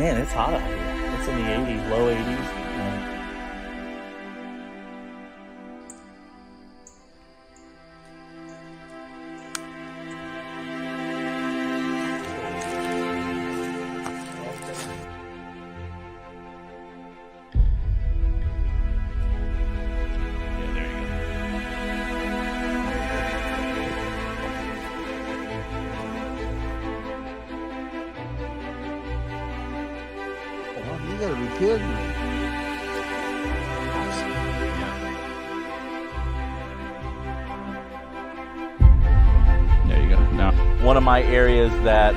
Man, it's hot out here. It's in the 80s, low 80s. You gotta be kidding me. There you go. Now, one of my areas that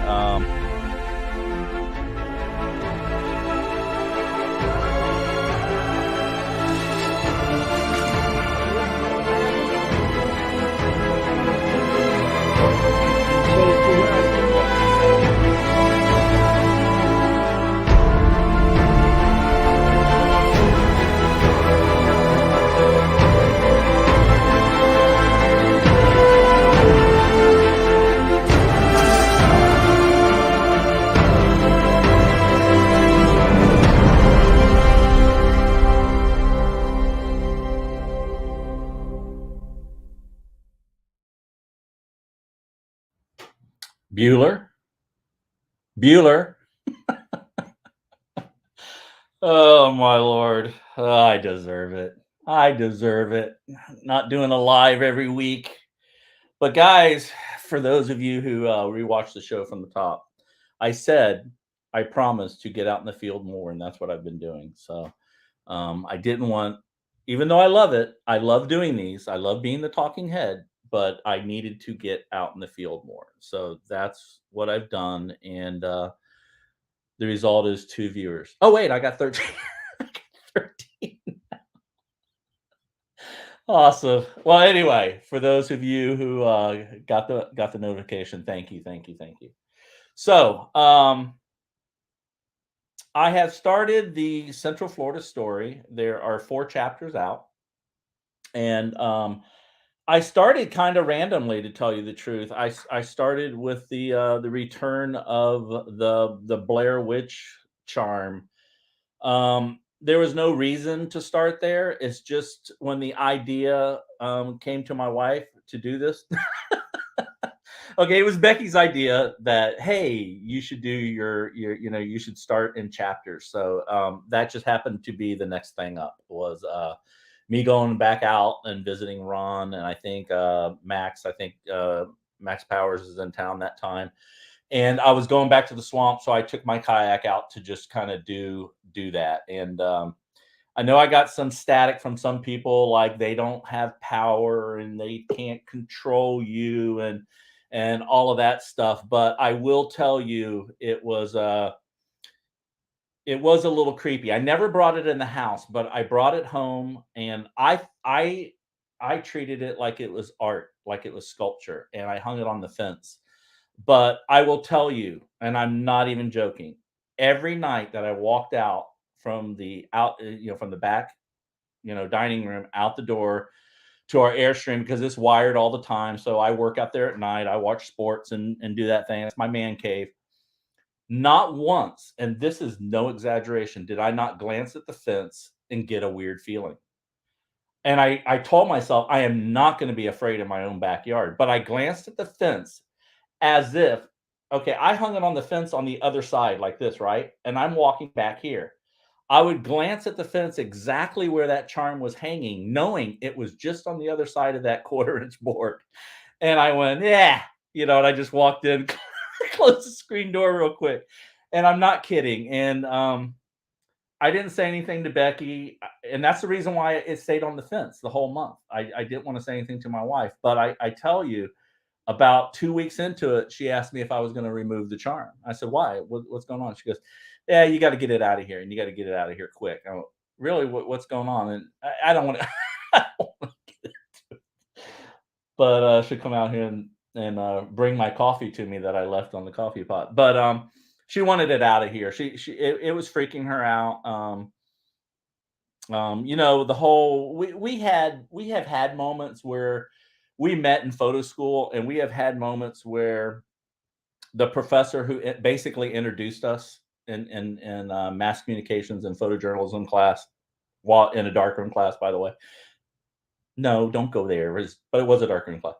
Bueller. Oh my Lord. I deserve it. Not doing a live every week. But guys, for those of you who rewatch the show from the top, I said I promised to get out in the field more, and that's what I've been doing. So I didn't want, even though I love it, I love doing these, I love being the talking head, but I needed to get out in the field more. So that's what I've done, and the result is 2 viewers. Oh wait, I got 13. I got 13. Awesome. Well, anyway, for those of you who got the notification, thank you. So I have started the Central Florida story. There are 4 chapters out, and I started kind of randomly, to tell you the truth. I started with the return of the Blair Witch charm. There was no reason to start there. It's just when the idea came to my wife to do this. Okay, it was Becky's idea that, hey, you should do you should start in chapters. So that just happened to be the next thing up, was me going back out and visiting Ron, and I think Max. Max Powers is in town that time, and I was going back to the swamp, so I took my kayak out to just kind of do that. And I know I got some static from some people, like they don't have power and they can't control you and all of that stuff. But I will tell you, it was a little creepy. I never brought it in the house, but I brought it home, and I treated it like it was art, like it was sculpture, and I hung it on the fence. But I will tell you, and I'm not even joking, every night that I walked out from the from the back, dining room, out the door to our Airstream, because it's wired all the time. So I work out there at night. I watch sports and do that thing. It's my man cave. Not once, and this is no exaggeration, did I not glance at the fence and get a weird feeling. And I told myself I am not going to be afraid in my own backyard. But I glanced at the fence as if, okay, I hung it on the fence on the other side like this, right? And I'm walking back here. I would glance at the fence exactly where that charm was hanging, knowing it was just on the other side of that 1/4-inch board. And I went, yeah, and I just walked in, closed the screen door real quick. And I'm not kidding. And I didn't say anything to Becky. And that's the reason why it stayed on the fence the whole month. I didn't want to say anything to my wife. But I tell you, about 2 weeks into it, she asked me if I was going to remove the charm. I said, why? What's going on? She goes, yeah, you got to get it out of here, and you got to get it out of here quick. I went, really? What's going on? And I don't want to, I don't want to get into it. But she'll come out here and bring my coffee to me that I left on the coffee pot. But she wanted it out of here. It was freaking her out. The whole, we have had moments where we met in photo school, and we have had moments where the professor who basically introduced us in mass communications and photojournalism class, while in a darkroom class, by the way. No, don't go there. But it was a darkroom class.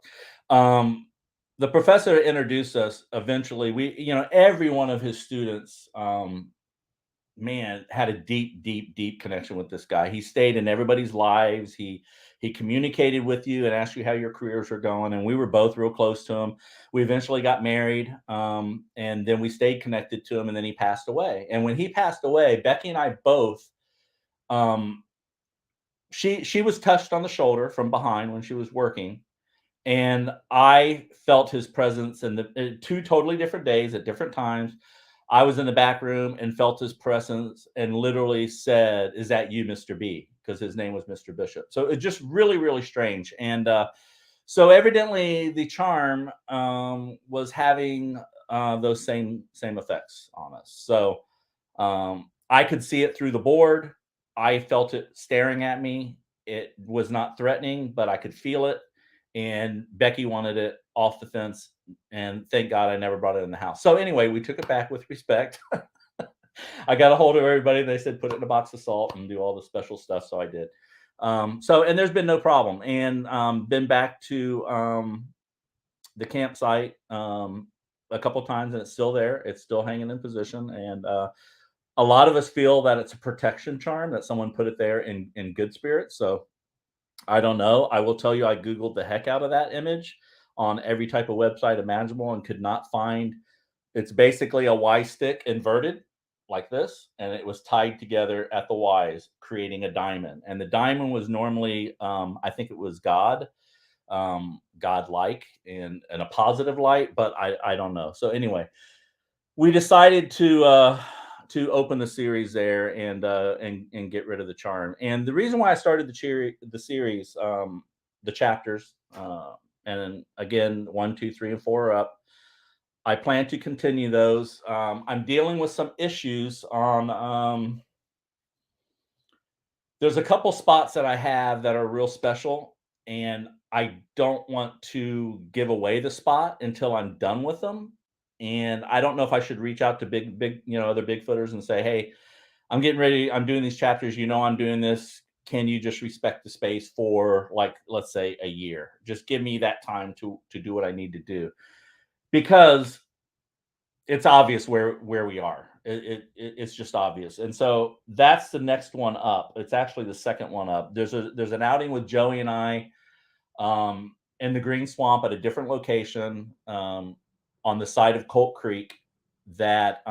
The professor introduced us. Eventually, every one of his students, man, had a deep connection with this guy. He stayed in everybody's lives. He communicated with you and asked you how your careers were going, and we were both real close to him. We eventually got married, and then we stayed connected to him, and then he passed away. And when he passed away, Becky and I both, she was touched on the shoulder from behind when she was working, and I felt his presence in two totally different days at different times. I was in the back room and felt his presence and literally said, "Is that you, Mr. B?" Because his name was Mr. Bishop. So it's just really strange. And so evidently the charm was having those same effects on us. So I could see it through the board. I felt it staring at me. It was not threatening, but I could feel it. And Becky wanted it off the fence, and thank God I never brought it in the house. So anyway, we took it back with respect. I got a hold of everybody. They said put it in a box of salt and do all the special stuff, so I did. And there's been no problem, and been back to the campsite a couple times, and it's still there. It's still hanging in position, and a lot of us feel that it's a protection charm, that someone put it there in good spirits. So I don't know. I will tell you, I Googled the heck out of that image on every type of website imaginable and could not find. It's basically a Y stick inverted like this, and it was tied together at the Y's, creating a diamond. And the diamond was normally, I think it was God, godlike, and a positive light, but I don't know. So anyway, we decided to open the series there and get rid of the charm. And the reason why I started the series, the chapters, and then again 1, 2, 3, and 4 are up. I plan to continue those. I'm dealing with some issues on. There's a couple spots that I have that are real special, and I don't want to give away the spot until I'm done with them. And I don't know if I should reach out to big, other Bigfooters and say, "Hey, I'm getting ready. I'm doing these chapters. I'm doing this. Can you just respect the space for, like, let's say a year? Just give me that time to do what I need to do," because it's obvious where we are. It's just obvious. And so that's the next one up. It's actually the second one up. There's an outing with Joey and I in the Green Swamp at a different location on the side of Colt Creek that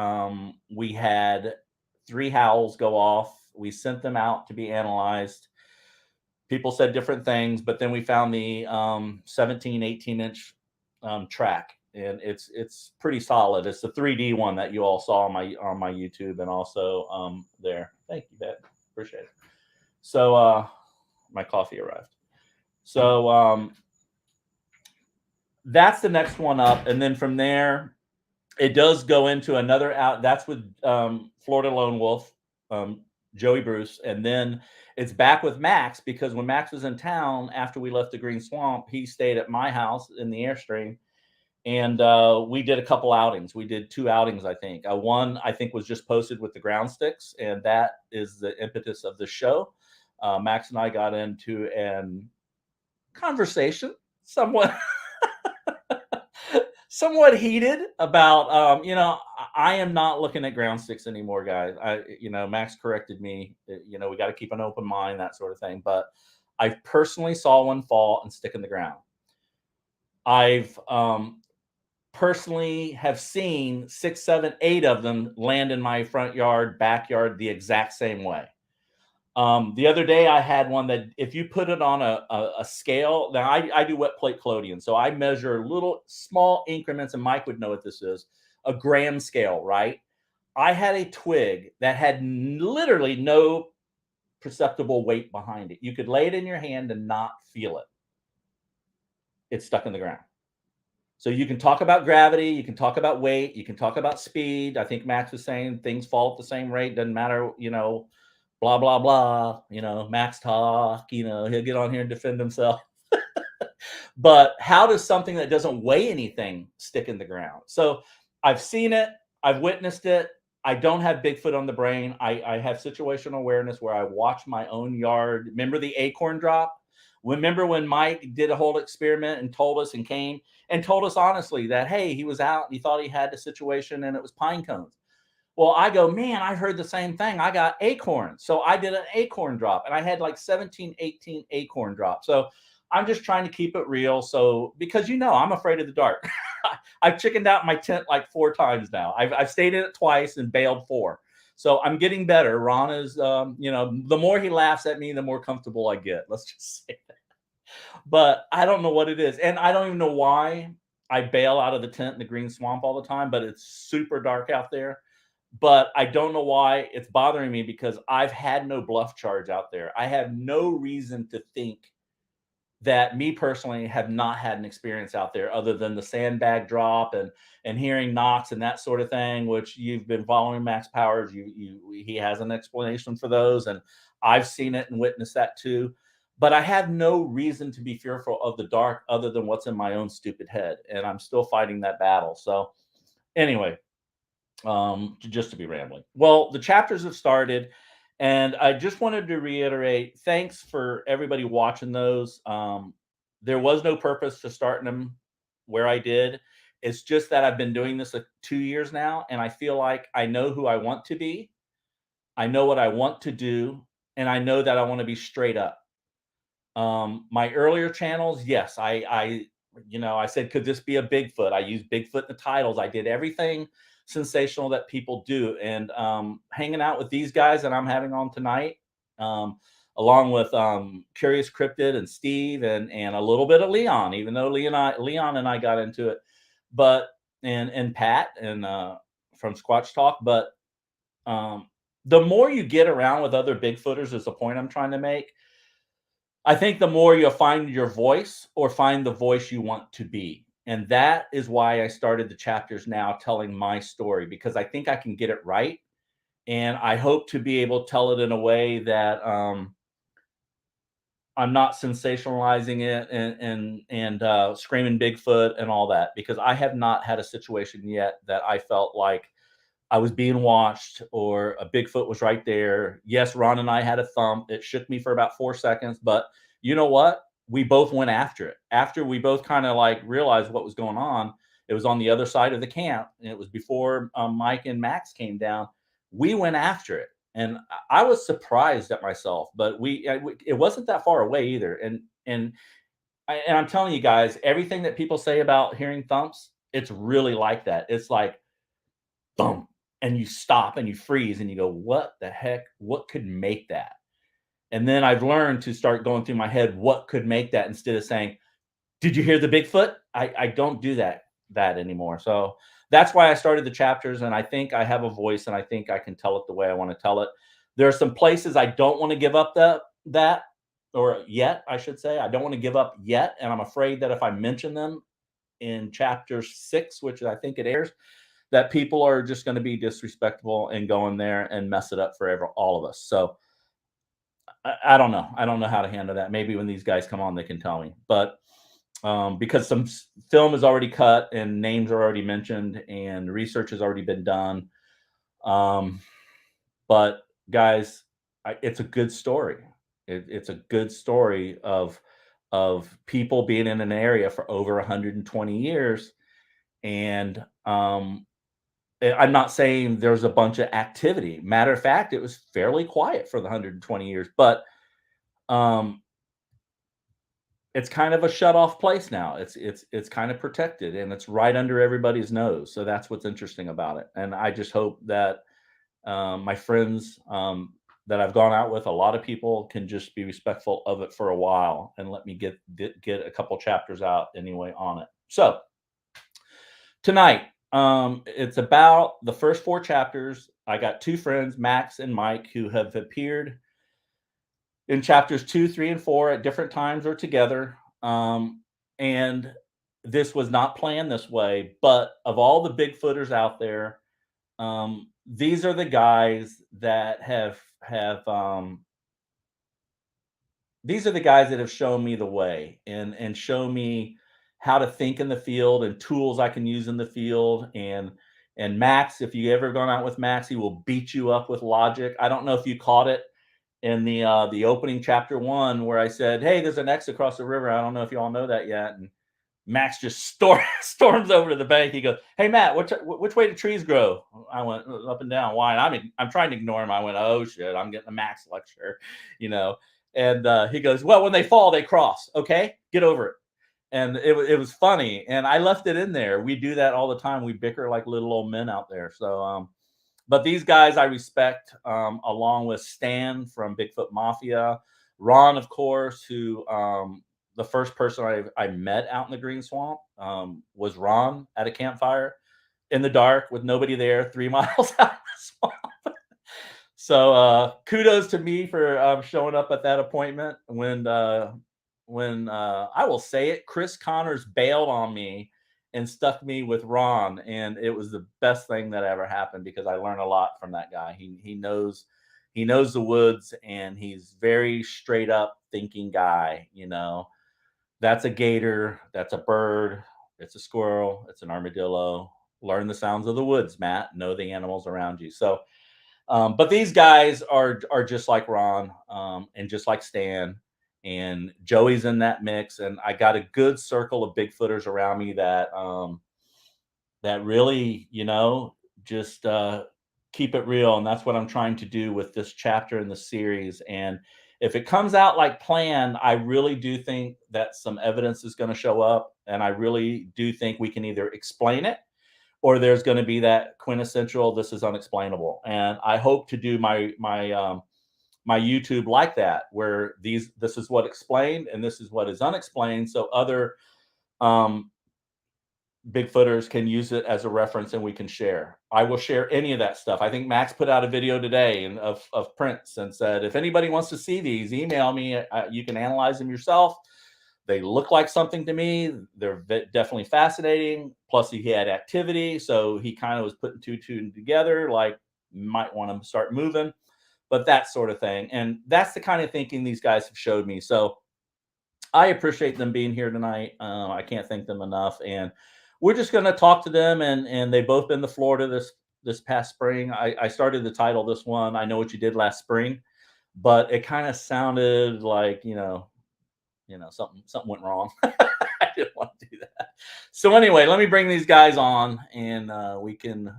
we had 3 howls go off. We sent them out to be analyzed. People said different things, but then we found the 17, 18-inch track, and it's pretty solid. It's the 3D one that you all saw on my YouTube, and also there. Thank you, Ben. Appreciate it. So my coffee arrived. So that's the next one up, and then from there, it does go into another out. That's with Florida Lone Wolf, Joey Bruce, and then it's back with Max, because when Max was in town after we left the Green Swamp, he stayed at my house in the Airstream, and we did a couple outings. We did 2 outings, I think. One, I think, was just posted with the ground sticks, and that is the impetus of the show. Max and I got into an conversation, somewhat heated about, I am not looking at ground sticks anymore, guys. Max corrected me, we got to keep an open mind, that sort of thing. But I personally saw one fall and stick in the ground. I've personally have seen 6, 7, 8 of them land in my front yard, backyard, the exact same way. The other day I had one that if you put it on a scale, now I do wet plate collodion, so I measure little small increments, and Mike would know what this is, a gram scale, right? I had a twig that had literally no perceptible weight behind it. You could lay it in your hand and not feel it. It's stuck in the ground. So you can talk about gravity, you can talk about weight, you can talk about speed. I think Max was saying things fall at the same rate, doesn't matter, blah, blah, blah, Max talk, he'll get on here and defend himself. But how does something that doesn't weigh anything stick in the ground? So I've seen it, I've witnessed it. I don't have Bigfoot on the brain. I have situational awareness where I watch my own yard. Remember the acorn drop? Remember when Mike did a whole experiment and told us and came and told us honestly that, hey, he was out and he thought he had the situation and it was pine cones. Well, I go, man, I heard the same thing. I got acorns. So I did an acorn drop and I had like 17, 18 acorn drops. So I'm just trying to keep it real. So, because I'm afraid of the dark. I've chickened out my tent like 4 times now. I've stayed in it twice and bailed 4. So I'm getting better. Ron is, the more he laughs at me, the more comfortable I get. Let's just say that. But I don't know what it is. And I don't even know why I bail out of the tent in the green swamp all the time, but it's super dark out there. But I don't know why it's bothering me because I've had no bluff charge out there. I have no reason to think that me personally have not had an experience out there other than the sandbag drop and hearing knocks and that sort of thing, which you've been following Max Powers. He has an explanation for those, and I've seen it and witnessed that too. But I have no reason to be fearful of the dark other than what's in my own stupid head, and I'm still fighting that battle. So anyway, just to be rambling. Well, the chapters have started, and I just wanted to reiterate thanks for everybody watching those. There was no purpose to starting them where I did. It's just that I've been doing this 2 years now, and I feel like I know who I want to be. I know what I want to do, and I know that I want to be straight up. My earlier channels, yes, I said, could this be a Bigfoot? I used Bigfoot in the titles. I did everything sensational that people do. And hanging out with these guys that I'm having on tonight, along with Curious Cryptid and Steve and a little bit of Leon, even though Leon and I got into it, but and Pat and from Squatch Talk. But the more you get around with other Bigfooters is the point I'm trying to make. I think the more you'll find your voice or find the voice you want to be. And that is why I started the chapters now telling my story, because I think I can get it right. And I hope to be able to tell it in a way that I'm not sensationalizing it and screaming Bigfoot and all that, because I have not had a situation yet that I felt like I was being watched or a Bigfoot was right there. Yes, Ron and I had a thump. It shook me for about 4 seconds, but you know what? We both went after it. After we both kind of like realized what was going on, it was on the other side of the camp, and it was before Mike and Max came down. We went after it, and I was surprised at myself. But it wasn't that far away either. And I'm telling you guys, everything that people say about hearing thumps, it's really like that. It's like boom, and you stop and you freeze and you go, what the heck? What could make that? And then I've learned to start going through my head, what could make that, instead of saying, did you hear the Bigfoot? I don't do that anymore. So that's why I started the chapters. And I think I have a voice and I think I can tell it the way I want to tell it. There are some places I don't want to give up that or yet, I should say. I don't want to give up yet. And I'm afraid that if I mention them in chapter 6, which I think it airs, that people are just going to be disrespectful and go in there and mess it up for all of us. So I don't know. I don't know how to handle that. Maybe when these guys come on, they can tell me. But because some film is already cut and names are already mentioned and research has already been done. But guys, it's a good story. It's a good story of people being in an area for over 120 years. And I'm not saying there's a bunch of activity. Matter of fact, it was fairly quiet for the 120 years, but it's kind of a shut off place now. It's kind of protected and it's right under everybody's nose. So that's what's interesting about it. And I just hope that my friends that I've gone out with, a lot of people can just be respectful of it for a while and let me get a couple chapters out anyway on it. So tonight, it's about the first 4 chapters. I got 2 friends, Max and Mike, who have appeared in chapters 2, 3, and 4 at different times or together. And this was not planned this way, but of all the Bigfooters out there, these are the guys that have these are the guys that have shown me the way and show me how to think in the field and tools I can use in the field. And And Max, if you ever gone out with Max, he will beat you up with logic. I don't know if you caught it in the opening chapter 1 where I said, "Hey, there's an X across the river. I don't know if you all know that yet." And Max just storms over to the bank. He goes, "Hey Matt, which way do trees grow?" I went, "Up and down." Why? And I'm trying to ignore him. I went, "Oh shit, I'm getting a Max lecture," you know. And he goes, "Well, when they fall, they cross. Okay, get over it." And it was funny, and I left it in there. We do that all the time. We bicker like little old men out there. So, but these guys I respect, along with Stan from Bigfoot Mafia, Ron, of course, who the first person I met out in the Green Swamp was Ron at a campfire in the dark with nobody there, 3 miles out of the swamp. So kudos to me for showing up at that appointment when I will say it, Chris Connors bailed on me and stuck me with Ron, and it was the best thing that ever happened because I learned a lot from that guy. He knows the woods, and he's very straight up thinking guy. You know, that's a gator, that's a bird, it's a squirrel, it's an armadillo. Learn the sounds of the woods, Matt. Know the animals around you. So but these guys are just like Ron, and just like Stan, and Joey's in that mix, and I got a good circle of Bigfooters around me that really, just keep it real, and that's what I'm trying to do with this chapter in the series. And if it comes out like planned, I really do think that some evidence is going to show up, and I really do think we can either explain it or there's going to be that quintessential "this is unexplainable." And I hope to do my YouTube like that, where this is what explained and this is what is unexplained, so other um, Bigfooters can use it as a reference and we can share. I will share any of that stuff. I think Max put out a video today of prints and said, if anybody wants to see these, email me. You can analyze them yourself. They look like something to me. They're definitely fascinating. Plus, he had activity, so he kind of was putting two together. Like, might want to start moving, but that sort of thing. And that's the kind of thinking these guys have showed me. So I appreciate them being here tonight. I can't thank them enough. And we're just going to talk to them. And they've both been to Florida this past spring. I started the title this one, "I Know What You Did Last Spring," but it kind of sounded like something went wrong. I didn't want to do that. So anyway, let me bring these guys on, and we can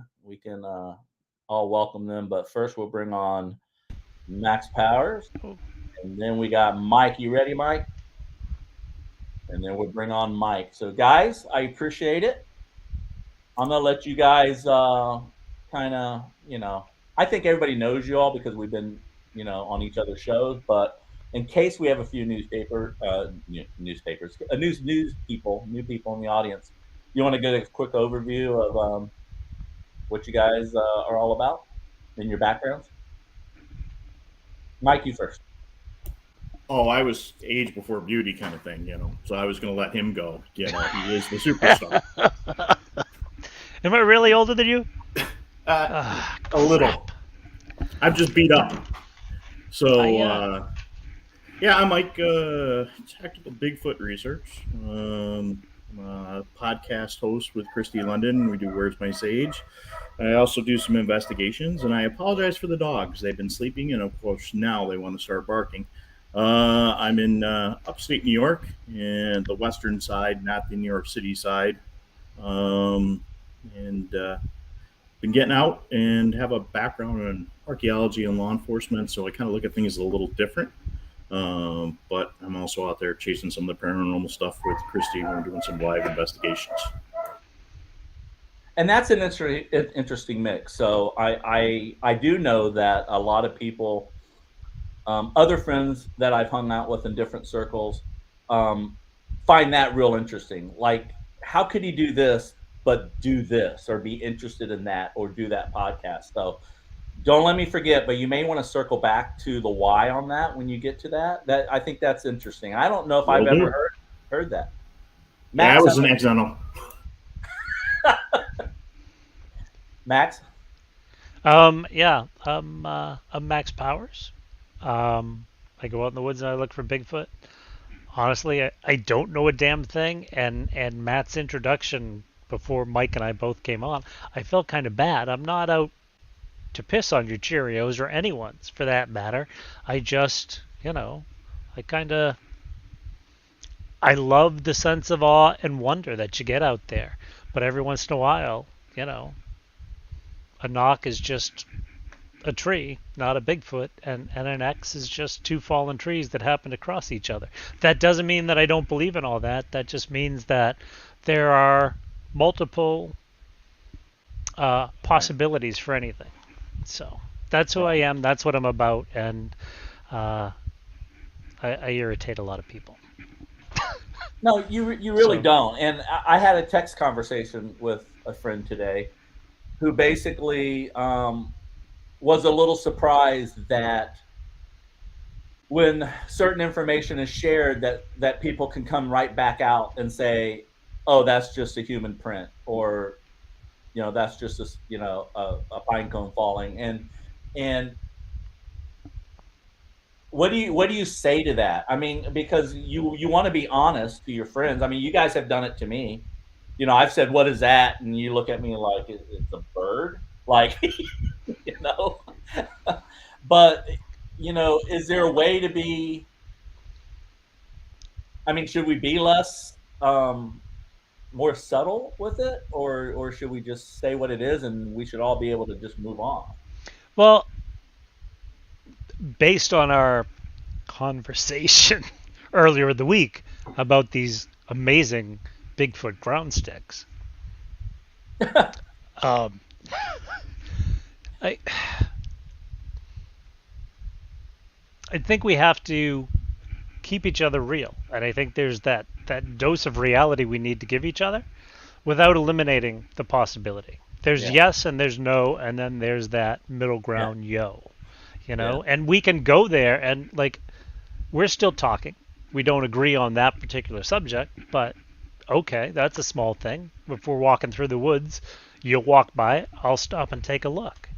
all welcome them. But first, we'll bring on Max Powers, and then we got Mike. You ready, Mike? And then we'll bring on Mike. So guys, I appreciate it. I'm gonna let you guys kind of, I think everybody knows you all because we've been, on each other's shows. But in case we have a few new people in the audience, you want to get a quick overview of what you guys are all about in your backgrounds? Mike, you first. Oh, I was age before beauty kind of thing, So I was going to let him go. He is the superstar. Am I really older than you? A little. I'm just beat up. So, I'm Mike, Tactical Bigfoot Research. I'm a podcast host with Christy London. We do Where's My Sage. I also do some investigations, and I apologize for the dogs. They've been sleeping, and of course now they want to start barking. I'm in upstate New York, and the western side, not the New York City side. And been getting out and have a background in archaeology and law enforcement, so I kind of look at things a little different. But I'm also out there chasing some of the paranormal stuff with Christy, and we're doing some live investigations. And that's an interesting mix. So I do know that a lot of people, other friends that I've hung out with in different circles, find that real interesting. Like, how could he do this, but do this, or be interested in that, or do that podcast? So don't let me forget, but you may want to circle back to the why on that when you get to that. That I think that's interesting. I don't know if I've ever heard that. Max, that was an accidental. Max? I'm Max Powers. I go out in the woods and I look for Bigfoot. Honestly, I don't know a damn thing, and Matt's introduction before Mike and I both came on, I felt kind of bad. I'm not out to piss on your Cheerios or anyone's for that matter. I just, I love the sense of awe and wonder that you get out there. But every once in a while, a knock is just a tree, not a Bigfoot, and an X is just two fallen trees that happen to cross each other. That doesn't mean that I don't believe in all that. That just means that there are multiple possibilities for anything. So that's who I am. That's what I'm about, and I irritate a lot of people. No, you really don't. And I had a text conversation with a friend today who basically was a little surprised that when certain information is shared that people can come right back out and say, oh, that's just a human print, or that's just a pine cone falling. And what do you say to that? I mean, because you want to be honest to your friends. I mean, you guys have done it to me. I've said, what is that? And you look at me like it's a bird, like, but, is there a way to be, I mean, should we be less, more subtle with it, or should we just say what it is and we should all be able to just move on? Well, based on our conversation earlier in the week about these amazing Bigfoot ground sticks, I think we have to keep each other real, and I think there's that dose of reality we need to give each other without eliminating the possibility. There's yes and there's no, and then there's that middle ground and we can go there and we're still talking. We don't agree on that particular subject, but okay, that's a small thing. If we're walking through the woods, you'll walk by it, I'll stop and take a look.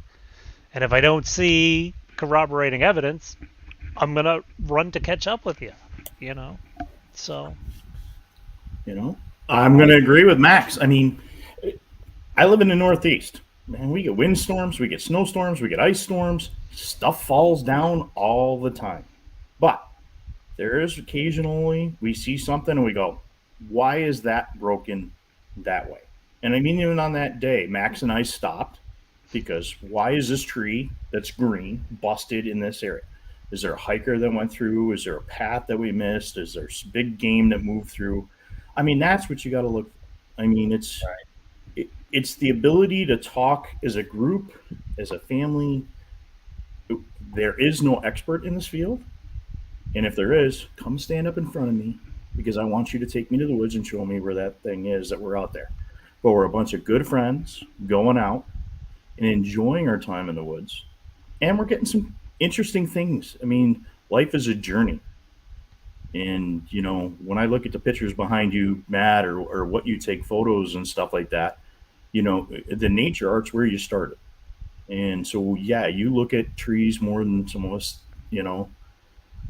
And if I don't see corroborating evidence, I'm going to run to catch up with you, So. I'm going to agree with Max. I mean, I live in the Northeast. Man, we get windstorms, we get snowstorms, we get ice storms. Stuff falls down all the time. But there is occasionally we see something and we go, why is that broken that way? And I mean, even on that day, Max and I stopped because why is this tree that's green busted in this area? Is there a hiker that went through? Is there a path that we missed? Is there big game that moved through? I mean, that's what you got to look for. I mean, it's the ability to talk as a group, as a family. There is no expert in this field. And if there is, come stand up in front of me because I want you to take me to the woods and show me where that thing is that we're out there. But we're a bunch of good friends going out and enjoying our time in the woods. And we're getting some interesting things. I mean, life is a journey. And, when I look at the pictures behind you, Matt, or what you take photos and stuff like that, the nature art's where you started. And so, you look at trees more than some of us,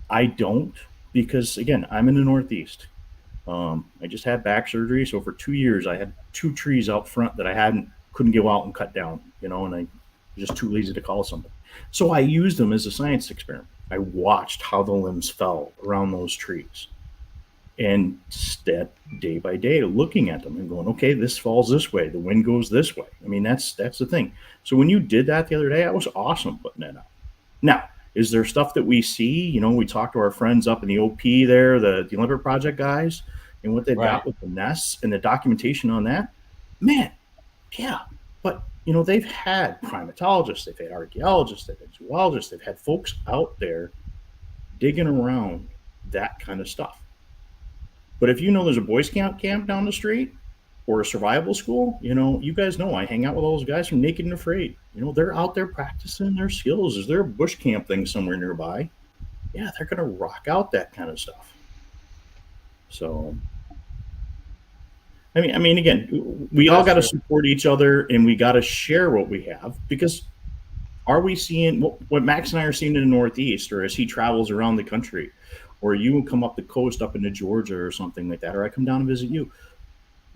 I don't, because, again, I'm in the Northeast. I just had back surgery. So for 2 years, I had 2 trees out front that I couldn't go out and cut down, and I was just too lazy to call somebody. So I used them as a science experiment. I watched how the limbs fell around those trees and step day by day looking at them and going, okay, this falls this way. The wind goes this way. I mean, that's the thing. So when you did that the other day, that was awesome putting that out. Now, is there stuff that we see? We talked to our friends up in the OP there, the Olympic Project guys, and what they've got with the nests and the documentation on that. Man, yeah. But, they've had primatologists, they've had archaeologists, they've had zoologists, they've had folks out there digging around that kind of stuff. But if there's a Boy Scout camp down the street or a survival school, you guys know I hang out with all those guys from Naked and Afraid. They're out there practicing their skills. Is there a bush camp thing somewhere nearby? Yeah, they're going to rock out that kind of stuff. So, I mean, again, we all got to support each other and we got to share what we have, because are we seeing what Max and I are seeing in the Northeast, or as he travels around the country, or you come up the coast up into Georgia or something like that, or I come down and visit you,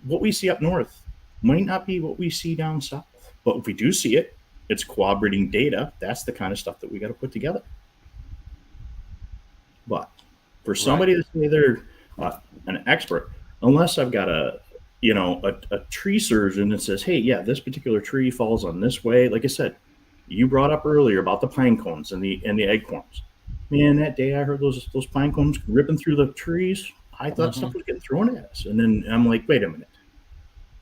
what we see up north might not be what we see down south. But if we do see it, it's corroborating data. That's the kind of stuff that we got to put together. But for somebody to say they're an expert, unless I've got a tree surgeon that says, hey, yeah, this particular tree falls on this way. Like I said, you brought up earlier about the pine cones and the acorns. Man, that day I heard those pine cones ripping through the trees. I thought stuff was getting thrown at us. And then I'm like, wait a minute.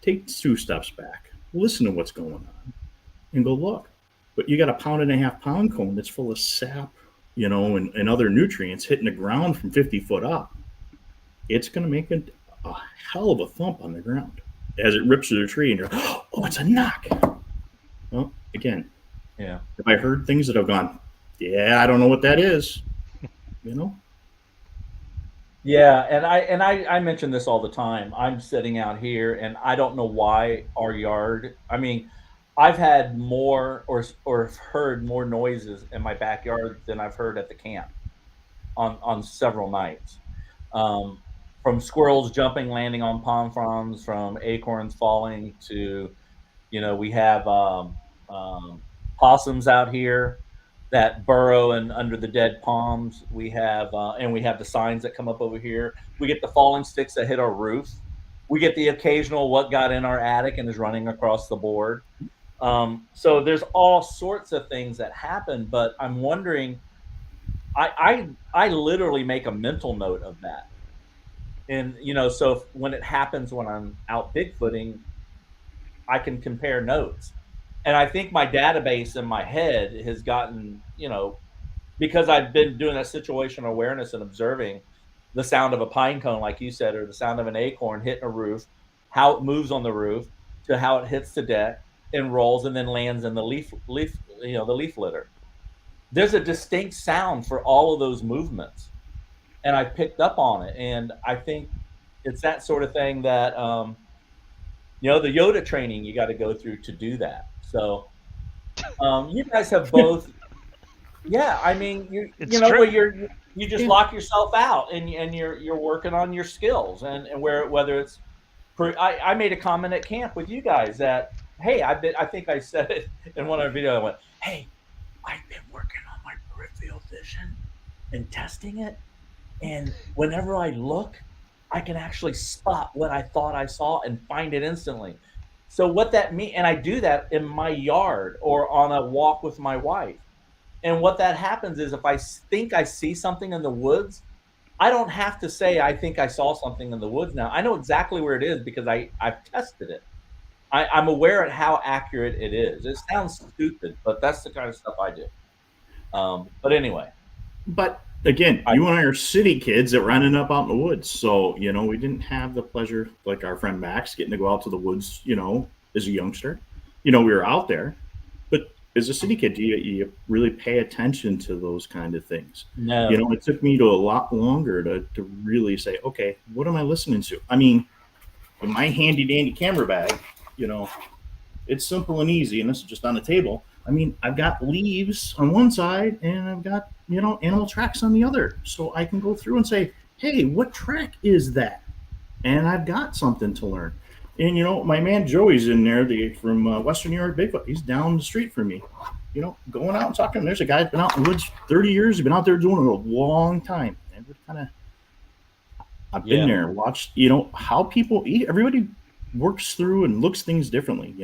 Take 2 steps back. Listen to what's going on. And go look. But you got a 1.5 pound cone that's full of sap, and other nutrients hitting the ground from 50 foot up. It's going to make a hell of a thump on the ground as it rips through the tree. And you're, oh, it's a knock. Well, again, have I heard things that have gone, yeah, I don't know what that is, Yeah, and I mention this all the time. I'm sitting out here, and I don't know why our yard. I mean, I've had more or heard more noises in my backyard than I've heard at the camp on several nights. From squirrels jumping, landing on palm fronds, from acorns falling to, we have possums out here that burrow and under the dead palms. We have the signs that come up over here. We get the falling sticks that hit our roof. We get the occasional what got in our attic and is running across the board. So there's all sorts of things that happen, but I'm wondering, I literally make a mental note of that. And, so when it happens, when I'm out Bigfooting, I can compare notes. And I think my database in my head has gotten, because I've been doing that situational awareness and observing the sound of a pine cone, like you said, or the sound of an acorn hitting a roof, how it moves on the roof to how it hits the deck and rolls and then lands in the leaf litter. There's a distinct sound for all of those movements. And I picked up on it. And I think it's that sort of thing that, the Yoda training you got to go through to do that. So you guys have both. Yeah, I mean, you just lock yourself out and you're working on your skills and whether it's. I made a comment at camp with you guys that, hey, I think I said it in one of our videos. I went, hey, I've been working on my peripheral vision and testing it, and whenever I look, I can actually spot what I thought I saw and find it instantly. So what that means, and I do that in my yard or on a walk with my wife. And what that happens is if I think I see something in the woods, I don't have to say I think I saw something in the woods now. I know exactly where it is because I've tested it. I'm aware of how accurate it is. It sounds stupid, but that's the kind of stuff I do. But anyway. But again, you and I are city kids that were ending up out in the woods. So, we didn't have the pleasure, like our friend Max, getting to go out to the woods, as a youngster. We were out there. But as a city kid, you really pay attention to those kind of things. No. It took me to a lot longer to really say, okay, what am I listening to? I mean, with my handy dandy camera bag, it's simple and easy, and this is just on the table. I mean, I've got leaves on one side and I've got, animal tracks on the other. So I can go through and say, hey, what track is that? And I've got something to learn. And, my man Joey's in there from Western New York Bigfoot. He's down the street from me, going out and talking. There's a guy that's been out in the woods 30 years. He's been out there doing it a long time. And I've been there and watched, how people eat. Everybody works through and looks things differently.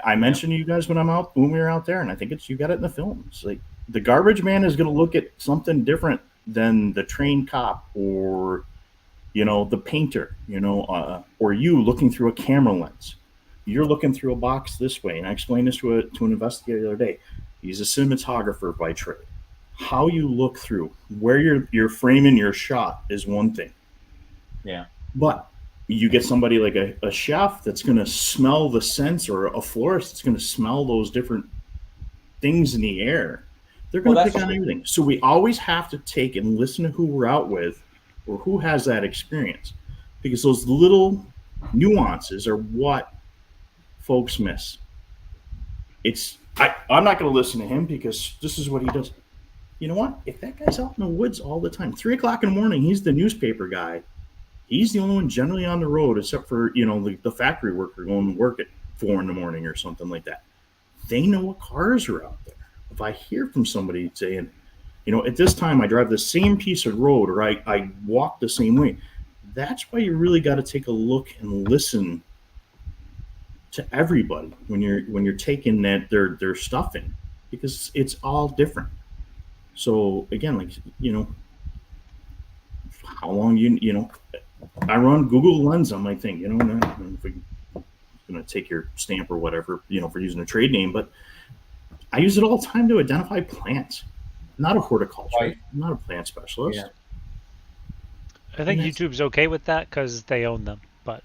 I mentioned to you guys when we were out there, and I think you got it in the film. It's like the garbage man is going to look at something different than the trained cop or, the painter, or you looking through a camera lens. You're looking through a box this way. And I explained this to an investigator the other day. He's a cinematographer by trade. How you look through, where you're framing your shot is one thing. Yeah. But you get somebody like a chef that's going to smell the scents, or a florist that's going to smell those different things in the air. They're going to pick on everything. So we always have to take and listen to who we're out with or who has that experience, because those little nuances are what folks miss. I'm not going to listen to him because this is what he does. You know what? If that guy's out in the woods all the time, 3 o'clock in the morning, he's the newspaper guy. He's the only one generally on the road, except for, the factory worker going to work at 4 in the morning or something like that. They know what cars are out there. If I hear from somebody saying, at this time I drive the same piece of road, or I walk the same way, that's why you really got to take a look and listen to everybody when you're taking their stuff in, because it's all different. So again, how long I run Google Lens on my thing, if I'm going to take your stamp or whatever, for using a trade name, but I use it all the time to identify plants. I'm not a horticulturist, Right. I'm not a plant specialist. Yeah. I think YouTube's okay with that because they own them, but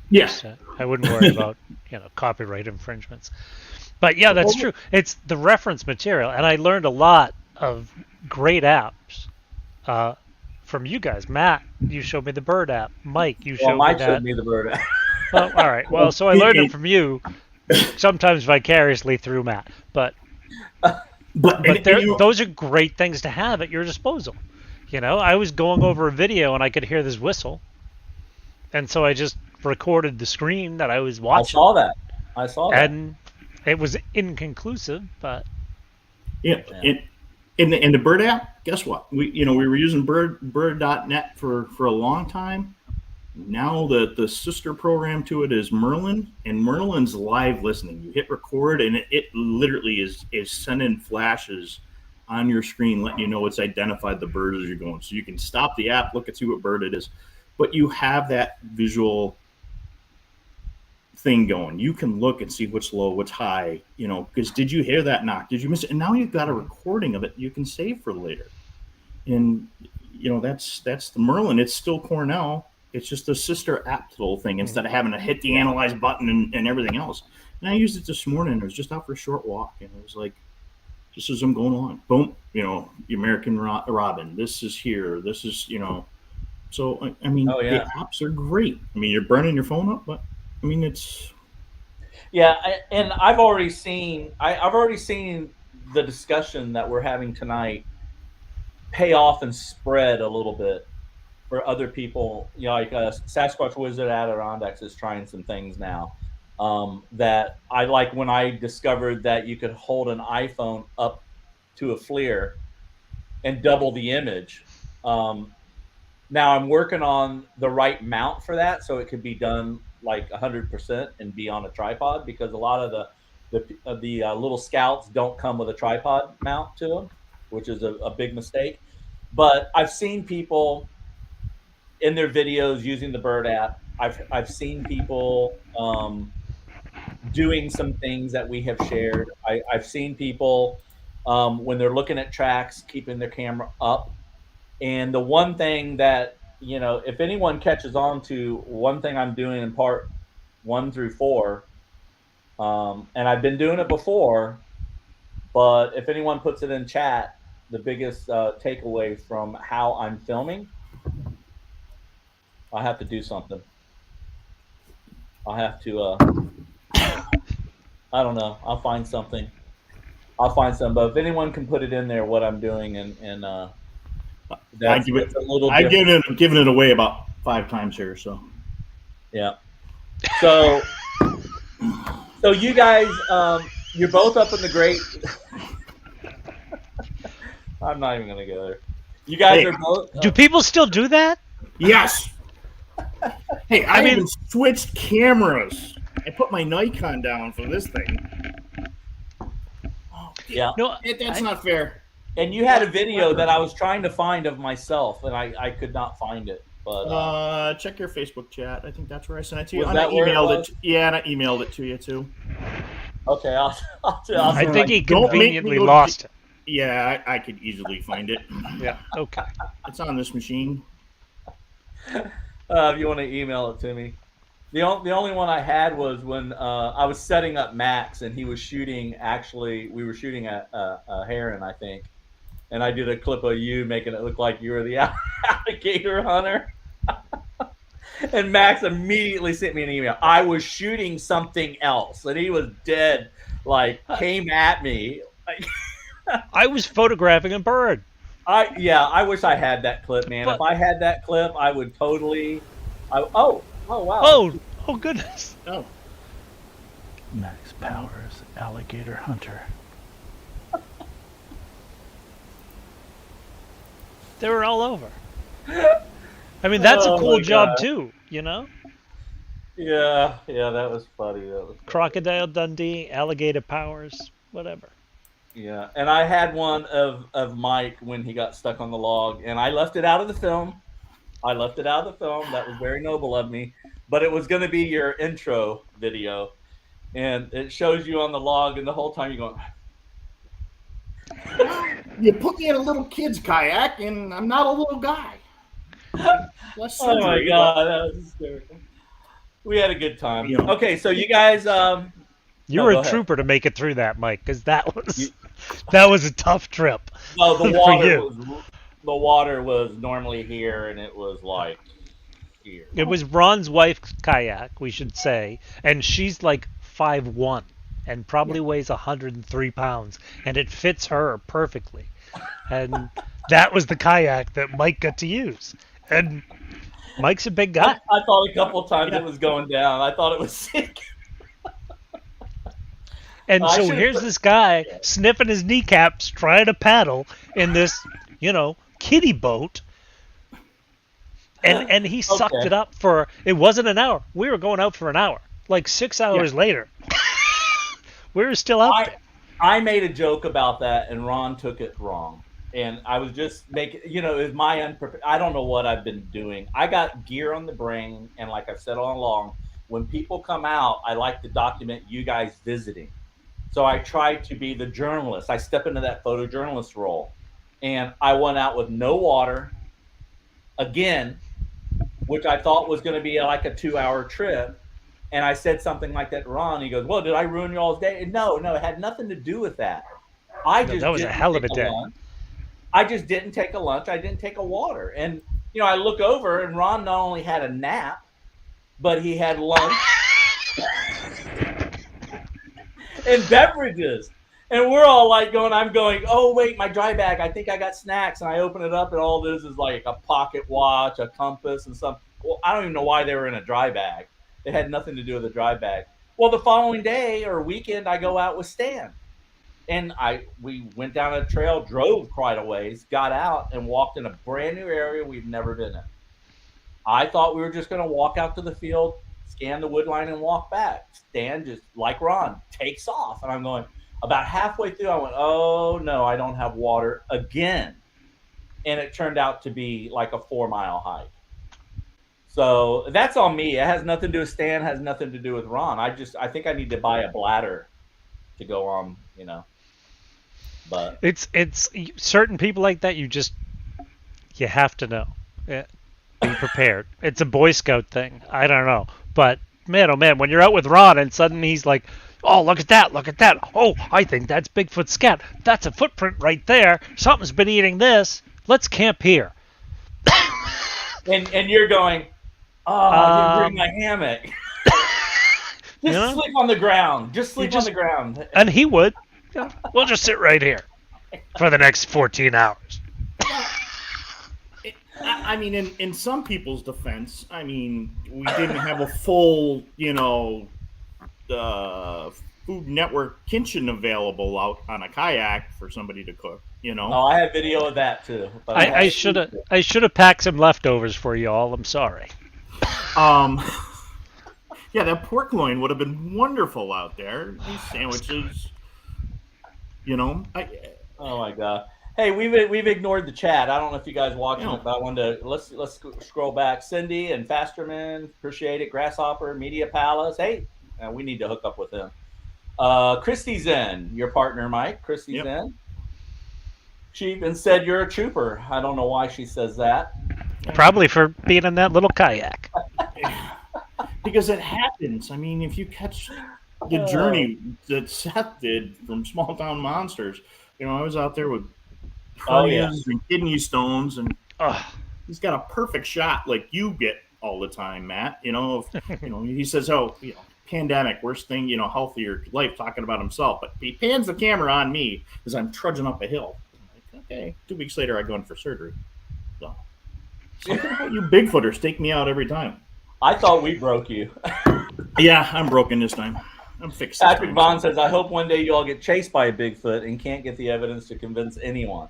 Yeah. I wouldn't worry about copyright infringements. But yeah, that's true. It's the reference material, and I learned a lot of great apps from you guys. Matt, you showed me the bird app. Mike, you showed Mike me that. showed me the bird app. Well, all right. Well, so I learned it from you, sometimes vicariously through Matt. But those are great things to have at your disposal. I was going over a video and I could hear this whistle, and so I just recorded the screen that I was watching. I saw that. And it was inconclusive, but yeah. In the bird app, guess what? We were using bird.net for a long time. Now the sister program to it is Merlin, and Merlin's live listening. You hit record, and it literally is sending flashes on your screen, letting you know it's identified the bird as you're going. So you can stop the app, look and see what bird it is, but you have that visual thing going. You can look and see what's low, what's high, because did you hear that knock? Did you miss it? And now you've got a recording of it you can save for later. And that's the Merlin. It's still Cornell. It's just a sister app to the whole thing, instead of having to hit the analyze button and everything else. And I used it this morning. I was just out for a short walk, and it was like, just as I'm going along, boom, the American robin. This is here. This is, So I mean, the apps are great. I mean, you're burning your phone up, but I mean, it's. Yeah, and I've already seen the discussion that we're having tonight pay off and spread a little bit for other people. Like Sasquatch Wizard Adirondacks is trying some things now that I like. When I discovered that you could hold an iPhone up to a FLIR and double the image. Now I'm working on the right mount for that, so it could be done like 100% and be on a tripod, because a lot of the little Scouts don't come with a tripod mount to them, which is a big mistake. But I've seen people in their videos using the bird app. I've seen people doing some things that we have shared. I've seen people when they're looking at tracks, keeping their camera up. And the one thing that, if anyone catches on to one thing I'm doing in part 1 through 4, and I've been doing it before, but if anyone puts it in chat, the biggest takeaway from how I'm filming, I have to do something. I have to, I don't know. I'll find something. But if anyone can put it in there, what I'm doing, and I've given it away about 5 times here, so yeah. So you guys, you're both up in the great. I'm not even gonna go there. You guys are both. Do people still do that? Yes. Hey, I even switched cameras. I put my Nikon down for this thing. Yeah. No, that's not fair. And you had a video that I was trying to find of myself, and I could not find it. But check your Facebook chat. I think that's where I sent it to you. And I emailed it. Yeah, and I emailed it to you too. Okay, I'll I think he conveniently lost it. Yeah, I could easily find it. Yeah. Okay. It's on this machine. If you want to email it to me. The only one I had was when I was setting up Max, and he was shooting. Actually, we were shooting a heron, I think, and I did a clip of you making it look like you were the alligator hunter. And Max immediately sent me an email. I was shooting something else, and he was dead. Like, came at me. I was photographing a bird. I wish I had that clip, man. If I had that clip, I would totally Oh, wow. Oh goodness. Oh, Max Powers, alligator hunter. They were all over. I mean, that's a Oh cool my job God. too, you know? Yeah, that was funny. Crocodile Dundee, alligator Powers, whatever. Yeah, and I had one of Mike when he got stuck on the log, and I left it out of the film. That was very noble of me, but it was going to be your intro video, and it shows you on the log, and the whole time you're going. you put me in a little kid's kayak, and I'm not a little guy. Oh my God, that was hysterical. We had a good time. Okay, so you guys, you were a trooper to make it through that, Mike, because that was a tough trip. No, the water was normally here, and it was like here. It was Ron's wife's kayak, we should say, and she's like 5'1" and probably weighs 103 pounds, and it fits her perfectly. And that was the kayak that Mike got to use. And Mike's a big guy. I thought a couple of times it was going down. I thought it was sick. And so here's this guy sniffing his kneecaps, trying to paddle in this, kiddie boat. And he sucked it up for, it wasn't an hour. We were going out for an hour. Like 6 hours later, we were still out there. I made a joke about that, and Ron took it wrong. And I was just making, it was my unprepared. I don't know what I've been doing. I got gear on the brain, and like I've said all along, when people come out, I like to document you guys visiting. So I try to be the journalist. I step into that photojournalist role. And I went out with no water, again, which I thought was going to be like a 2-hour trip. And I said something like that to Ron. He goes, well, did I ruin y'all's day? And no, it had nothing to do with that. That was a hell of a day. I just didn't take a lunch. I didn't take a water. And, I look over, and Ron not only had a nap, but he had lunch and beverages. And we're all like I'm going, oh, wait, my dry bag. I think I got snacks. And I open it up, and all this is like a pocket watch, a compass, and some. Well, I don't even know why they were in a dry bag. It had nothing to do with a dry bag. Well, the following day or weekend, I go out with Stan. And we went down a trail, drove quite a ways, got out, and walked in a brand new area we've never been in. I thought we were just going to walk out to the field, scan the wood line, and walk back. Stan, just like Ron, takes off. And I'm going, about halfway through, I went, oh, no, I don't have water again. And it turned out to be like a 4-mile hike. So that's on me. It has nothing to do with Stan, has nothing to do with Ron. I think I need to buy a bladder to go on, But it's certain people like that. You have to know. Be prepared. It's a Boy Scout thing. I don't know, but man, oh man, when you're out with Ron and suddenly he's like, oh, look at that. Oh, I think that's Bigfoot scat. That's a footprint right there. Something's been eating this. Let's camp here. and you're going, oh, I didn't bring my hammock. Sleep on the ground. Just sleep on the ground. And he would. Yeah, we'll just sit right here for the next 14 hours. I mean, in some people's defense, we didn't have a full, Food Network kitchen available out on a kayak for somebody to cook. Oh, I have video of that too. But I should have packed some leftovers for you all. I'm sorry. Yeah, that pork loin would have been wonderful out there. These sandwiches, oh my God. Hey, we've ignored the chat. I don't know if you guys watching it, but I wanted to let's scroll back. Cindy and Fasterman, appreciate it. Grasshopper, Media Palace. Hey, we need to hook up with him. Christy's in, your partner, Mike. Christy's in. She even said you're a trooper. I don't know why she says that. Probably for being in that little kayak. Because it happens. If you catch the journey that Seth did from Small Town Monsters, I was out there with hernias and kidney stones, and he's got a perfect shot like you get all the time, Matt. He says, pandemic, worst thing, healthier life, talking about himself. But he pans the camera on me as I'm trudging up a hill. I'm like, okay. 2 weeks later, I go in for surgery. So something about you Bigfooters take me out every time. I thought we broke you. Yeah, I'm broken this time. I'm fixed. This Patrick time, Vaughn so. says, I hope one day you all get chased by a Bigfoot and can't get the evidence to convince anyone.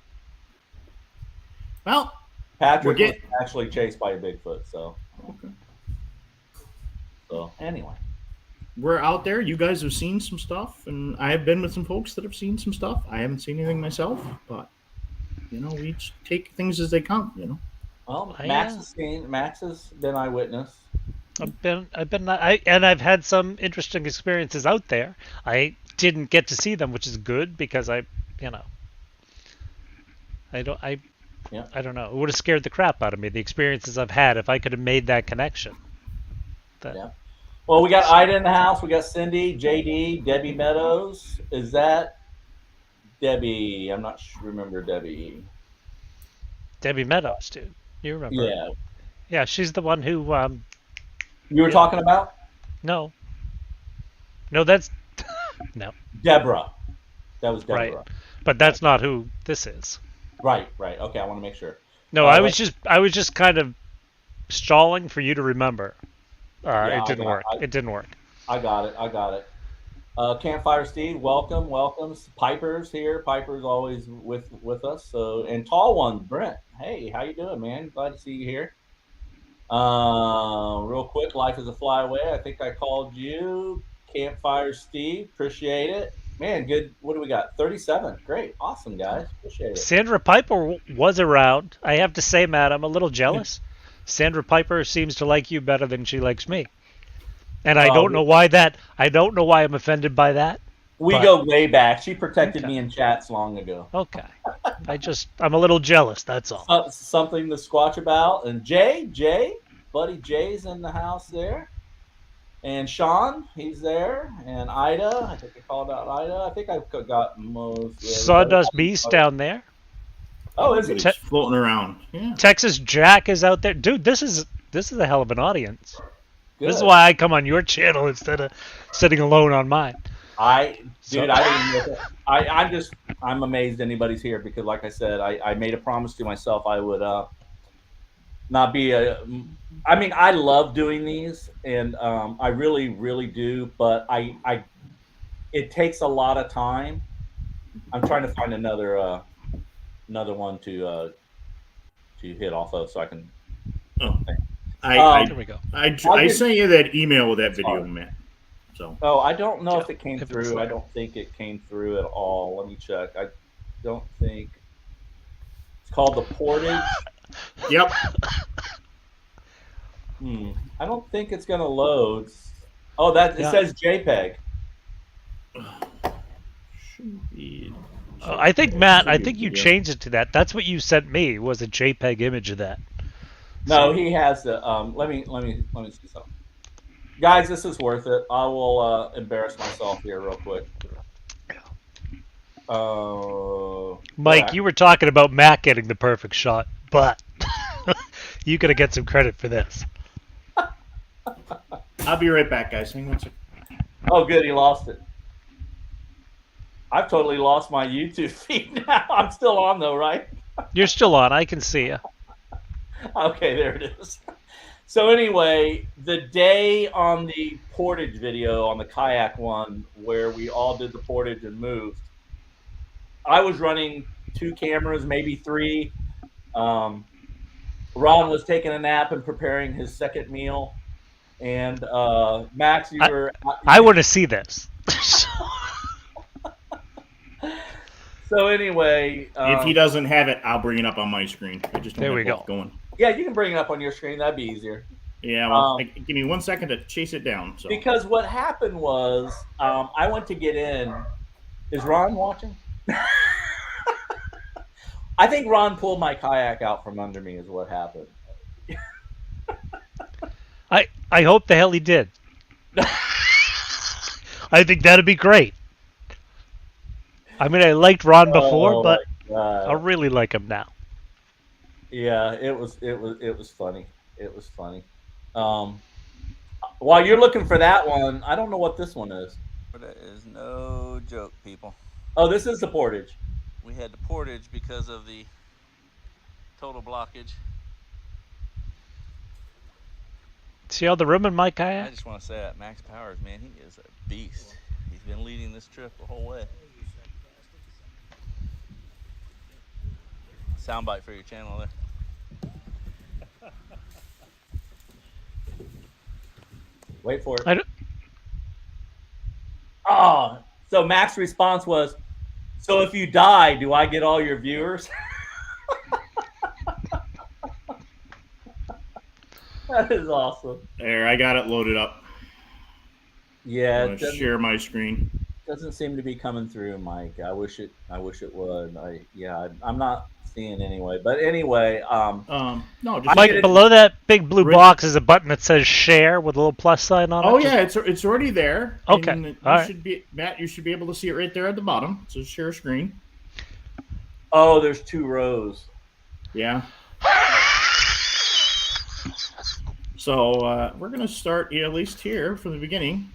Well, Patrick was actually chased by a Bigfoot, so. Okay. So, anyway. We're out there. You guys have seen some stuff, and I have been with some folks that have seen some stuff. I haven't seen anything myself, but, you know, we each take things as they come, you know. Well, Max has seen. Max has been eyewitness. I've had some interesting experiences out there. I didn't get to see them, which is good because I don't know. It would have scared the crap out of me. The experiences I've had, if I could have made that connection. Yeah. Well, we got Ida in the house. We got Cindy, JD, Debbie Meadows. Is that Debbie? I'm not sure. Remember Debbie? Debbie Meadows, dude. You remember? Yeah. Yeah, she's the one who. You were talking about? No, that's no. Deborah. That was Deborah. Right, but that's not who this is. Right. Okay, I want to make sure. No, I was just kind of stalling for you to remember. It didn't work. It didn't work. I got it. Campfire Steve, welcome. Piper's here. Piper's always with us. So, and tall one, Brent. Hey, how you doing, man? Glad to see you here. Real quick, life is a flyaway. I think I called you. Campfire Steve, appreciate it. Man, good. What do we got? 37. Great. Awesome, guys. Appreciate it. Sandra Piper was around. I have to say, Matt, I'm a little jealous. Sandra Piper seems to like you better than she likes me. And I don't know why that. I don't know why I'm offended by that. We go way back. She protected me in chats long ago. Okay. I'm a little jealous, that's all. Something to squatch about. And buddy Jay's in the house there. And Sean, he's there. And Ida, I think I called out Ida. I think I've got most. Sawdust Beast down there. Oh, is it? Floating around. Yeah. Texas Jack is out there. Dude, this is a hell of an audience. Good. This is why I come on your channel instead of sitting alone on mine. I didn't know that. I'm amazed anybody's here because, like I said, I made a promise to myself I would not be I mean, I love doing these, and I really, really do. But it takes a lot of time. I'm trying to find another one to hit off of so I can. Oh, here we go. I sent you that email with that video, Matt. So. Oh, I don't know if it came through. I don't think it came through at all. Let me check. I don't think it's called the portage. Yep. I don't think it's gonna load. Oh, it says JPEG. I think Matt. I think you changed it to that. That's what you sent me was a JPEG image of that. No, he has the. Let me see something. Guys, this is worth it. I will embarrass myself here real quick. Mike, you were talking about Matt getting the perfect shot, but you gotta get some credit for this. I'll be right back, guys. Hang on a second. Oh, good. He lost it. I've totally lost my YouTube feed now. I'm still on, though, right? You're still on. I can see you. Okay, there it is. So anyway, the day on the portage video, on the kayak one, where we all did the portage and moved, I was running 2 cameras, maybe 3. Ron was taking a nap and preparing his second meal. And Max, you were... I want to see this. So anyway... if he doesn't have it, I'll bring it up on my screen. I just don't have both going. Yeah, you can bring it up on your screen. That'd be easier. Yeah, well, give me 1 second to chase it down. So. Because what happened was, I went to get in. Is Ron watching? I think Ron pulled my kayak out from under me is what happened. I hope the hell he did. I think that'd be great. I mean, I liked Ron before, but I really like him now. Yeah, it was funny. It was funny. While you're looking for that one, I don't know what this one is. That is no joke, people. Oh, this is the portage. We had the portage because of the total blockage. See all the room in my I kayak? just want to say that Max Powers, man, he is a beast. He's been leading this trip the whole way. Soundbite for your channel there. Wait for it. I don't, Oh, so Mac's response was, so if you die, do I get all your viewers? That is awesome. There, I got it loaded up. Yeah, I'm gonna share my screen. Doesn't seem to be coming through, Mike. I wish it would. I'm not seeing anyway. But anyway, No, just Mike, below that big blue box is a button that says share with a little plus sign on it. Oh yeah, it's already there. Okay. And you All right. should be, Matt, you should be able to see it right there at the bottom. So share screen. oh, there's 2 rows. Yeah. So we're gonna start at least here from the beginning.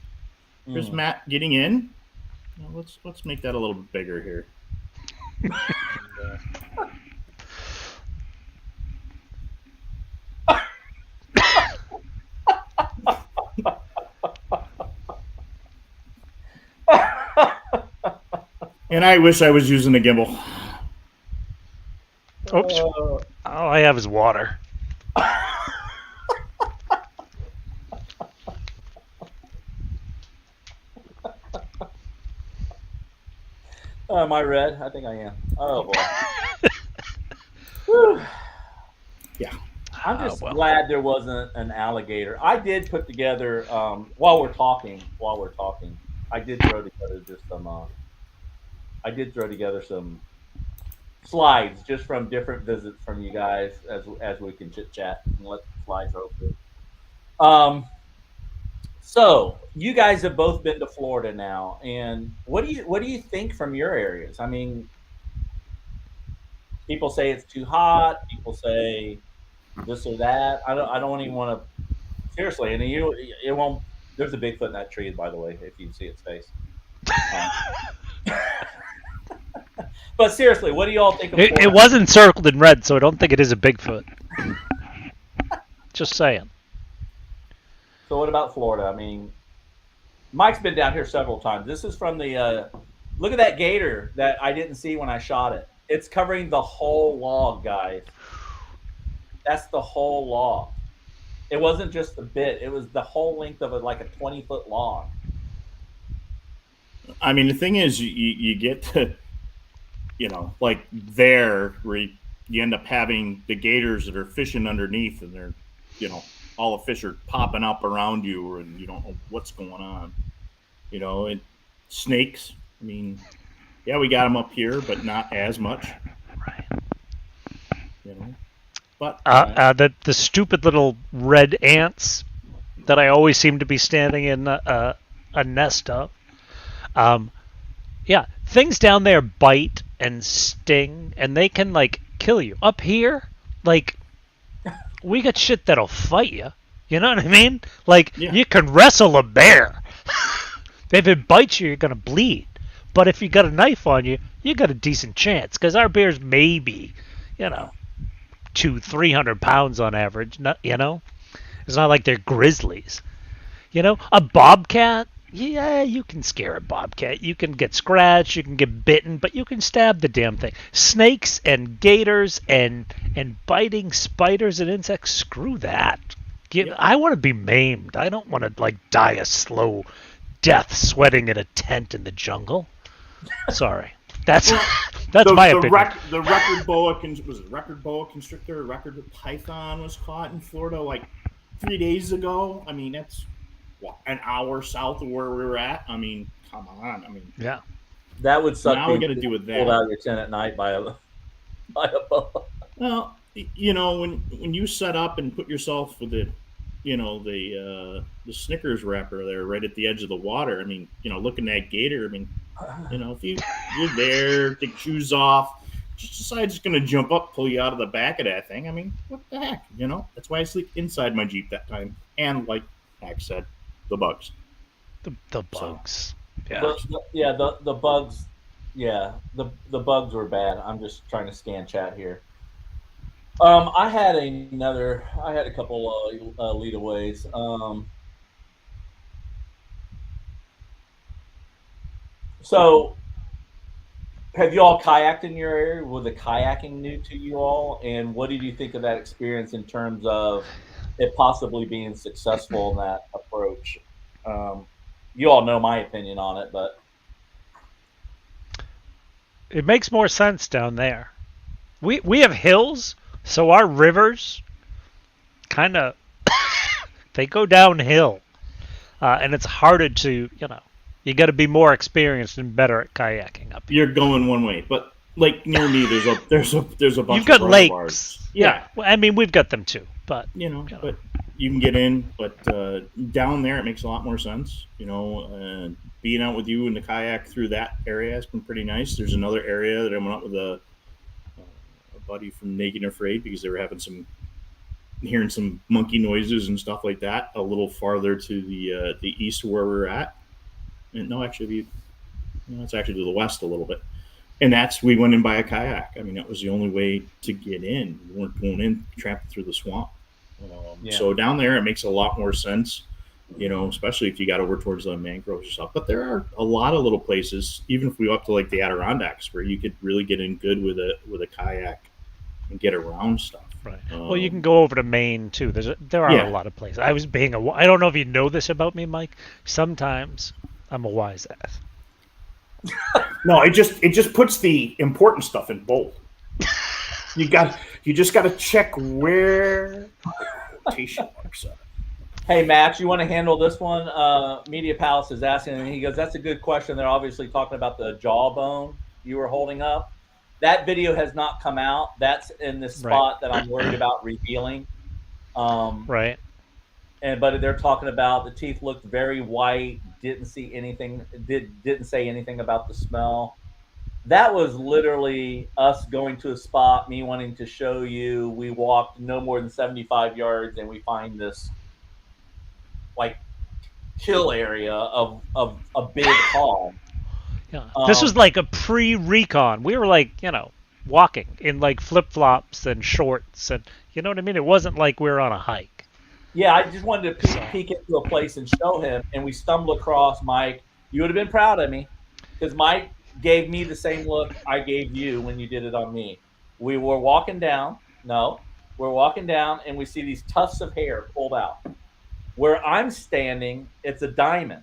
Here's Matt getting in. Now, let's make that a little bit bigger here. And I wish I was using a gimbal. Oops. All I have is water. Am I red? I think I am. Oh boy. Whew. Yeah. I'm just glad there wasn't an alligator. I did put together while we're talking. I did throw together just some. I did throw together some slides just from different visits from you guys as we can chit chat and let the slides roll through. So you guys have both been to Florida now, and what do you think from your areas? I mean, people say it's too hot. People say this or that. I don't even want to. Seriously, and it won't. There's a Bigfoot in that tree, by the way, if you can see its face. But seriously, what do you all think of Florida? It wasn't circled in red, so I don't think it is a Bigfoot. Just saying. So what about Florida? I mean, Mike's been down here several times. This is from the look at that gator that I didn't see when I shot it. It's covering the whole log, guys. That's the whole log. It wasn't just the bit. It was the whole length of it, like a 20-foot log. I mean, the thing is, you get to, like there where you end up having the gators that are fishing underneath, and they're, all the fish are popping up around you, and you don't know what's going on. And snakes. I mean, yeah, we got them up here, but not as much. Right. But the stupid little red ants that I always seem to be standing in a nest of. Yeah, things down there bite and sting, and they can kill you. Up here, we got shit that'll fight you. You know what I mean? You can wrestle a bear. If it bites you, you're gonna bleed. But if you got a knife on you, you got a decent chance. Because our bears maybe, 200-300 pounds on average. It's not like they're grizzlies. A bobcat. Yeah, you can scare a bobcat. You can get scratched, you can get bitten, but you can stab the damn thing. Snakes and gators and biting spiders and insects, screw that. I want to be maimed. I don't want to die a slow death sweating in a tent in the jungle. Sorry. That's my opinion. The record boa constrictor, record python was caught in Florida 3 days ago. I mean, that's an hour south of where we were at. I mean, come on. I mean, yeah, that would suck. Now we got to deal with that. Pulled out of your tent at night by a boa. Well, when you set up and put yourself with the Snickers wrapper there right at the edge of the water. I mean, looking at that gator. I mean, if you're there, take your shoes off, just decide it's going to jump up, pull you out of the back of that thing. I mean, what the heck? That's why I sleep inside my Jeep that time. And like Max said, the bugs. The bugs. Yeah. The bugs. Yeah, the bugs were bad. I'm just trying to scan chat here. I had a couple leadaways. So have you all kayaked in your area? Was the kayaking new to you all? And what did you think of that experience in terms of it possibly being successful in that approach? You all know my opinion on it, but It makes more sense down there. We have hills, so our rivers kind of they go downhill, and it's harder to you got to be more experienced and better at kayaking up here. You're going one way, but like near me, there's a bunch You've got of lakes. reservoirs. Yeah, well, I mean we've got them too, but but you can get in. But down there, it makes a lot more sense. Being out with you in the kayak through that area has been pretty nice. There's another area that I went out with a buddy from Naked and Afraid because they were hearing some monkey noises and stuff like that a little farther to the east of where we're at. And no, actually, it's actually to the west a little bit. And we went in by a kayak. I mean, that was the only way to get in. We weren't going in trapped through the swamp. So down there, it makes a lot more sense, especially if you got over towards the mangroves or stuff. But there are a lot of little places, even if we go up to like the Adirondacks, where you could really get in good with a kayak and get around stuff. Right. Well, you can go over to Maine too. There are a lot of places. I don't know if you know this about me, Mike. Sometimes I'm a wise ass. No, it just puts the important stuff in bold. You just got to check where quotation marks are. Hey, Max, you want to handle this one? Media Palace is asking, and he goes, "That's a good question." They're obviously talking about the jawbone you were holding up. That video has not come out. That's in the spot that I'm worried about revealing. Right. But they're talking about the teeth looked very white. Didn't see anything. Didn't say anything about the smell. That was literally us going to a spot, me wanting to show you. We walked no more than 75 yards, and we find this like kill area of a big hog. Yeah. This was like a pre-recon. We were like, walking in like flip-flops and shorts, and you know what I mean? It wasn't like we were on a hike. Yeah, I just wanted to peek into a place and show him, and we stumbled across Mike. You would have been proud of me because Mike gave me the same look I gave you when you did it on me. We were walking down. We're walking down, and we see these tufts of hair pulled out. Where I'm standing, it's a diamond.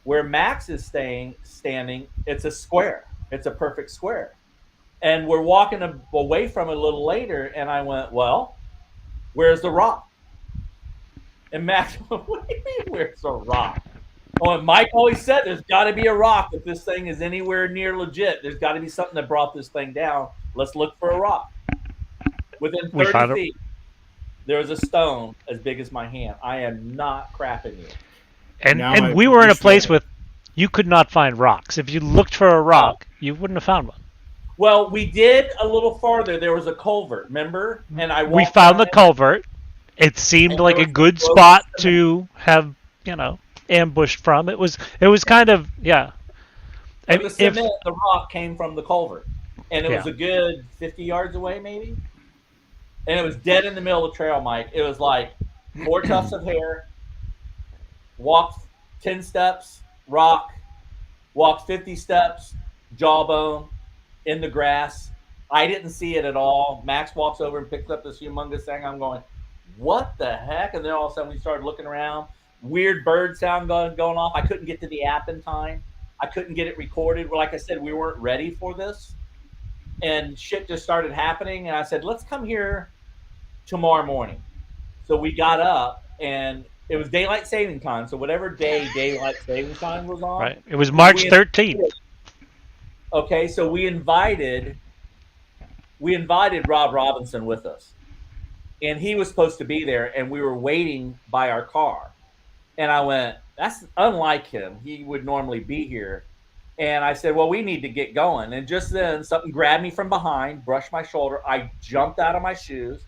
Where Max is standing, it's a square. It's a perfect square. And we're walking away from it a little later, and I went, well, where's the rock? And Max went, what do you mean, where's the rock? Oh, and Mike always said there's got to be a rock if this thing is anywhere near legit. There's got to be something that brought this thing down. Let's look for a rock. Within 30 feet, there was a stone as big as my hand. I am not crapping you. And we were in a place with you could not find rocks. If you looked for a rock, you wouldn't have found one. Well, we did a little farther. There was a culvert, remember? And we found the culvert. It seemed like a good spot to have, ambushed from. It was kind of the rock came from the culvert, and it was a good 50 yards away, maybe. And it was dead in the middle of the trail, Mike. It was like 4 tufts of hair. Walked 10 steps, rock. Walked 50 steps, jawbone, in the grass. I didn't see it at all. Max walks over and picks up this humongous thing. I'm going, what the heck? And then all of a sudden we started looking around. Weird bird sound going off. I couldn't get to the app in time. I couldn't get it recorded. Well, like I said, we weren't ready for this. And shit just started happening. And I said, let's come here tomorrow morning. So we got up, and it was daylight saving time. So whatever day daylight saving time was on. Right. It was March 13th. Okay, so we invited Rob Robinson with us. And he was supposed to be there, and we were waiting by our car. And I went, that's unlike him. He would normally be here. And I said, well, we need to get going. And just then, something grabbed me from behind, brushed my shoulder. I jumped out of my shoes.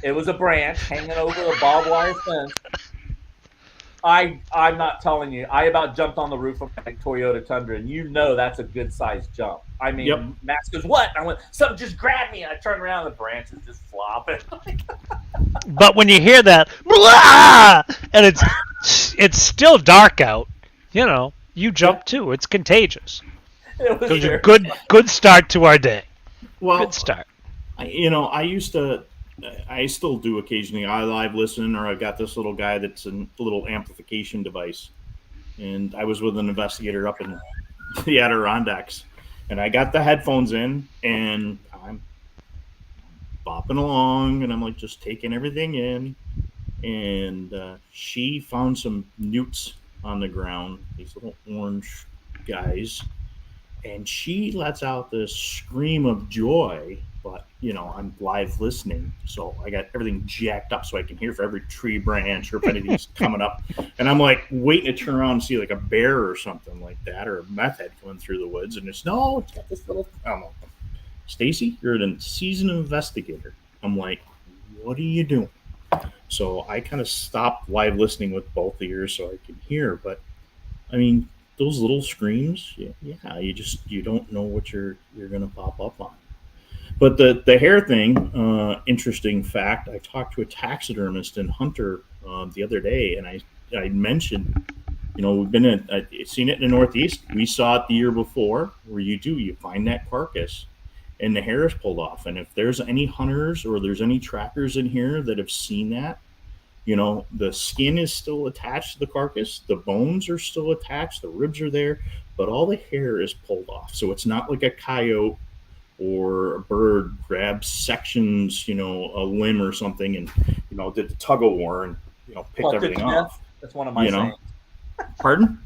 It was a branch hanging over a barbed wire fence. I'm not telling you. I about jumped on the roof of my Toyota Tundra, and you know that's a good sized jump. I mean, Yep. Max goes, "What?" And I went, "Something just grabbed me." And I turned around, and the branches just flopping. But when you hear that, blah, and it's still dark out, you know, you jump too. It's contagious. It was It was a very good start to our day. Well, Good start. I still do occasionally. I live listen, or I got this little guy that's a little amplification device, and I was with an investigator up in the Adirondacks, and I got the headphones in, and I'm bopping along, and I'm like just taking everything in, and she found some newts on the ground, these little orange guys, and she lets out this scream of joy. But I'm live listening, so I got everything jacked up so I can hear for every tree branch or if anything's coming up. And I'm like waiting to turn around and see like a bear or something like that, or a meth head coming through the woods. And it's got this little. I'm like, Stacy, you're a seasoned investigator. I'm like, what are you doing? So I kind of stopped live listening with both ears so I could hear. But I mean, those little screams, yeah, you don't know what you're gonna pop up on. But the hair thing, interesting fact. I talked to a taxidermist and hunter the other day, and I mentioned, we've seen it in the Northeast. We saw it the year before, where you find that carcass, and the hair is pulled off. And if there's any hunters or there's any trackers in here that have seen that, the skin is still attached to the carcass, the bones are still attached, the ribs are there, but all the hair is pulled off. So it's not like a coyote or a bird grabs sections, a limb or something, and did the tug of war and picked everything off. That's one of my sayings. Pardon?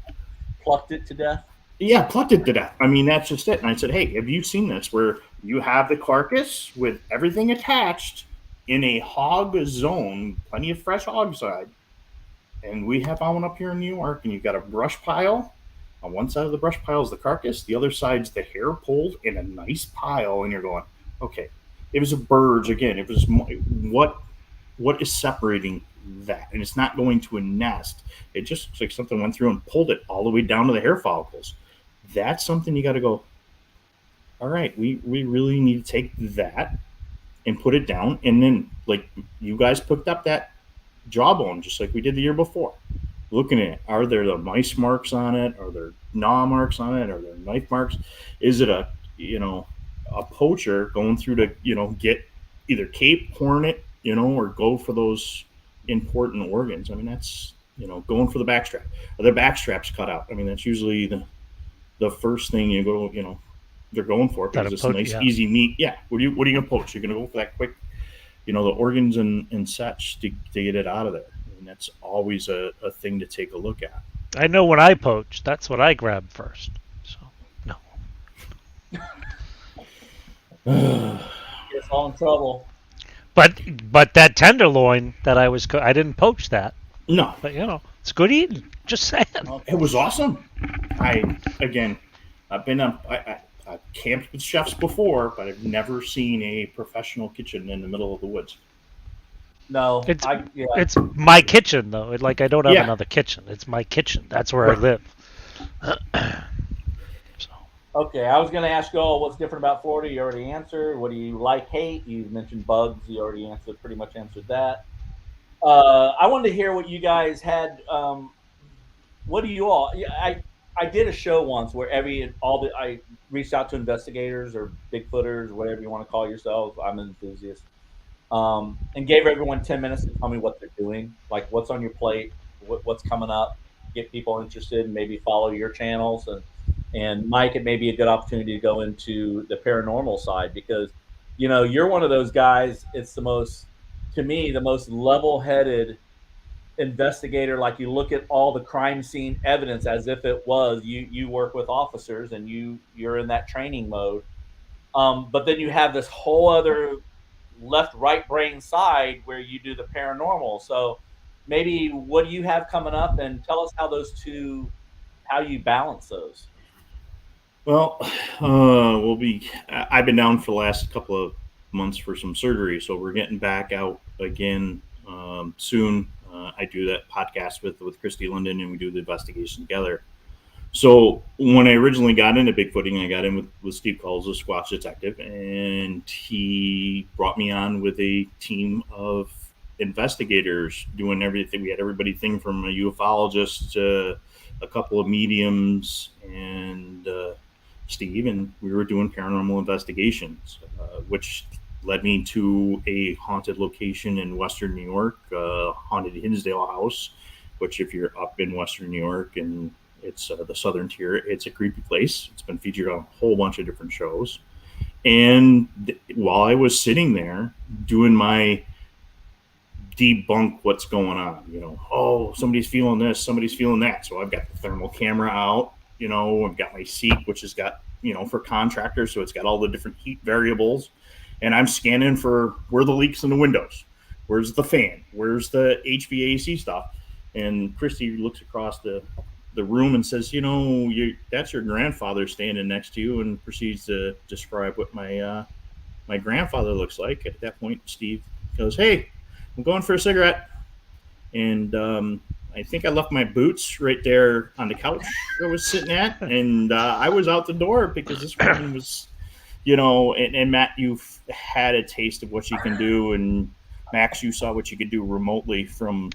Plucked it to death. Yeah, plucked it to death. I mean, that's just it. And I said, hey, have you seen this where you have the carcass with everything attached in a hog zone, plenty of fresh hog side, and we have one up here in New York, and you've got a brush pile. On one side of the brush pile is the carcass. The other side's the hair pulled in a nice pile. And you're going, okay, it was a birds again. It was what is separating that? And it's not going to a nest. It just looks like something went through and pulled it all the way down to the hair follicles. That's something you got to go, all right, we really need to take that and put it down. And then, like, you guys picked up that jawbone just like we did the year before. Looking at it, are there the mice marks on it? Are there gnaw marks on it? Are there knife marks? Is it a poacher going through to get either cape, hornet, or go for those important organs? I mean, that's going for the backstrap. Are the backstraps cut out? I mean, that's usually the first thing you go. They're going for it because it's nice, easy meat. Yeah. What are you gonna poach? You're gonna go for that quick, the organs and such to get it out of there. And that's always a thing to take a look at. I know when I poach, that's what I grab first. So, no. It's all in trouble. But that tenderloin that I didn't poach that. No. But, it's good eating. Just saying. It was awesome. I've been I've camped with chefs before, but I've never seen a professional kitchen in the middle of the woods. No, it's my kitchen though. I don't have another kitchen. It's my kitchen. That's where I live. So. Okay, I was going to ask you all what's different about Florida. You already answered. What do you like, hate? You mentioned bugs. You already pretty much answered that. I wanted to hear what you guys had. What do you all? I did a show once where I reached out to investigators or Bigfooters, whatever you want to call yourselves. I'm an enthusiast. And gave everyone 10 minutes to tell me what they're doing, like what's on your plate, what's coming up, get people interested, and maybe follow your channels. And Mike, it may be a good opportunity to go into the paranormal side because, you're one of those guys. It's the most level-headed investigator. Like you look at all the crime scene evidence as if it was you work with officers and you're in that training mode. But then you have this whole other left right brain side where you do the paranormal. So maybe what do you have coming up, and tell us how you balance those. Well, I've been down for the last couple of months for some surgery, so we're getting back out again soon. I do that podcast with Christy London, and we do the investigation together. So when I originally got into Bigfooting, I got in with Steve Coles, a Squatch detective, and he brought me on with a team of investigators doing everything. We had everything from a ufologist to a couple of mediums and Steve, and we were doing paranormal investigations, which led me to a haunted location in Western New York, haunted Hinsdale House, which if you're up in Western New York and it's the southern tier, it's a creepy place. It's been featured on a whole bunch of different shows. And while I was sitting there doing my debunk what's going on, oh, somebody's feeling this, somebody's feeling that. So I've got the thermal camera out, I've got my seek, which has got, for contractors. So it's got all the different heat variables. And I'm scanning for where the leaks in the windows. Where's the fan? Where's the HVAC stuff? And Christy looks across the room and says, that's your grandfather standing next to you, and proceeds to describe what my grandfather looks like. At that point, Steve goes, hey, I'm going for a cigarette. And I think I left my boots right there on the couch I was sitting at. And I was out the door because this woman was, and Matt, you've had a taste of what you can do. And Max, you saw what you could do remotely from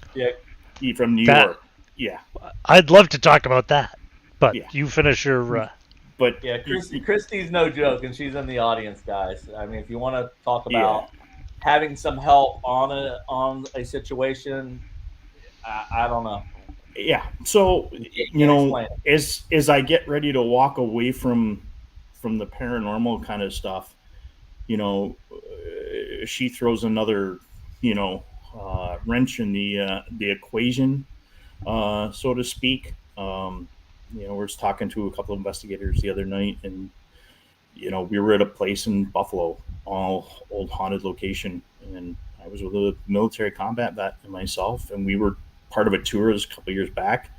New York. Yeah. I'd love to talk about that, but you finish your... But Christy's no joke, and she's in the audience, guys. I mean, if you want to talk about having some help on a situation, I don't know. Yeah. So, as I get ready to walk away from the paranormal kind of stuff, she throws another, wrench in the equation, so to speak. We're just talking to a couple of investigators the other night, and we were at a place in Buffalo, all old haunted location, and I was with a military combat vet and myself, and we were part of a tour a couple of years back,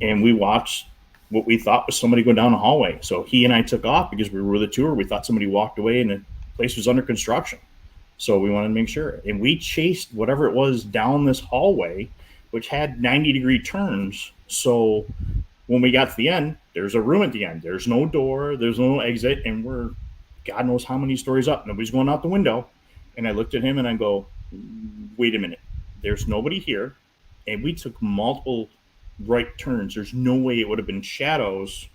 and we watched what we thought was somebody go down a hallway. So he and I took off because we were with a tour. We thought somebody walked away, and the place was under construction. So we wanted to make sure, and we chased whatever it was down this hallway, which had 90-degree turns. So when we got to the end, there's a room at the end. There's no door. There's no exit. And we're God knows how many stories up. Nobody's going out the window. And I looked at him and I go, wait a minute. There's nobody here. And we took multiple right turns. There's no way it would have been shadows.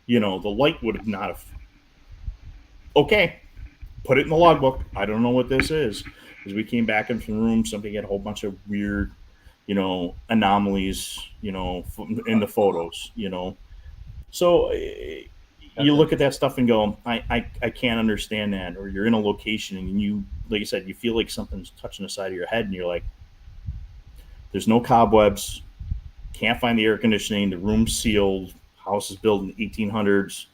The light would have not have. Okay. Put it in the logbook. I don't know what this is. As we came back into the room, somebody had a whole bunch of weird anomalies, in the photos, So you look at that stuff and go, I can't understand that. Or you're in a location and you, like I said, you feel like something's touching the side of your head and you're like, there's no cobwebs, can't find the air conditioning, the room's sealed, house is built in the 1800s.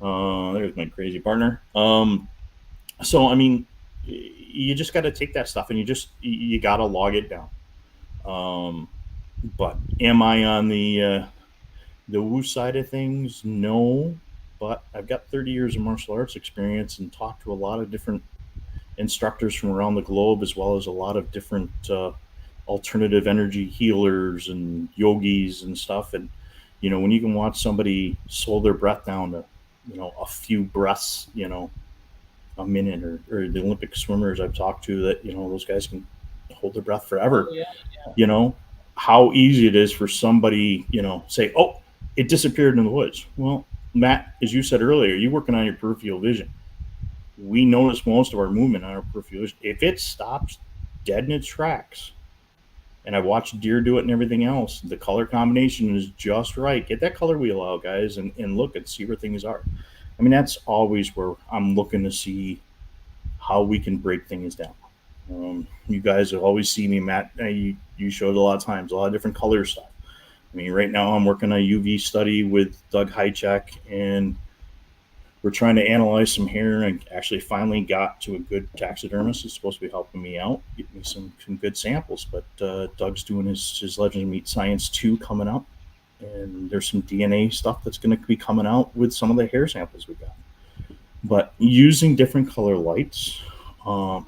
There's my crazy partner. So, I mean, you just got to take that stuff and you got to log it down. But am I on the woo side of things? No, but I've got 30 years of martial arts experience and talked to a lot of different instructors from around the globe, as well as a lot of different alternative energy healers and yogis and stuff. And when you can watch somebody slow their breath down to a few breaths, a minute, or the Olympic swimmers I've talked to that those guys can hold their breath forever. How easy it is for somebody, say, oh, it disappeared in the woods. Well, Matt, as you said earlier, you're working on your peripheral vision. We notice most of our movement on our peripheral vision. If it stops dead in its tracks, and I've watched deer do it and everything else, the color combination is just right. Get that color wheel out, guys, and look and see where things are. I mean, that's always where I'm looking to see how we can break things down. You guys have always seen me, Matt. You showed a lot of times, a lot of different color stuff. I mean, right now I'm working on a UV study with Doug Hychek, and we're trying to analyze some hair, and actually finally got to a good taxidermist who's supposed to be helping me out, get me some good samples. But Doug's doing his Legends Meet Science 2 coming up, and there's some DNA stuff that's going to be coming out with some of the hair samples we got. But using different color lights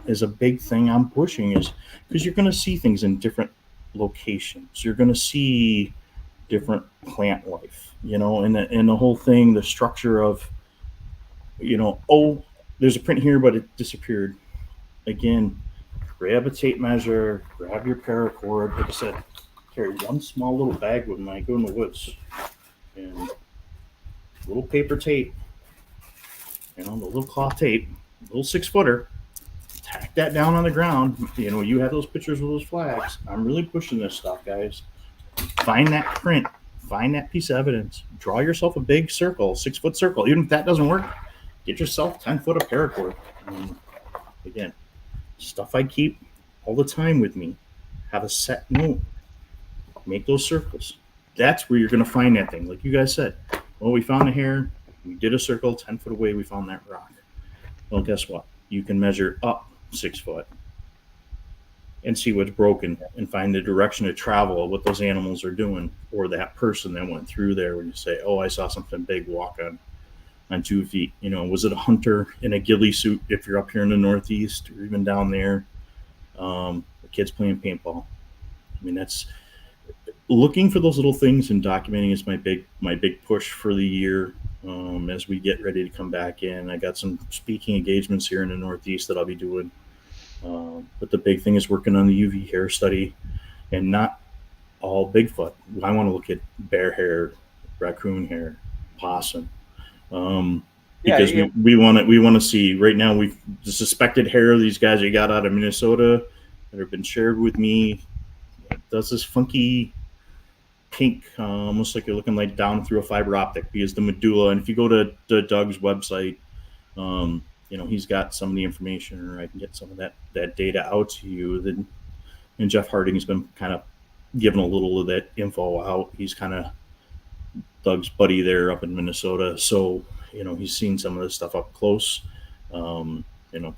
is a big thing I'm pushing, is because you're going to see things in different locations. You're going to see different plant life, and the whole thing, the structure of, oh, there's a print here, but it disappeared. Again, grab a tape measure, grab your paracord. Like I said, carry one small little bag with me when I go in the woods, and a little paper tape, the little cloth tape, a little 6-footer. Tack that down on the ground. You have those pictures with those flags. I'm really pushing this stuff, guys. Find that print. Find that piece of evidence. Draw yourself a big circle, 6-foot circle. Even if that doesn't work, get yourself 10 foot of paracord. Again, stuff I keep all the time with me. Have a set note. Make those circles. That's where you're going to find that thing. Like you guys said, well, we found the hair. We did a circle 10 foot away. We found that rock. Well, guess what? You can measure up 6 foot and see what's broken and find the direction of travel of what those animals are doing, or that person that went through there when you say, oh, I saw something big walk on 2 feet. Was it a hunter in a ghillie suit if you're up here in the Northeast, or even down there? The kids playing paintball. That's looking for those little things, and documenting is my big push for the year. As we get ready to come back in, I got some speaking engagements here in the Northeast that I'll be doing. But the big thing is working on the UV hair study, and not all Bigfoot. I want to look at bear hair, raccoon hair, possum. Because we want to see right now. The suspected hair of these guys we got out of Minnesota that have been shared with me. It does this funky pink, almost like you're looking like down through a fiber optic, because the medulla. And if you go to Doug's website, he's got some of the information, or I can get some of that data out to you. Then, and Jeff Harding has been kind of giving a little of that info out. He's kind of Doug's buddy there up in Minnesota, so he's seen some of this stuff up close. I don't have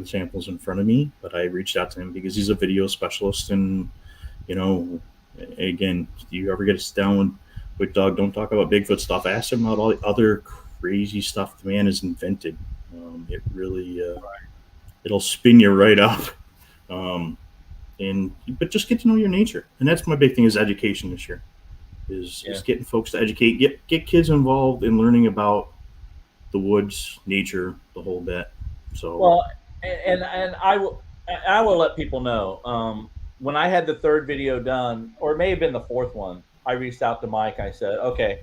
the samples in front of me, but I reached out to him because he's a video specialist, and again, if you ever get us down with Doug, don't talk about Bigfoot stuff. Ask him about all the other crazy stuff the man has invented. It really, it'll spin you right up. But just get to know your nature. And that's my big thing, is education this year, is getting folks to educate, get kids involved in learning about the woods, nature, the whole bit. So, well, and I will let people know, when I had the 3rd video done, or it may have been the 4th one, I reached out to Mike. I said, okay,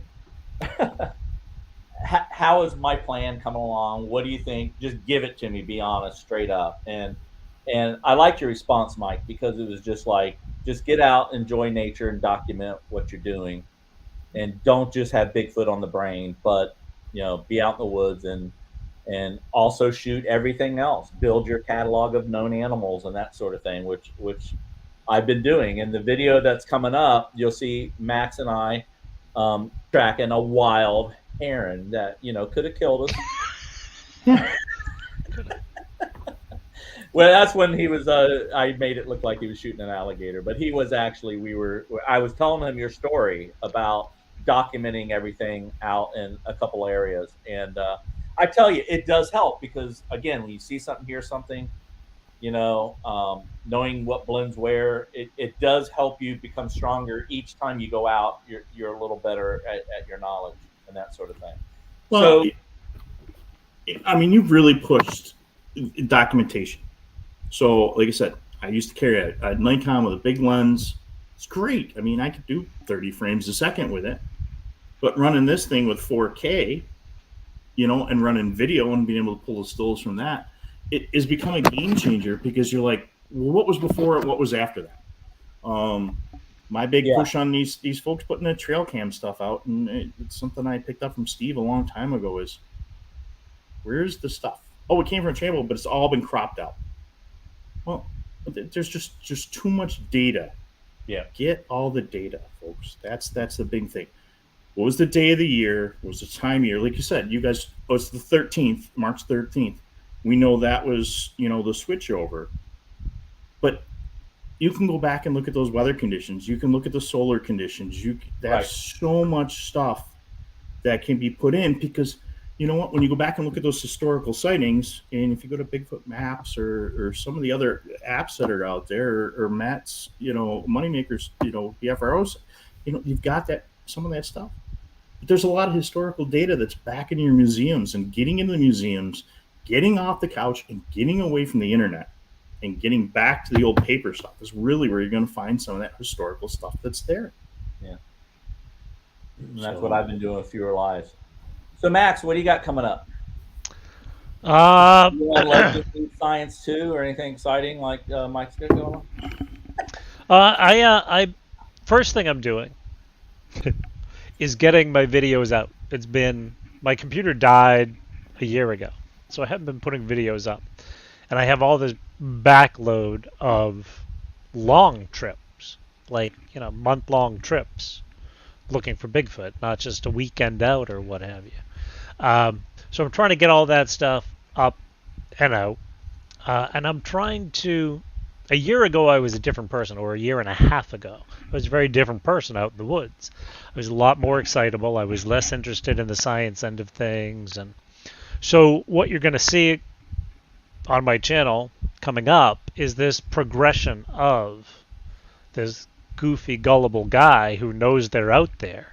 how is my plan coming along? What do you think? Just give it to me. Be honest, straight up. And I liked your response, Mike, because it was just like, just get out, enjoy nature, and document what you're doing. And don't just have Bigfoot on the brain, but, be out in the woods, and also shoot everything else. Build your catalog of known animals and that sort of thing, which I've been doing. In the video that's coming up, you'll see Max and I tracking a wild heron that could have killed us. Well, that's when he was. I made it look like he was shooting an alligator, but he was actually. I was telling him your story about documenting everything out in a couple areas, and I tell you, it does help, because again, when you see something, hear something, knowing what blends where, it does help you become stronger each time you go out. You're a little better at your knowledge and that sort of thing. Well, so, you've really pushed documentation. So, like I said, I used to carry a Nikon with a big lens. It's great. I could do 30 frames a second with it. But running this thing with 4K, and running video and being able to pull the stills from that, it is becoming a game changer, because you're like, well, what was before it? What was after that? My big push on these folks putting the trail cam stuff out, and it's something I picked up from Steve a long time ago, is where's the stuff? Oh, it came from a channel, but it's all been cropped out. Well, there's just too much data. Yeah. Get all the data, folks. That's the big thing. What was the day of the year? What was the time of year? Like you said, you guys, it's the 13th, March 13th. We know that was, the switch over. But you can go back and look at those weather conditions. You can look at the solar conditions. There's so much stuff that can be put in, because you know what? When you go back and look at those historical sightings, and if you go to Bigfoot Maps or some of the other apps that are out there, or Matt's, Moneymakers, BFROs, you've got some of that stuff. But there's a lot of historical data that's back in your museums, and getting into the museums, getting off the couch and getting away from the internet and getting back to the old paper stuff is really where you're going to find some of that historical stuff that's there. Yeah. And that's what I've been doing with Fewer Lives. So, Max, what do you got coming up? You want to do science too, or anything exciting like Mike's got going on? First thing I'm doing is getting my videos out. My computer died a year ago, so I haven't been putting videos up, and I have all this backload of long trips, like month-long trips, looking for Bigfoot, not just a weekend out or what have you. So I'm trying to get all that stuff up and out, and I'm trying to. A year ago, I was a different person, or a year and a half ago, I was a very different person out in the woods. I was a lot more excitable. I was less interested in the science end of things, and so what you're going to see on my channel coming up is this progression of this goofy, gullible guy who knows they're out there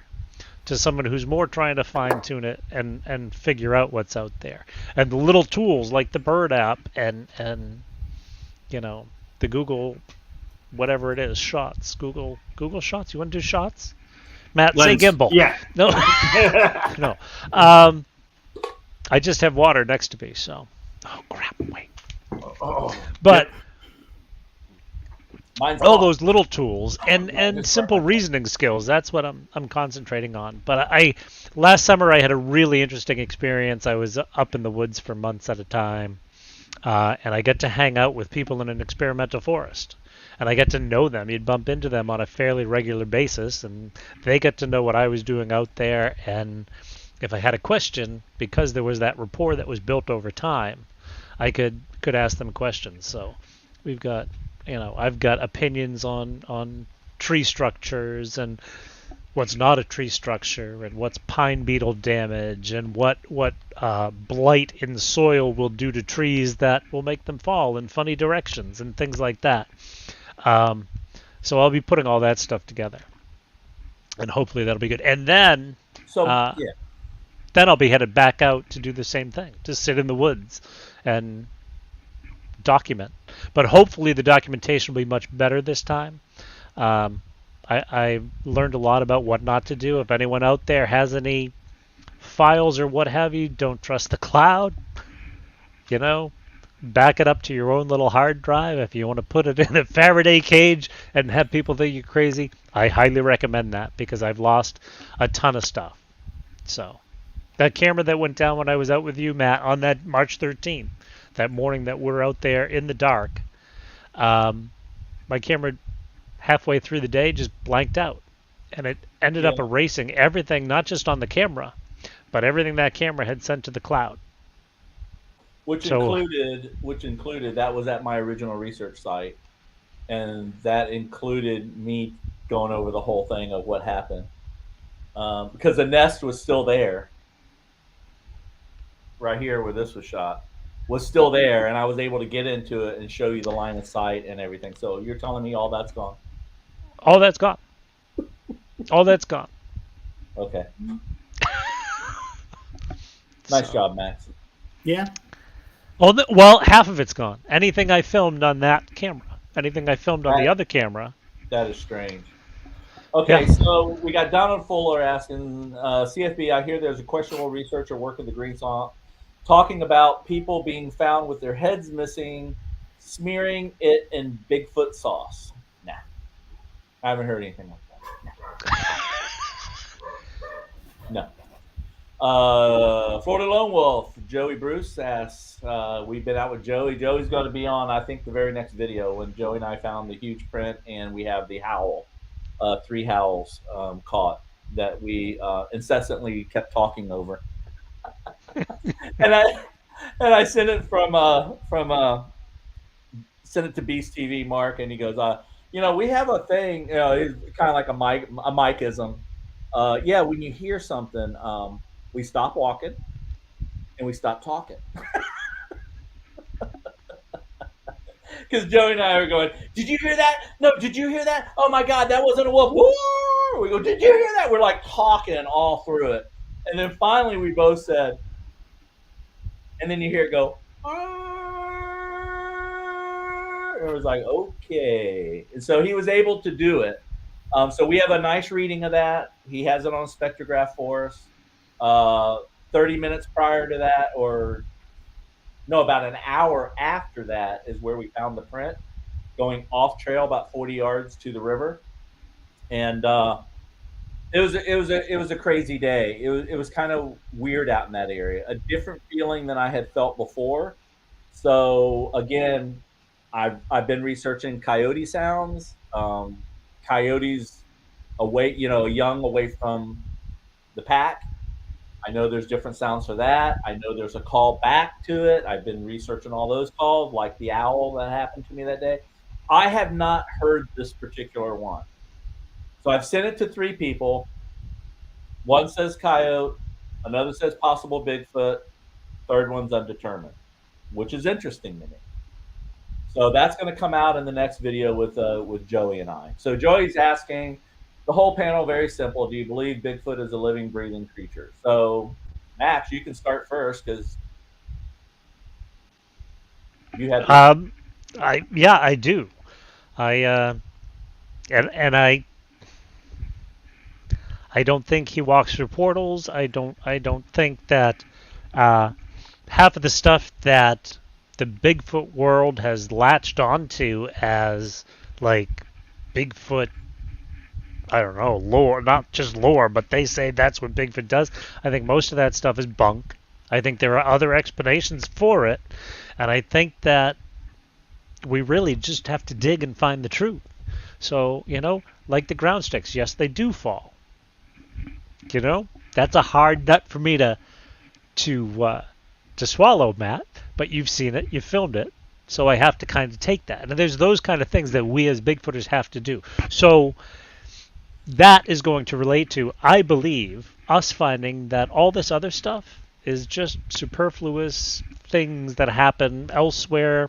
to someone who's more trying to fine-tune it and figure out what's out there. And the little tools like the Bird app and the Google, whatever it is, shots. Google shots. You want to do shots? Matt, Lens. say gimbal. Yeah. No. No. I just have water next to me, so. Oh, crap. Wait. Oh. But Mine's all those little tools and simple reasoning skills, that's what I'm concentrating on. But last summer I had a really interesting experience. I was up in the woods for months at a time, and I get to hang out with people in an experimental forest. And I get to know them. You'd bump into them on a fairly regular basis, and they get to know what I was doing out there. And if I had a question, because there was that rapport that was built over time, I could ask them questions. So we've got, I've got opinions on tree structures and what's not a tree structure, and what's pine beetle damage, and what blight in soil will do to trees that will make them fall in funny directions and things like that. So I'll be putting all that stuff together, and hopefully that'll be good. And then, then I'll be headed back out to do the same thing, to sit in the woods and document. But hopefully the documentation will be much better this time. I learned a lot about what not to do. If anyone out there has any files or what have you, don't trust the cloud. Back it up to your own little hard drive. If you want to put it in a Faraday cage and have people think you're crazy, I highly recommend that, because I've lost a ton of stuff. So that camera that went down when I was out with you, Matt, on that March 13th, that morning that we're out there in the dark, my camera halfway through the day just blanked out, and it ended up erasing everything, not just on the camera, but everything that camera had sent to the cloud. Which included that was at my original research site, and that included me going over the whole thing of what happened, because the nest was still there. Right here where this was shot was still there, and I was able to get into it and show you the line of sight and everything. So you're telling me all that's gone? All that's gone. All that's gone. Okay. Nice job, Max. Yeah. Well, half of it's gone. Anything I filmed on that camera. Anything I filmed on the other camera. That is strange. Okay, so we got Donald Fuller asking, CFB, I hear there's a questionable researcher working the green swamp talking about people being found with their heads missing, smearing it in Bigfoot sauce. Nah. I haven't heard anything like that. No. Florida Lone Wolf, Joey Bruce asks, we've been out with Joey. Joey's going to be on, I think, the very next video when Joey and I found the huge print, and we have the howl, 3 howls caught that we incessantly kept talking over. and I sent it sent it to Beast TV, Mark, and he goes, we have a thing, it's kind of like a micism. When you hear something, we stop walking, and we stopped talking. Because Joey and I were going, did you hear that? No, did you hear that? Oh my God, that wasn't a wolf. Woo! We go, did you hear that? We're like talking all through it. And then finally we both said, and then you hear it go, and it was like, okay. And so he was able to do it. So we have a nice reading of that. He has it on a spectrograph for us. 30 minutes prior to that, or no, about an hour after that is where we found the print going off trail about 40 yards to the river. And it was a crazy day. It was kind of weird out in that area, a different feeling than I had felt before. So again, I've been researching coyote sounds. Coyotes away, young away from the pack. I know there's different sounds for that. I know there's a call back to it. I've been researching all those calls, like the owl that happened to me that day. I have not heard this particular one. So I've sent it to 3 people. One says coyote, another says possible Bigfoot, third one's undetermined, which is interesting to me. So that's going to come out in the next video with Joey and I. So Joey's asking the whole panel, very simple. Do you believe Bigfoot is a living, breathing creature? So Max, you can start first because you had. I do. I don't think he walks through portals. I don't think that half of the stuff that the Bigfoot world has latched onto as like Bigfoot, I don't know, lore, not just lore, but they say that's what Bigfoot does. I think most of that stuff is bunk. I think there are other explanations for it, and I think that we really just have to dig and find the truth. So, like the ground sticks, yes, they do fall. That's a hard nut for me to swallow, Matt, but you've seen it, you've filmed it, so I have to kind of take that. And there's those kind of things that we as Bigfooters have to do. So that is going to relate to, I believe, us finding that all this other stuff is just superfluous things that happen elsewhere,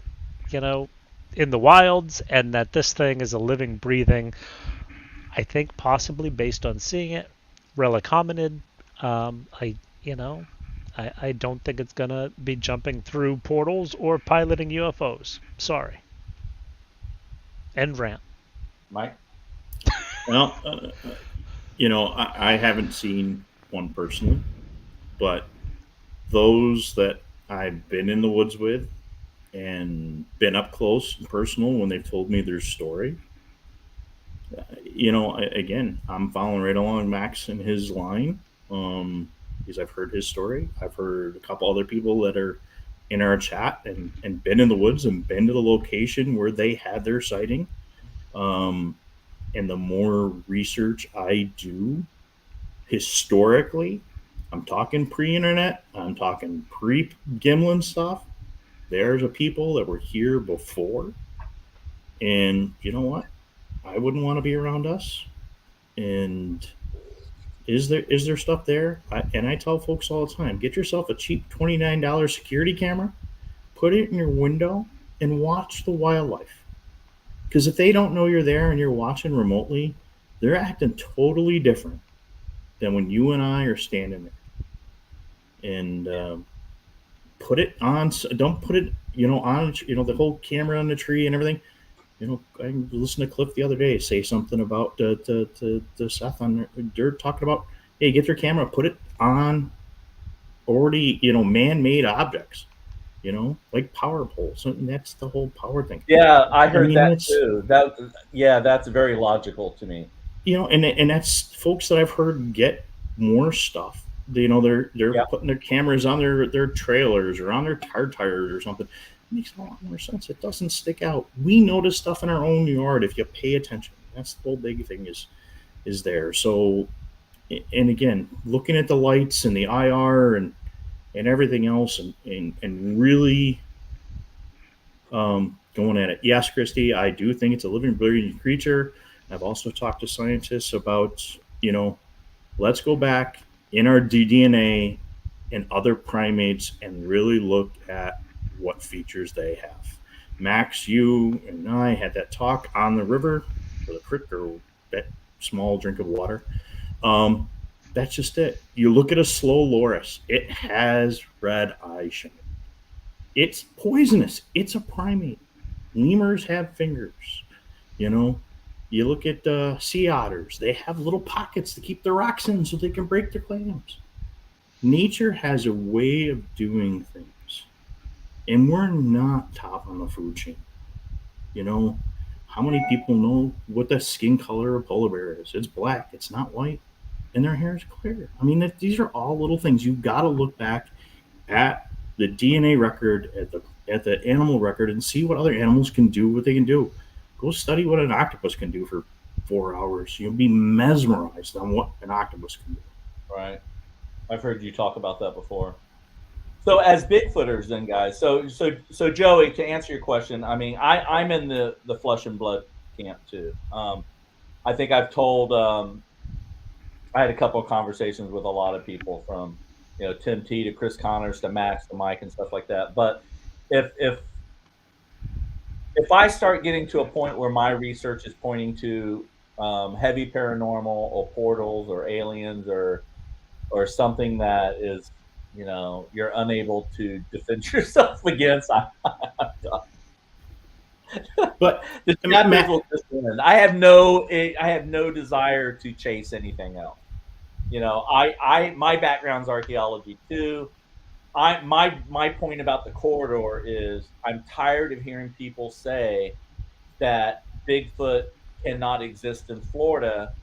in the wilds, and that this thing is a living, breathing, I think possibly based on seeing it, relic hominid. I don't think it's gonna be jumping through portals or piloting UFOs. Sorry. End rant. Mike? Well, I haven't seen one personally, but those that I've been in the woods with and been up close and personal when they've told me their story, again, I'm following right along Max and his line, because I've heard his story. I've heard a couple other people that are in our chat and been in the woods and been to the location where they had their sighting. And the more research I do historically, I'm talking pre-internet, I'm talking pre-Gimlin stuff, there's a people that were here before. And you know what? I wouldn't want to be around us. And is there stuff there? I tell folks all the time, get yourself a cheap $29 security camera, put it in your window, and watch the wildlife. Because if they don't know you're there and you're watching remotely, they're acting totally different than when you and I are standing there. And put it on. Don't put it, on, the whole camera on the tree and everything. I listened to Cliff the other day say something about to Seth on they're talking about, hey, get your camera, put it on already, man-made objects, like power poles. And that's the whole power thing. Yeah, I heard that too. That's very logical to me. And that's folks that I've heard get more stuff. They're putting their cameras on their trailers or on their car tires or something. It makes a lot more sense. It doesn't stick out. We notice stuff in our own yard if you pay attention. That's the whole big thing is there. So, and again, looking at the lights and the IR and everything else and really going at it. Yes, Christy, I do think it's a living, breathing creature. I've also talked to scientists about, let's go back in our DNA and other primates and really look at what features they have. Max, you and I had that talk on the river or the creek or that small drink of water. That's just it. You look at a slow loris, it has red eye shine. It's poisonous. It's a primate. Lemurs have fingers. You know, you look at sea otters, they have little pockets to keep their rocks in so they can break their clams. Nature has a way of doing things, and we're not top on the food chain. You know, how many people know what the skin color of polar bear is? It's black, it's not white, and their hair is clear. I mean, these are all little things. You got to look back at the DNA record, at the animal record, and see what other animals can do, what they can do. Go study what an octopus can do for 4 hours. You'll be mesmerized on what an octopus can do. Right. I've heard you talk about that before. So as Bigfooters then, guys, so Joey, to answer your question, I mean, I'm in the flesh and blood camp too. I think I've told, I had a couple of conversations with a lot of people from, you know, Tim T to Chris Connors to Max to Mike and stuff like that. But if I start getting to a point where my research is pointing to heavy paranormal or portals or aliens or something that is, you know, you're unable to defend yourself against, I'm done. But the chapters will just end. I have no desire to chase anything else. You know, my background's archaeology too. My point about the corridor is I'm tired of hearing people say that Bigfoot cannot exist in Florida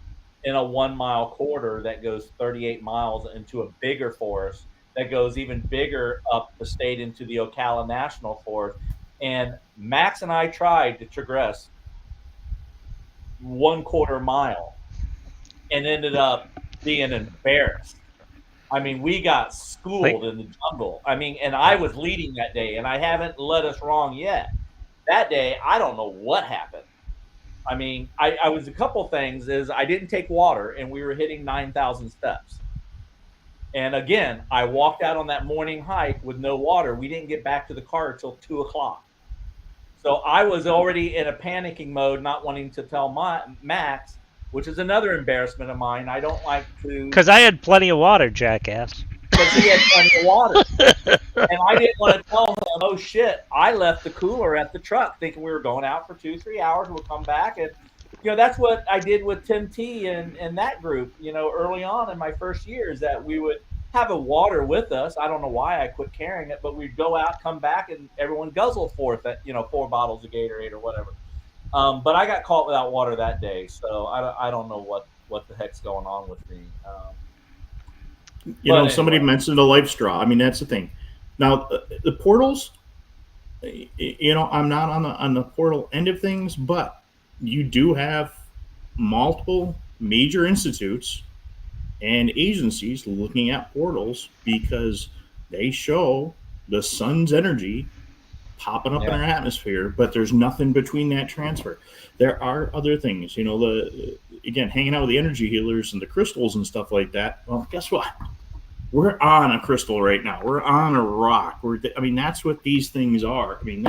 in a 1 mile corridor that goes 38 miles into a bigger forest that goes even bigger up the state into the Ocala National Forest. And Max and I tried to transgress 1/4 mile and ended up being embarrassed. I mean, we got schooled in the jungle. I mean, and I was leading that day, and I haven't led us wrong yet. That day, I don't know what happened. I mean, I was a couple things is I didn't take water, and we were hitting 9,000 steps. And again, I walked out on that morning hike with no water. We didn't get back to the car until 2 o'clock. So I was already in a panicking mode, not wanting to tell Max, which is another embarrassment of mine. I don't like to... Because I had plenty of water, jackass. Because he had plenty of water. And I didn't want to tell him, oh, shit, I left the cooler at the truck thinking we were going out for 2-3 hours. We'll come back. And, you know, that's what I did with Tim T and that group, you know, early on in my first year is that we would have a water with us. I don't know why I quit carrying it, but we'd go out, come back, and everyone guzzle forth at, you know, 4 bottles of Gatorade or whatever. But I got caught without water that day, so I don't know what the heck's going on with me. You know, anyway. Somebody mentioned a life straw. I mean, that's the thing. Now, the portals, you know, I'm not on the portal end of things, but you do have multiple major institutes and agencies looking at portals because they show the sun's energy popping up in our atmosphere, but there's nothing between that transfer. There are other things, you know, again, hanging out with the energy healers and the crystals and stuff like that. Well, guess what? We're on a crystal right now. We're on a rock. I mean, that's what these things are. I mean,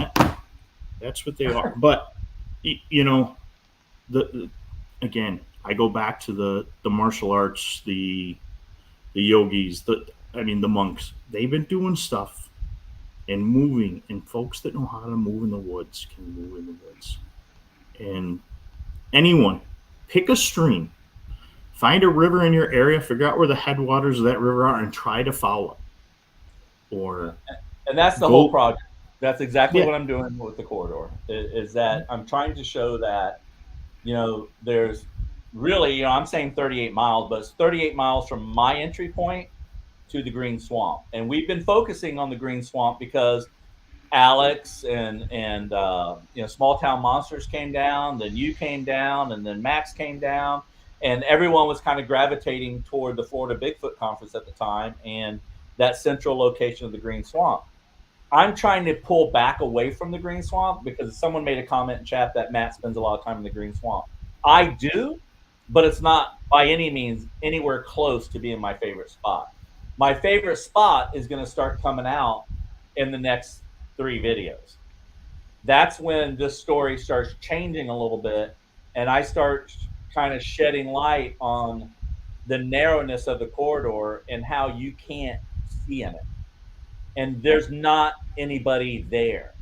that's what they are. But, you know, again, I go back to the martial arts, the yogis, the monks. They've been doing stuff and moving, and folks that know how to move in the woods can move in the woods. And anyone, pick a stream, find a river in your area, figure out where the headwaters of that river are, and try to follow it. And that's the whole project. That's exactly what I'm doing with the corridor. Is that I'm trying to show that, you know, there's really, you know, I'm saying 38 miles, but it's 38 miles from my entry point to the Green Swamp. And we've been focusing on the Green Swamp because Alex and you know, Small Town Monsters came down, then you came down, and then Max came down, and everyone was kind of gravitating toward the Florida Bigfoot conference at the time and that central location of the Green Swamp. I'm trying to pull back away from the Green Swamp because someone made a comment in chat that Matt spends a lot of time in the Green Swamp. I do, but it's not by any means anywhere close to being my favorite spot. My favorite spot is going to start coming out in the next 3 videos. That's when this story starts changing a little bit, and I start kind of shedding light on the narrowness of the corridor and how you can't see in it. And there's not anybody there.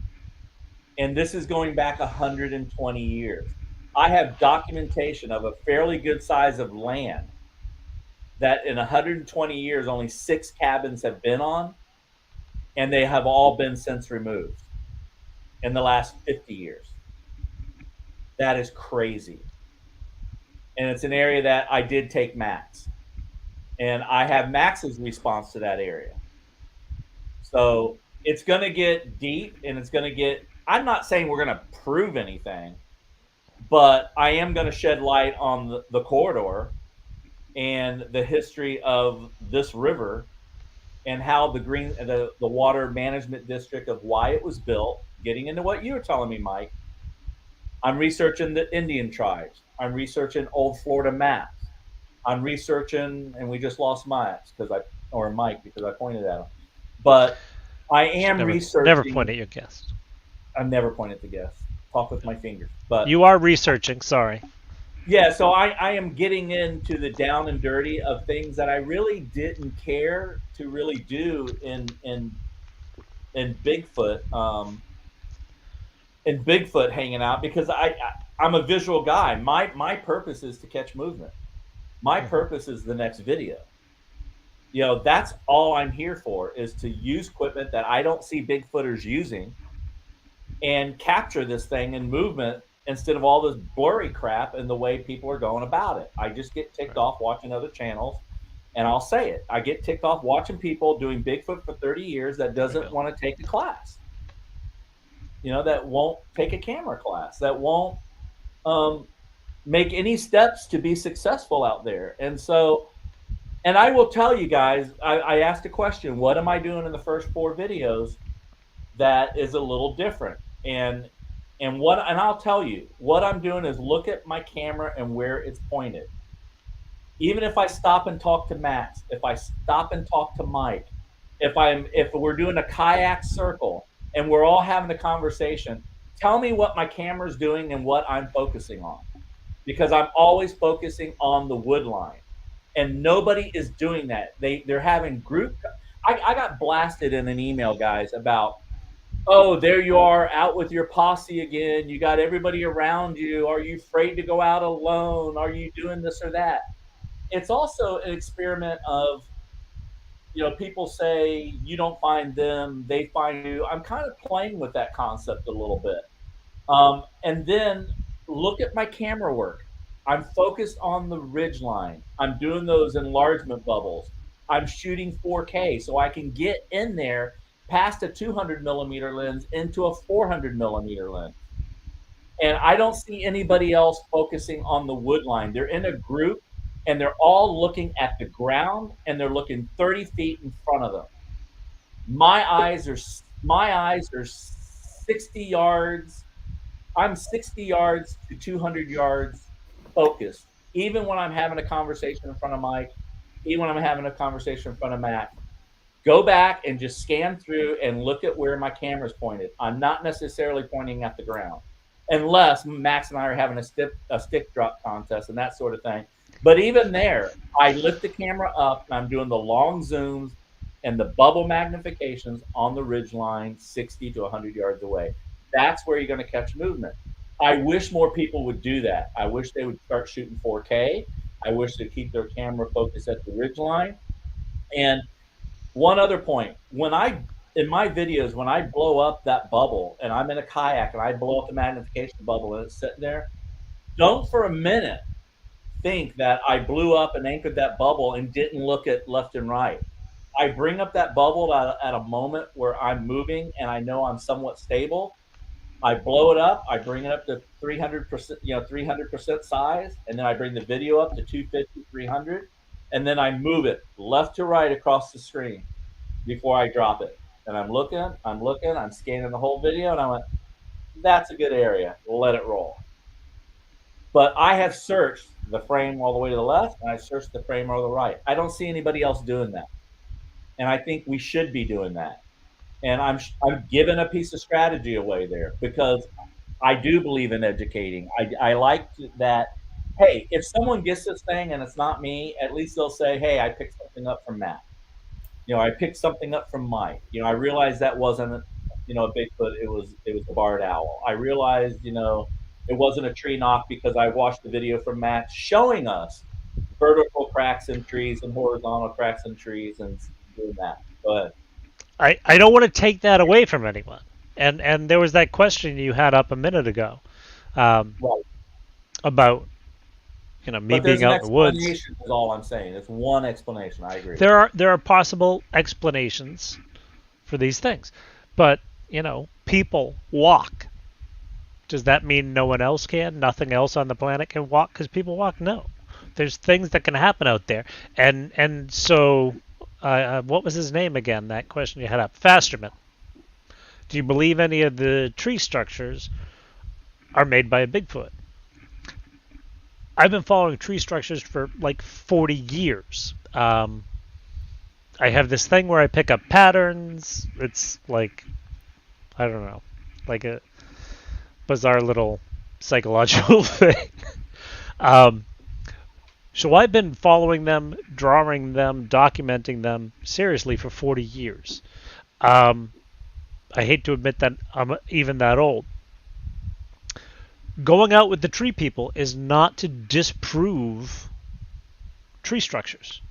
And this is going back 120 years. I have documentation of a fairly good size of land that in 120 years, only 6 cabins have been on, and they have all been since removed in the last 50 years. That is crazy. And it's an area that I did take Max. And I have Max's response to that area. So it's going to get deep, and it's going to get, I'm not saying we're going to prove anything, but I am going to shed light on the corridor and the history of this river and how the water management district of why it was built, getting into what you were telling me, Mike. I'm researching the Indian tribes. I'm researching old Florida maps. I'm researching, and we just lost Mike because I pointed at him. But I am researching. Never point at your guest. I've never pointed at the guest. Talk with my fingers. But you are researching. Sorry. Yeah, so I am getting into the down and dirty of things that I really didn't care to really do in Bigfoot. In Bigfoot hanging out, because I'm a visual guy. My purpose is to catch movement. My purpose is the next video. You know, that's all I'm here for, is to use equipment that I don't see Bigfooters using and capture this thing in movement instead of all this blurry crap and the way people are going about it. I just get ticked off watching other channels, and I'll say it. I get ticked off watching people doing Bigfoot for 30 years that doesn't want to take a class. You know, that won't take a camera class, that won't make any steps to be successful out there. And so, and I will tell you guys, I asked a question, what am I doing in the first 4 videos that is a little different? And I'll tell you, what I'm doing is look at my camera and where it's pointed. Even if I stop and talk to Max, if I stop and talk to Mike, if we're doing a kayak circle and we're all having a conversation, tell me what my camera's doing and what I'm focusing on. Because I'm always focusing on the wood line. And nobody is doing that. They're having group. I got blasted in an email, guys, about, oh, there you are out with your posse again. You got everybody around you. Are you afraid to go out alone? Are you doing this or that? It's also an experiment of, you know, people say you don't find them, they find you. I'm kind of playing with that concept a little bit. And then look at my camera work. I'm focused on the ridge line. I'm doing those enlargement bubbles. I'm shooting 4K so I can get in there past a 200 millimeter lens into a 400 millimeter lens. And I don't see anybody else focusing on the wood line. They're in a group and they're all looking at the ground and they're looking 30 feet in front of them. My eyes are 60 yards. I'm 60 yards to 200 yards focused. Even when I'm having a conversation in front of Mike, even when I'm having a conversation in front of Matt, go back and just scan through and look at where my camera's pointed. I'm not necessarily pointing at the ground, unless Max and I are having a stick drop contest and that sort of thing. But even there, I lift the camera up and I'm doing the long zooms and the bubble magnifications on the ridge line 60 to 100 yards away. That's where you're going to catch movement. I wish more people would do that. I wish they would start shooting 4K. I wish they'd keep their camera focused at the ridge line. And one other point, in my videos, when I blow up that bubble and I'm in a kayak and I blow up the magnification bubble and it's sitting there, don't for a minute think that I blew up and anchored that bubble and didn't look at left and right. I bring up that bubble at a moment where I'm moving and I know I'm somewhat stable. I blow it up. I bring it up to 300%, 300% size, and then I bring the video up to 250, 300, and then I move it left to right across the screen before I drop it. And I'm looking, I'm scanning the whole video, and I went, that's a good area. We'll let it roll. But I have searched the frame all the way to the left, and I searched the frame all the right. I don't see anybody else doing that. And I think we should be doing that. And I'm giving a piece of strategy away there because I do believe in educating. I like that. Hey, if someone gets this thing and it's not me, at least they'll say, "Hey, I picked something up from Matt. I picked something up from Mike. I realized that wasn't, a Bigfoot. It was a barred owl. I realized, it wasn't a tree knock because I watched the video from Matt showing us vertical cracks in trees and horizontal cracks in trees and doing that." Go ahead. I don't want to take that away from anyone. And there was that question you had up a minute ago Right. about me being out in the woods. Is all I'm saying. It's one explanation. I agree. There are possible explanations for these things, but people walk. Does that mean no one else can? Nothing else on the planet can walk because people walk? No. There's things that can happen out there, and so what was his name again? That question you had up, Fasterman. Do you believe any of the tree structures are made by a Bigfoot? I've been following tree structures for like 40 years. I have this thing where I pick up patterns. It's like, I don't know, like a bizarre little psychological thing. So I've been following them, drawing them, documenting them seriously for 40 years. I hate to admit that I'm even that old. Going out with the tree people is not to disprove tree structures.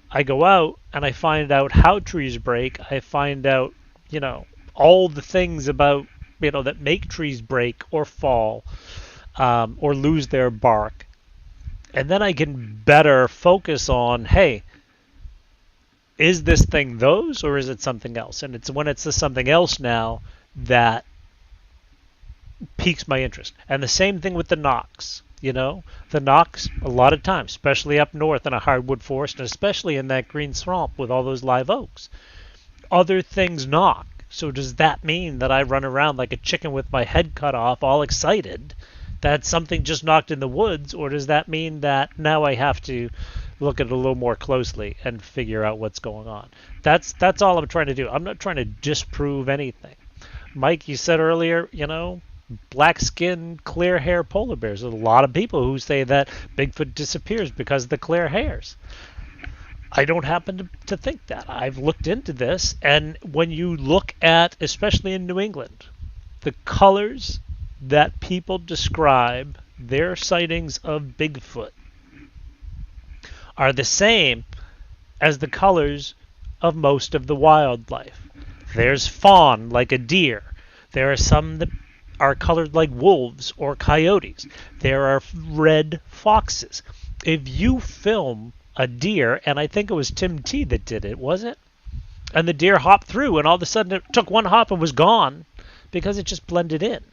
I go out and I find out how trees break. I find out, all the things about, that make trees break or fall or lose their bark. And then I can better focus on, hey, is this thing those or is it something else? And it's when it's the something else now that piques my interest. And the same thing with the knocks. The knocks, a lot of times, especially up north in a hardwood forest, and especially in that green swamp with all those live oaks, other things knock. So does that mean that I run around like a chicken with my head cut off, all excited that something just knocked in the woods, or does that mean that now I have to look at it a little more closely and figure out what's going on? That's all I'm trying to do. I'm not trying to disprove anything. Mike, you said earlier, black skin, clear hair polar bears. There's a lot of people who say that Bigfoot disappears because of the clear hairs. I don't happen to think that. I've looked into this, and when you look at, especially in New England, the colors that people describe their sightings of Bigfoot are the same as the colors of most of the wildlife. There's fawn like a deer. There are some that are colored like wolves or coyotes. There are red foxes. If you film a deer, and I think it was Tim T that did it, was it? And the deer hopped through, and all of a sudden it took one hop and was gone because it just blended in.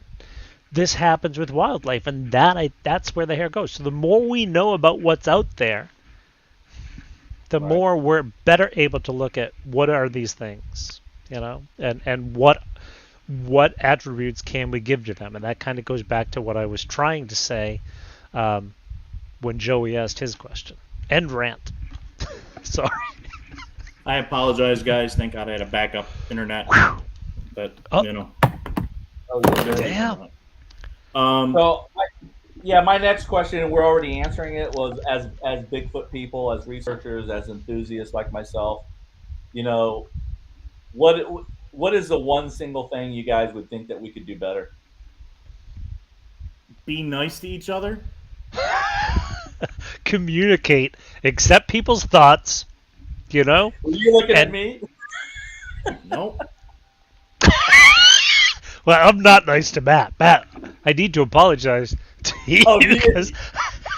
This happens with wildlife, and that's where the hair goes. So the more we know about what's out there, the more we're better able to look at what are these things, and what attributes can we give to them. And that kind of goes back to what I was trying to say when Joey asked his question. End rant. Sorry. I apologize, guys. Thank God I had a backup internet. But, Oh, damn. My next question, and we're already answering it, was as Bigfoot people, as researchers, as enthusiasts like myself, what is the one single thing you guys would think that we could do better? Be nice to each other. Communicate, accept people's thoughts, Were you looking at me? Nope. Well, I'm not nice to Matt. Matt, I need to apologize to you because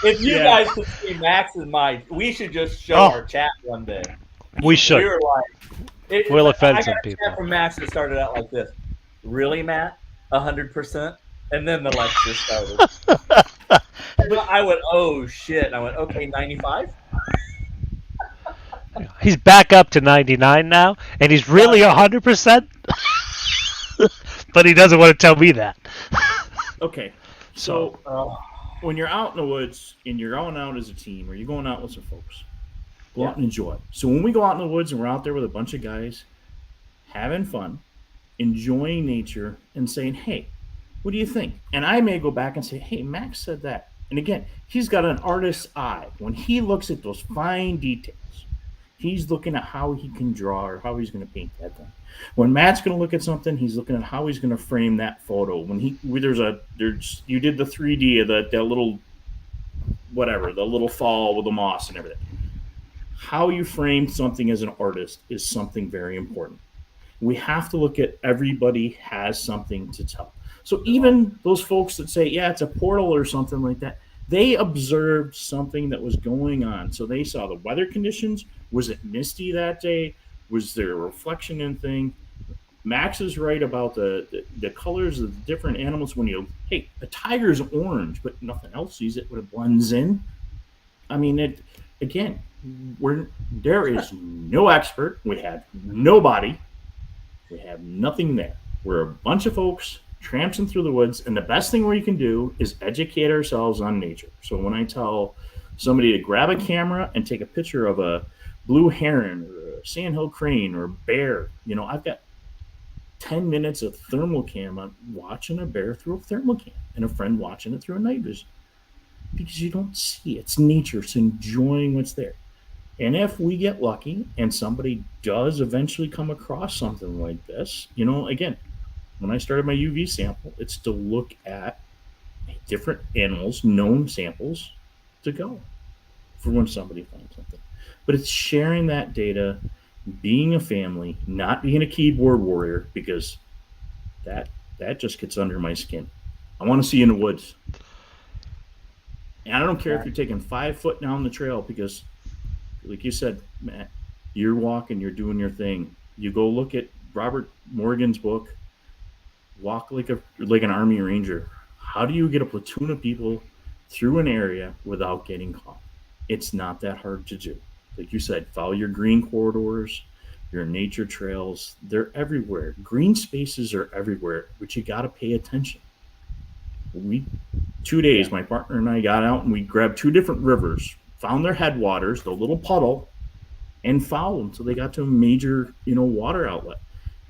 if you guys could see Max and Mike, we should just show our chat one day. We should. We were like, we'll offend some people. I got a chat from Max that started out like this. Really, Matt? 100%? And then the lecture started. I went, oh shit. And I went, okay, 95? He's back up to 99 now, and he's really 100%. But he doesn't want to tell me that. Okay. So when you're out in the woods and you're going out as a team, or you're going out with some folks, Go out and enjoy. So when we go out in the woods and we're out there with a bunch of guys having fun, enjoying nature, and saying, hey, what do you think? And I may go back and say, hey, Max said that. And again, he's got an artist's eye. When he looks at those fine details, he's looking at how he can draw or how he's going to paint that thing. When Matt's going to look at something, he's looking at how he's going to frame that photo. When you did the 3D of that little whatever, the little fall with the moss and everything. How you frame something as an artist is something very important. We have to look at everybody has something to tell. So even those folks that say, yeah, it's a portal or something like that, they observed something that was going on. So they saw the weather conditions. Was it misty that day? Was there a reflection in thing? Max is right about the colors of the different animals. A tiger's orange, but nothing else sees it when it blends in. I mean, there is no expert. We have nobody. We have nothing there. We're a bunch of folks tramping through the woods, and the best thing we can do is educate ourselves on nature. So when I tell somebody to grab a camera and take a picture of a blue heron or a sandhill crane or a bear, I've got 10 minutes of thermal cam on watching a bear through a thermal cam and a friend watching it through a night vision. Because you don't see it. It's nature. It's enjoying what's there. And if we get lucky and somebody does eventually come across something like this, again, when I started my UV sample, it's to look at different animals, known samples to go for when somebody finds something. But it's sharing that data, being a family, not being a keyboard warrior, because that just gets under my skin. I want to see you in the woods. And I don't care if you're taking 5 foot down the trail, because like you said, Matt, you're walking, you're doing your thing. You go look at Robert Morgan's book, Walk Like an Army Ranger. How do you get a platoon of people through an area without getting caught? It's not that hard to do. Like you said, follow your green corridors, your nature trails. They're everywhere. Green spaces are everywhere, but you got to pay attention. 2 days, my partner and I got out and we grabbed 2 different rivers, found their headwaters, the little puddle, and followed them until they got to a major, water outlet.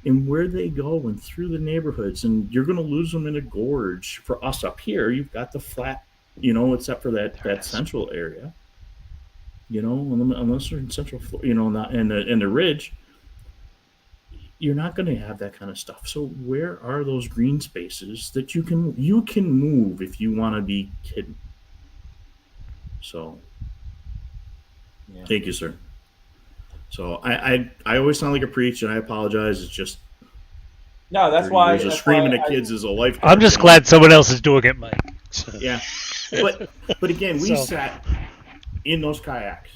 And where they go and through the neighborhoods, and you're going to lose them in a gorge. For us up here, you've got the flat, except for that central area. Unless you're in central, not in the ridge, you're not going to have that kind of stuff. So where are those green spaces that you can move if you want to be hidden? So, Thank you, sir. So I always sound like a preach, and I apologize. It's just no. That's why screaming at kids is a life. I'm just glad someone else is doing it, Mike. Yeah, but again, we sat in those kayaks,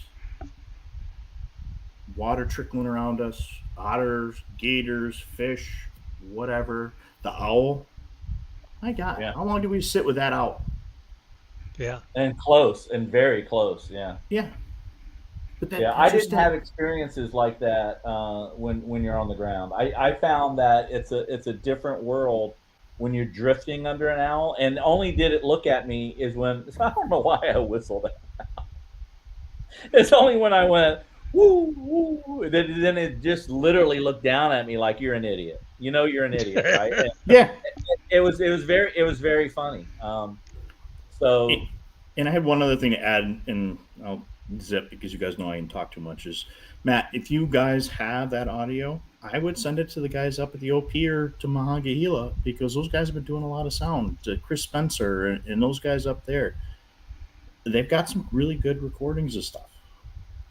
water trickling around us, otters, gators, fish, whatever. The owl. My God, how long did we sit with that owl? Yeah, and close and very close. Yeah. But I didn't have experiences like that when you're on the ground. I found that it's a different world when you're drifting under an owl. And only did it look at me is when I don't know why I whistled at an owl. It's only when I went woo woo. Then it just literally looked down at me like you're an idiot. You're an idiot, right? And yeah. It was very funny. And I had one other thing to add, and I'll zip because you guys know I can talk too much, is Matt, if you guys have that audio, I would send it to the guys up at the OP or to Mahagahila, because those guys have been doing a lot of sound. To Chris Spencer and those guys up there, they've got some really good recordings of stuff.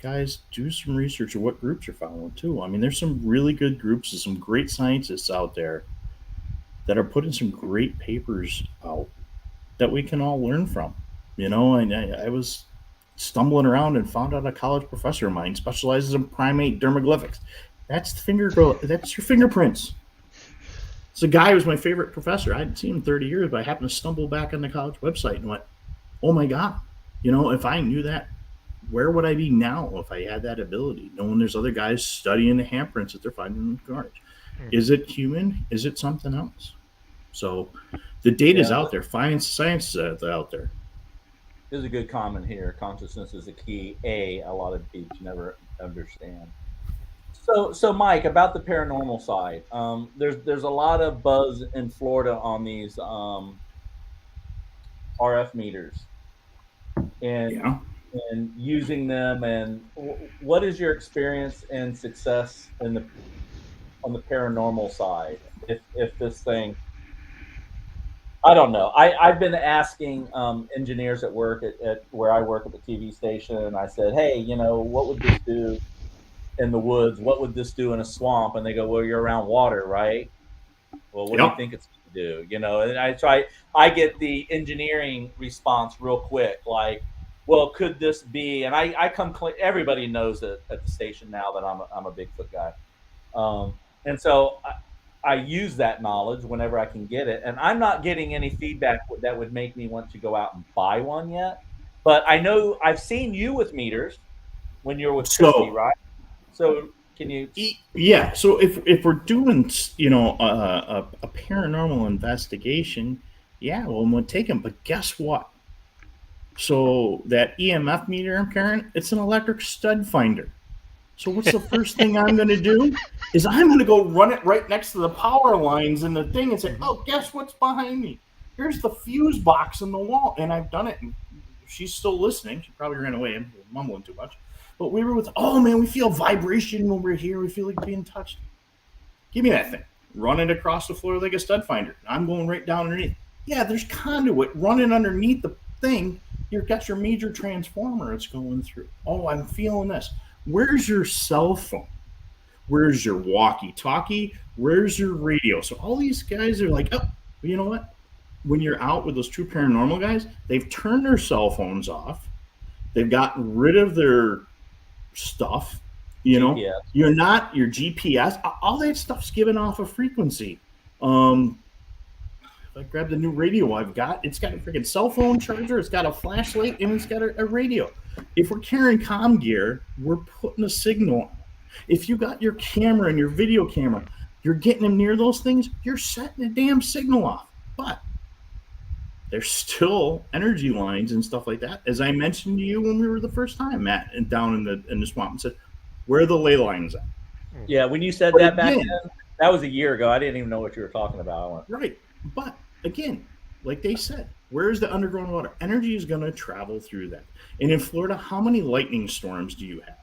Guys, do some research of what groups you're following too. I mean, there's some really good groups and some great scientists out there that are putting some great papers out that we can all learn from. And I was stumbling around and found out a college professor of mine specializes in primate dermoglyphics. That's your fingerprints. It's a guy who was my favorite professor. I hadn't seen him in 30 years, but I happened to stumble back on the college website and went, oh my God, if I knew that, where would I be now if I had that ability? Knowing there's other guys studying the handprints that they're finding in the garbage. Is it human? Is it something else? So the data is out there. Science is out there. Here's a good comment here. Consciousness is a key. A lot of people never understand. So Mike, about the paranormal side, there's a lot of buzz in Florida on these RF meters and Yeah. and using them. And what is your experience and success on the paranormal side? If this thing, I don't know. I've been asking engineers at work at where I work at the TV station. I said, hey, what would this do in the woods? What would this do in a swamp? And they go, well, you're around water, right? Well, what do you think it's going to do? And I get the engineering response real quick, like, well, could this be? And I come clean. Everybody knows that at the station now that I'm a Bigfoot guy, and so I use that knowledge whenever I can get it. And I'm not getting any feedback that would make me want to go out and buy one yet. But I know I've seen you with meters when you're with Christy, right? So can you? Yeah. So if we're doing, a paranormal investigation, yeah, well, we'll take them. But guess what? So that EMF meter I'm carrying, it's an electric stud finder. So what's the first thing I'm going to do? Is I'm going to go run it right next to the power lines and the thing and say, oh, guess what's behind me? Here's the fuse box in the wall. And I've done it. And she's still listening. She probably ran away and mumbling too much. But we were with, oh, man, we feel vibration over here. We feel like being touched. Give me that thing. Run it across the floor like a stud finder. I'm going right down underneath. Yeah, there's conduit running underneath the thing. You've got your major transformer it's going through. Oh, I'm feeling this. Where's your cell phone? Where's your walkie-talkie? Where's your radio? So all these guys are like, oh, you know what? When you're out with those true paranormal guys, they've turned their cell phones off. They've gotten rid of their stuff. GPS. You're not your GPS. All that stuff's giving off a frequency. If I grab the new radio I've got, it's got a freaking cell phone charger, it's got a flashlight, and it's got a radio. If we're carrying comm gear, we're putting a signal on. If you got your camera and your video camera, you're getting them near those things, you're setting a damn signal off. But there's still energy lines and stuff like that. As I mentioned to you when we were the first time, Matt, and down in the swamp, and said, where are the ley lines at? Yeah, when you said that back then, that was a year ago. I didn't even know what you were talking about. Right. But again, like they said, where's the underground water? Energy is going to travel through that. And in Florida, how many lightning storms do you have?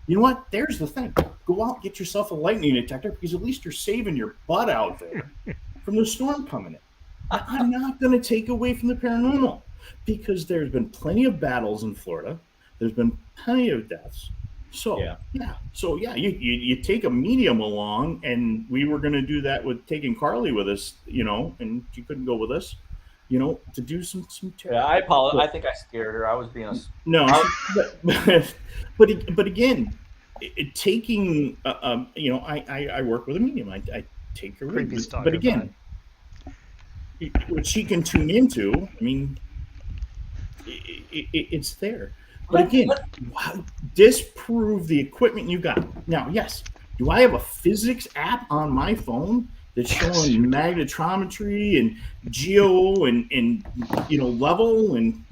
You know what? There's the thing. Go out and get yourself a lightning detector because at least you're saving your butt out there from the storm coming in. Now, I'm not going to take away from the paranormal because there's been plenty of battles in Florida. There's been plenty of deaths. So, you take a medium along, and we were going to do that with taking Carly with us, and she couldn't go with us, to do some. Yeah, I apologize. I think I scared her. I was being no, but again, taking, I work with a medium. I take her with me. But again, what she can tune into, I mean, it's there. But again, disprove the equipment you got. Now, yes, do I have a physics app on my phone that's showing magnetometry and geo and level and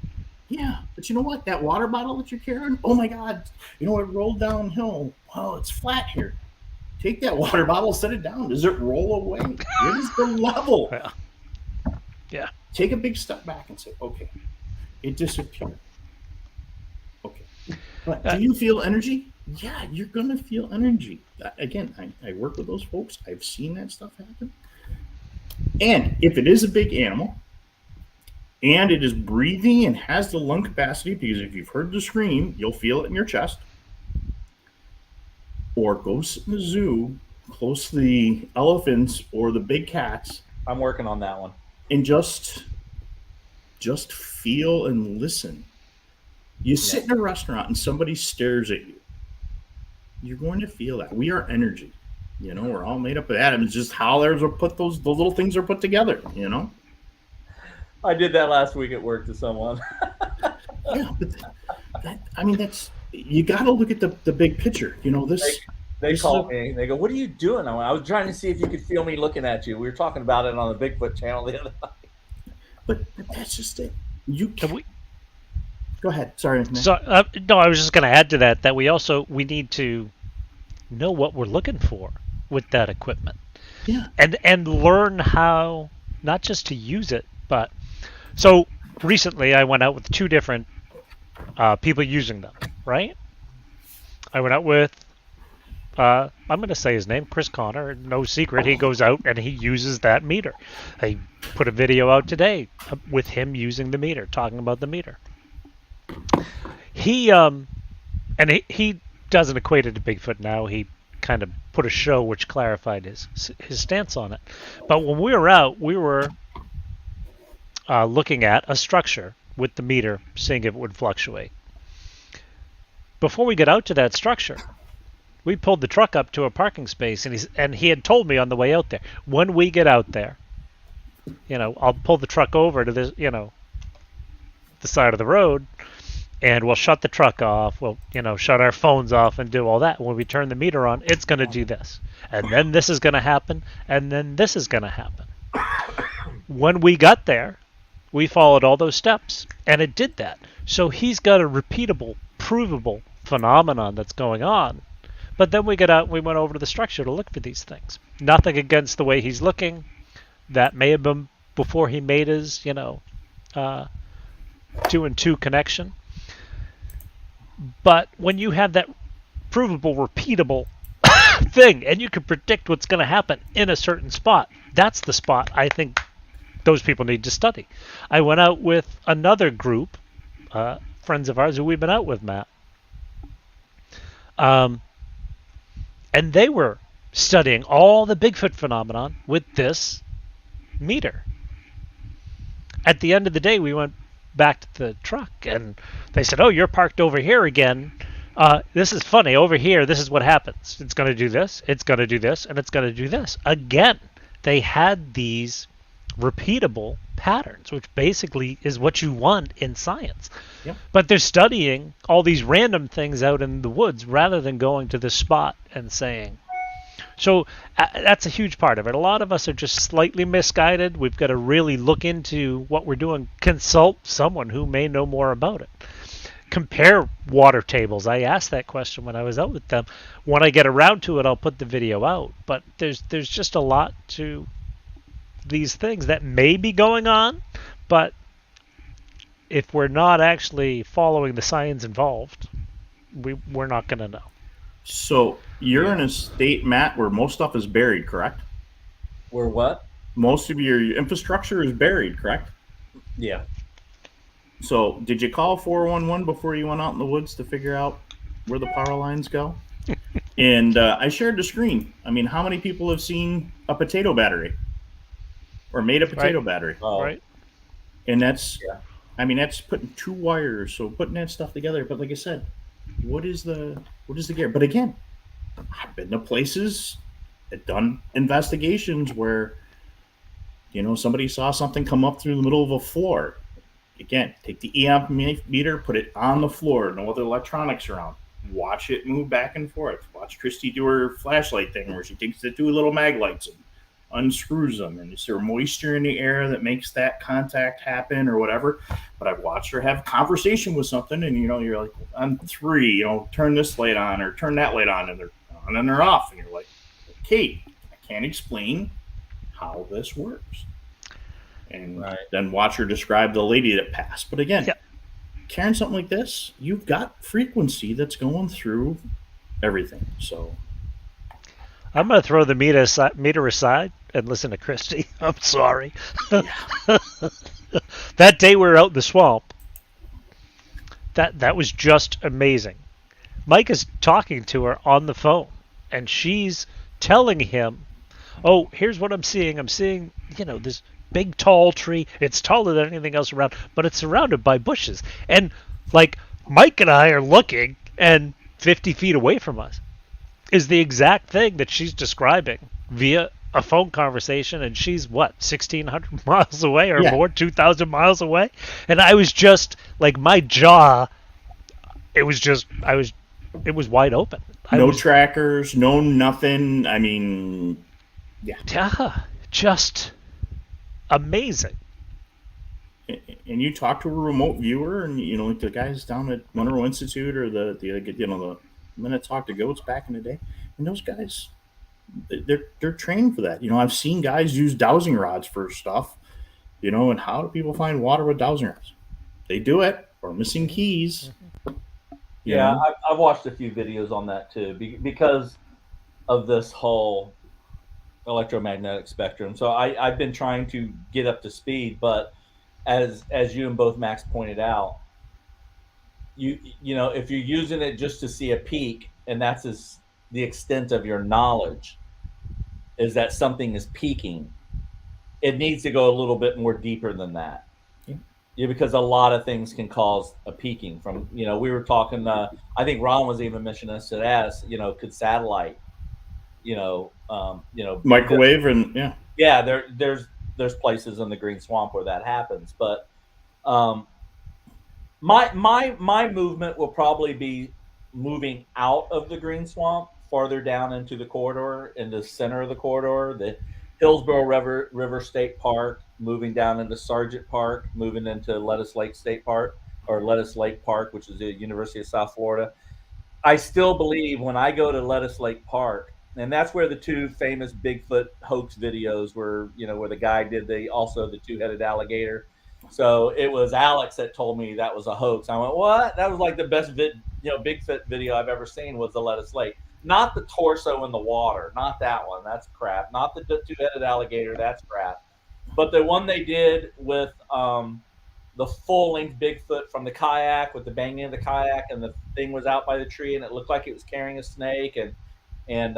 yeah, but you know what? That water bottle that you're carrying, oh my God, it rolled downhill. Well, it's flat here. Take that water bottle, set it down. Does it roll away? What is the level? Yeah. Take a big step back and say, okay, it disappeared. But do you feel energy? Yeah, you're going to feel energy. Again, I work with those folks. I've seen that stuff happen. And if it is a big animal and it is breathing and has the lung capacity, because if you've heard the scream, you'll feel it in your chest. Or go sit in the zoo close to the elephants or the big cats. I'm working on that one. And just feel and listen. You sit in a restaurant and somebody stares at you. You're going to feel that. We are energy. We're all made up of atoms. Just how those little things are put together, I did that last week at work to someone. Yeah, but that's, you got to look at the big picture. They called me. They go, what are you doing? I was trying to see if you could feel me looking at you. We were talking about it on the Bigfoot channel the other night. But that's just it. Go ahead. Sorry. Nick. So no, I was just going to add to that we need to know what we're looking for with that equipment. Yeah. And learn how not just to use it, but so recently I went out with 2 different people using them, right? I went out with I'm going to say his name, Chris Connor. No secret, he goes out and he uses that meter. I put a video out today with him using the meter, talking about the meter. He doesn't equate it to Bigfoot now. He kind of put a show which clarified his stance on it. But when we were out, we were looking at a structure with the meter, seeing if it would fluctuate. Before we get out to that structure, we pulled the truck up to a parking space, and he had told me on the way out there, when we get out there, I'll pull the truck over to this, the side of the road, and we'll shut the truck off. We'll, shut our phones off and do all that. When we turn the meter on, it's going to do this. And then this is going to happen, and then this is going to happen. When we got there, we followed all those steps, and it did that. So he's got a repeatable, provable phenomenon that's going on. But then we went over to the structure to look for these things. Nothing against the way he's looking. That may have been before he made his, 2 and 2 connection. But when you have that provable, repeatable thing, and you can predict what's going to happen in a certain spot, that's the spot I think those people need to study. I went out with another group, friends of ours who we've been out with, Matt. And they were studying all the Bigfoot phenomenon with this meter. At the end of the day, we went back to the truck, and they said, "Oh, you're parked over here again. This is funny. Over here, this is what happens. It's going to do this, it's going to do this, and it's going to do this." Again, they had these repeatable patterns, which basically is what you want in science. Yep. But they're studying all these random things out in the woods rather than going to the spot and saying. So that's a huge part of it. A lot of us are just slightly misguided. We've got to really look into what we're doing. Consult someone who may know more about it. Compare water tables. I asked that question when I was out with them. When I get around to it, I'll put the video out. But there's just a lot to these things that may be going on, but if we're not actually following the science involved, we're not going to know. So you're in a state, Matt, where most stuff is buried, correct? Where what? Most of your infrastructure is buried, correct? Yeah. So did you call 411 before you went out in the woods to figure out where the power lines go? And I shared the screen. I mean, how many people have seen a potato battery? Or made a potato battery. Oh. Right. And that's, that's putting 2 wires, so putting that stuff together. But like I said, what is the gear? But again, I've been to places that done investigations where, somebody saw something come up through the middle of a floor. Again, take the EMP meter, put it on the floor, no other electronics around. Watch it move back and forth. Watch Christy do her flashlight thing where she takes the 2 little mag lights and unscrews them, and is there moisture in the air that makes that contact happen or whatever. But I've watched her have a conversation with something, and you're like, on 3, turn this light on or turn that light on, and they're on and they're off, and you're like, okay, I can't explain how this works. And then watch her describe the lady that passed. But again, carrying something like this, you've got frequency that's going through everything. So I'm going to throw the meter aside and listen to Christy. I'm sorry. That day we were out in the swamp, that was just amazing. Mike is talking to her on the phone, and she's telling him, "Oh, here's what I'm seeing. I'm seeing, this big tall tree. It's taller than anything else around, but it's surrounded by bushes." And like Mike and I are looking, and 50 feet away from us is the exact thing that she's describing via a phone conversation, and she's 1,600 miles away or more, 2,000 miles away. And I was just like, my jaw, it was wide open. No trackers, no nothing. I mean, just amazing. and you talk to a remote viewer, and like the guys down at Monroe Institute or the men that talk to goats back in the day, and those guys, they're trained for that. I've seen guys use dowsing rods for stuff. And how do people find water with dowsing rods? They do it, or missing keys. Yeah, I've watched a few videos on that too, because of this whole electromagnetic spectrum. So I've been trying to get up to speed, but as you and both Max pointed out, if you're using it just to see a peak, and that's the extent of your knowledge, is that something is peaking, it needs to go a little bit more deeper than that. Yeah, because a lot of things can cause a peaking from, we were talking, I think Ron was even mentioning us to ask, could satellite, microwave, because, and yeah, there's places in the Green Swamp where that happens. But my movement will probably be moving out of the Green Swamp, farther down into the corridor, in the center of the corridor, the Hillsborough River State Park, moving down into Sargent Park, moving into Lettuce Lake State Park, or Lettuce Lake Park, which is the University of South Florida. I still believe when I go to Lettuce Lake Park, and that's where the two famous Bigfoot hoax videos were, where the guy did the two-headed alligator. So it was Alex that told me that was a hoax. I went, what? That was like the best Bigfoot video I've ever seen, was the Lettuce Lake. Not the torso in the water, not that one. That's crap. Not the two-headed alligator. That's crap. But the one they did with the full-length Bigfoot from the kayak, with the banging of the kayak, and the thing was out by the tree, and it looked like it was carrying a snake. And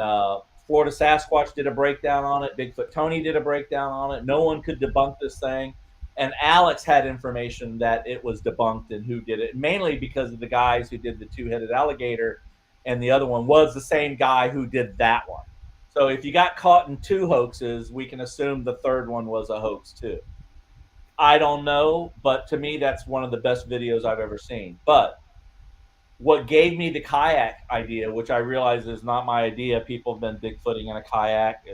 Florida Sasquatch did a breakdown on it. Bigfoot Tony did a breakdown on it. No one could debunk this thing. And Alex had information that it was debunked and who did it, mainly because of the guys who did the two-headed alligator, and the other one was the same guy who did that one. So if you got caught in two hoaxes, we can assume the third one was a hoax too. I don't know, but to me, that's one of the best videos I've ever seen. But what gave me the kayak idea, which I realize is not my idea, people have been Bigfooting in a kayak,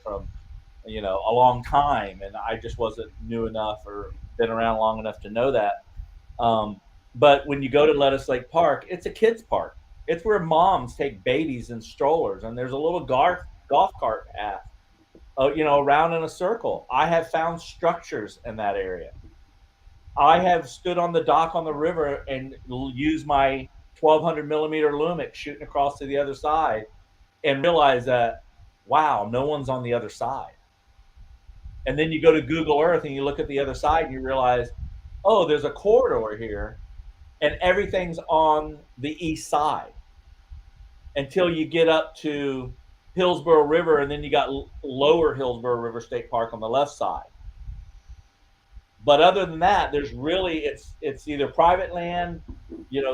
from a long time, and I just wasn't new enough or been around long enough to know that. But when you go to Lettuce Lake Park, it's a kids park. It's where moms take babies in strollers, and there's a little golf cart path, around in a circle. I have found structures in that area. I have stood on the dock on the river and used my 1200 millimeter Lumix shooting across to the other side, and realize that, wow, no one's on the other side. And then you go to Google Earth and you look at the other side and you realize, oh, there's a corridor here, and everything's on the east side until you get up to Hillsborough River, and then you got lower Hillsborough River State Park on the left side. But other than that, there's really, it's either private land,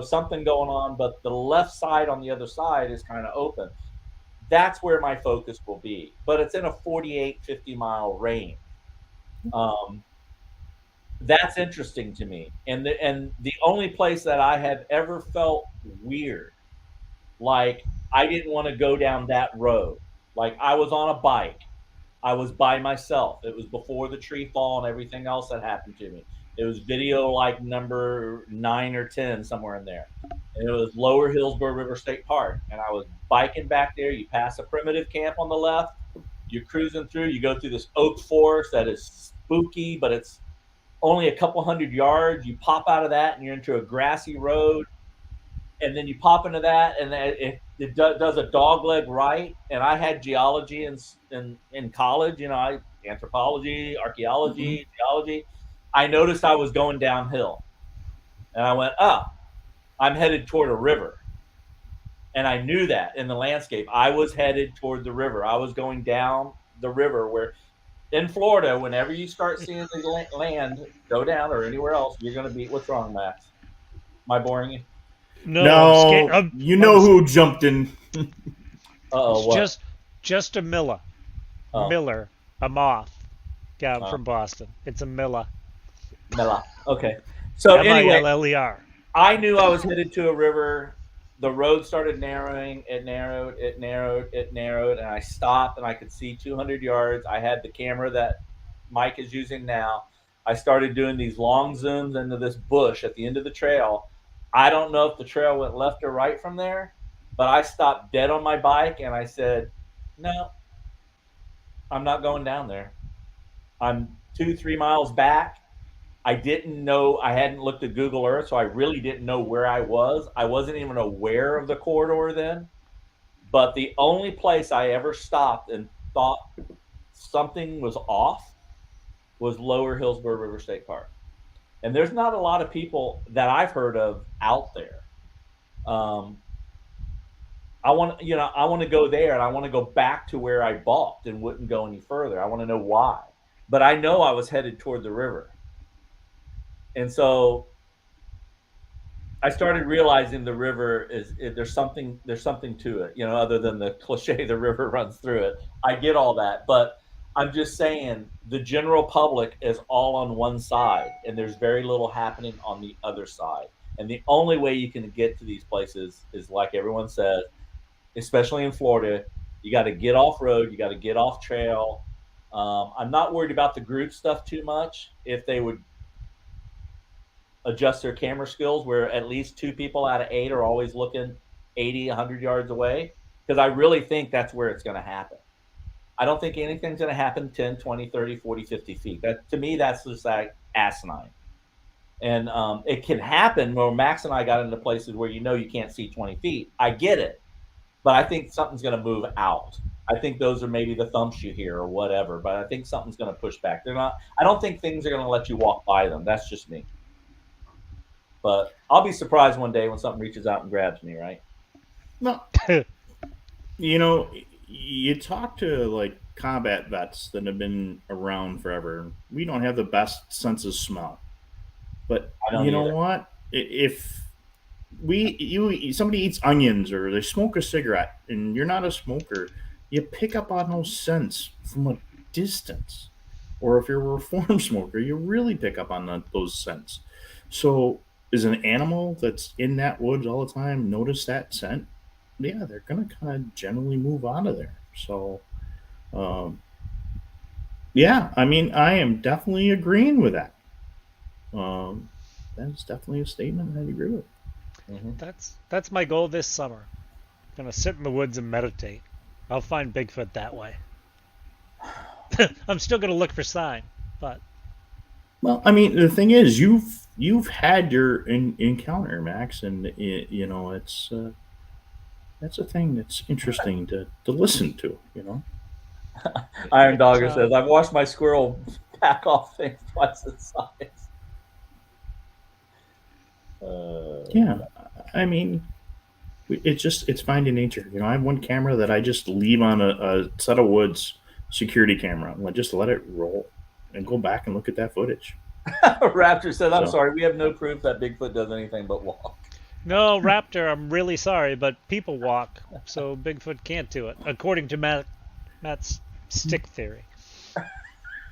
something going on, but the left side on the other side is kind of open. That's where my focus will be, but it's in a 50 mile range. That's interesting to me. And the only place that I have ever felt weird, like I didn't want to go down that road. Like I was on a bike. I was by myself. It was before the tree fall and everything else that happened to me. It was video like number 9 or 10, somewhere in there. And it was Lower Hillsborough River State Park. And I was biking back there. You pass a primitive camp on the left. You're cruising through. You go through this oak forest that is spooky, but it's only a couple hundred yards. You pop out of that and you're into a grassy road. And then you pop into that, and it does a dog leg right. And I had geology in college, anthropology, archeology, geology. I noticed I was going downhill, and I went, I'm headed toward a river. And I knew that in the landscape, I was headed toward the river. I was going down the river, where in Florida, whenever you start seeing the land go down, or anywhere else, you're going to be, what's wrong, Max? Am I boring you? No, who jumped in. What? Just a Miller. Oh. Miller, a moth. Yeah, from Boston. It's a Miller. Miller. Okay. So anyway, Miller. I knew I was headed to a river. The road started narrowing. It narrowed, and I stopped, and I could see 200 yards. I had the camera that Mike is using now. I started doing these long zooms into this bush at the end of the trail. I don't know if the trail went left or right from there, but I stopped dead on my bike and I said, no, I'm not going down there. I'm 2-3 miles back. I didn't know, I hadn't looked at Google Earth, so I really didn't know where I was. I wasn't even aware of the corridor then. But the only place I ever stopped and thought something was off was Lower Hillsborough River State Park. And there's not a lot of people that I've heard of out there. I want to go there, and I want to go back to where I balked and wouldn't go any further. I want to know why. But I know I was headed toward the river. And so I started realizing the river there's something to it, other than the cliche, the river runs through it. I get all that, but I'm just saying the general public is all on one side and there's very little happening on the other side. And the only way you can get to these places is, like everyone says, especially in Florida, you got to get off road, you got to get off trail. I'm not worried about the group stuff too much. If they would adjust their camera skills where at least 2 people out of 8 are always looking 80, 100 yards away, because I really think that's where it's going to happen. I don't think anything's going to happen 10, 20, 30, 40, 50 feet. That, to me, that's just like asinine. And it can happen where Max and I got into places where you can't see 20 feet. I get it. But I think something's going to move out. I think those are maybe the thumps you hear or whatever, but I think something's going to push back. I don't think things are going to let you walk by them. That's just me. But I'll be surprised one day when something reaches out and grabs me, right? No. You talk to like combat vets that have been around forever. We don't have the best sense of smell. But you know what? If somebody eats onions or they smoke a cigarette and you're not a smoker, you pick up on those scents from a distance. Or if you're a reform smoker, you really pick up on those scents. So is an animal that's in that woods all the time notice that scent? Yeah, they're going to kind of generally move out of there. So, yeah, I mean, I am definitely agreeing with that. That's definitely a statement I agree with. Mm-hmm. That's my goal this summer. I'm gonna sit in the woods and meditate. I'll find Bigfoot that way. I'm still gonna look for sign, but well, I mean, the thing is, you've had your encounter, Max, and it's that's a thing that's interesting to listen to. Iron Dogger says, I've watched my squirrel pack off things twice its size. Yeah, I mean, it's finding nature. I have one camera that I just leave on a set of woods security camera and just let it roll and go back and look at that footage. Raptor said, I'm sorry, we have no proof that Bigfoot does anything but walk. No, Raptor, I'm really sorry, but people walk, so Bigfoot can't do it, according to Matt's stick theory.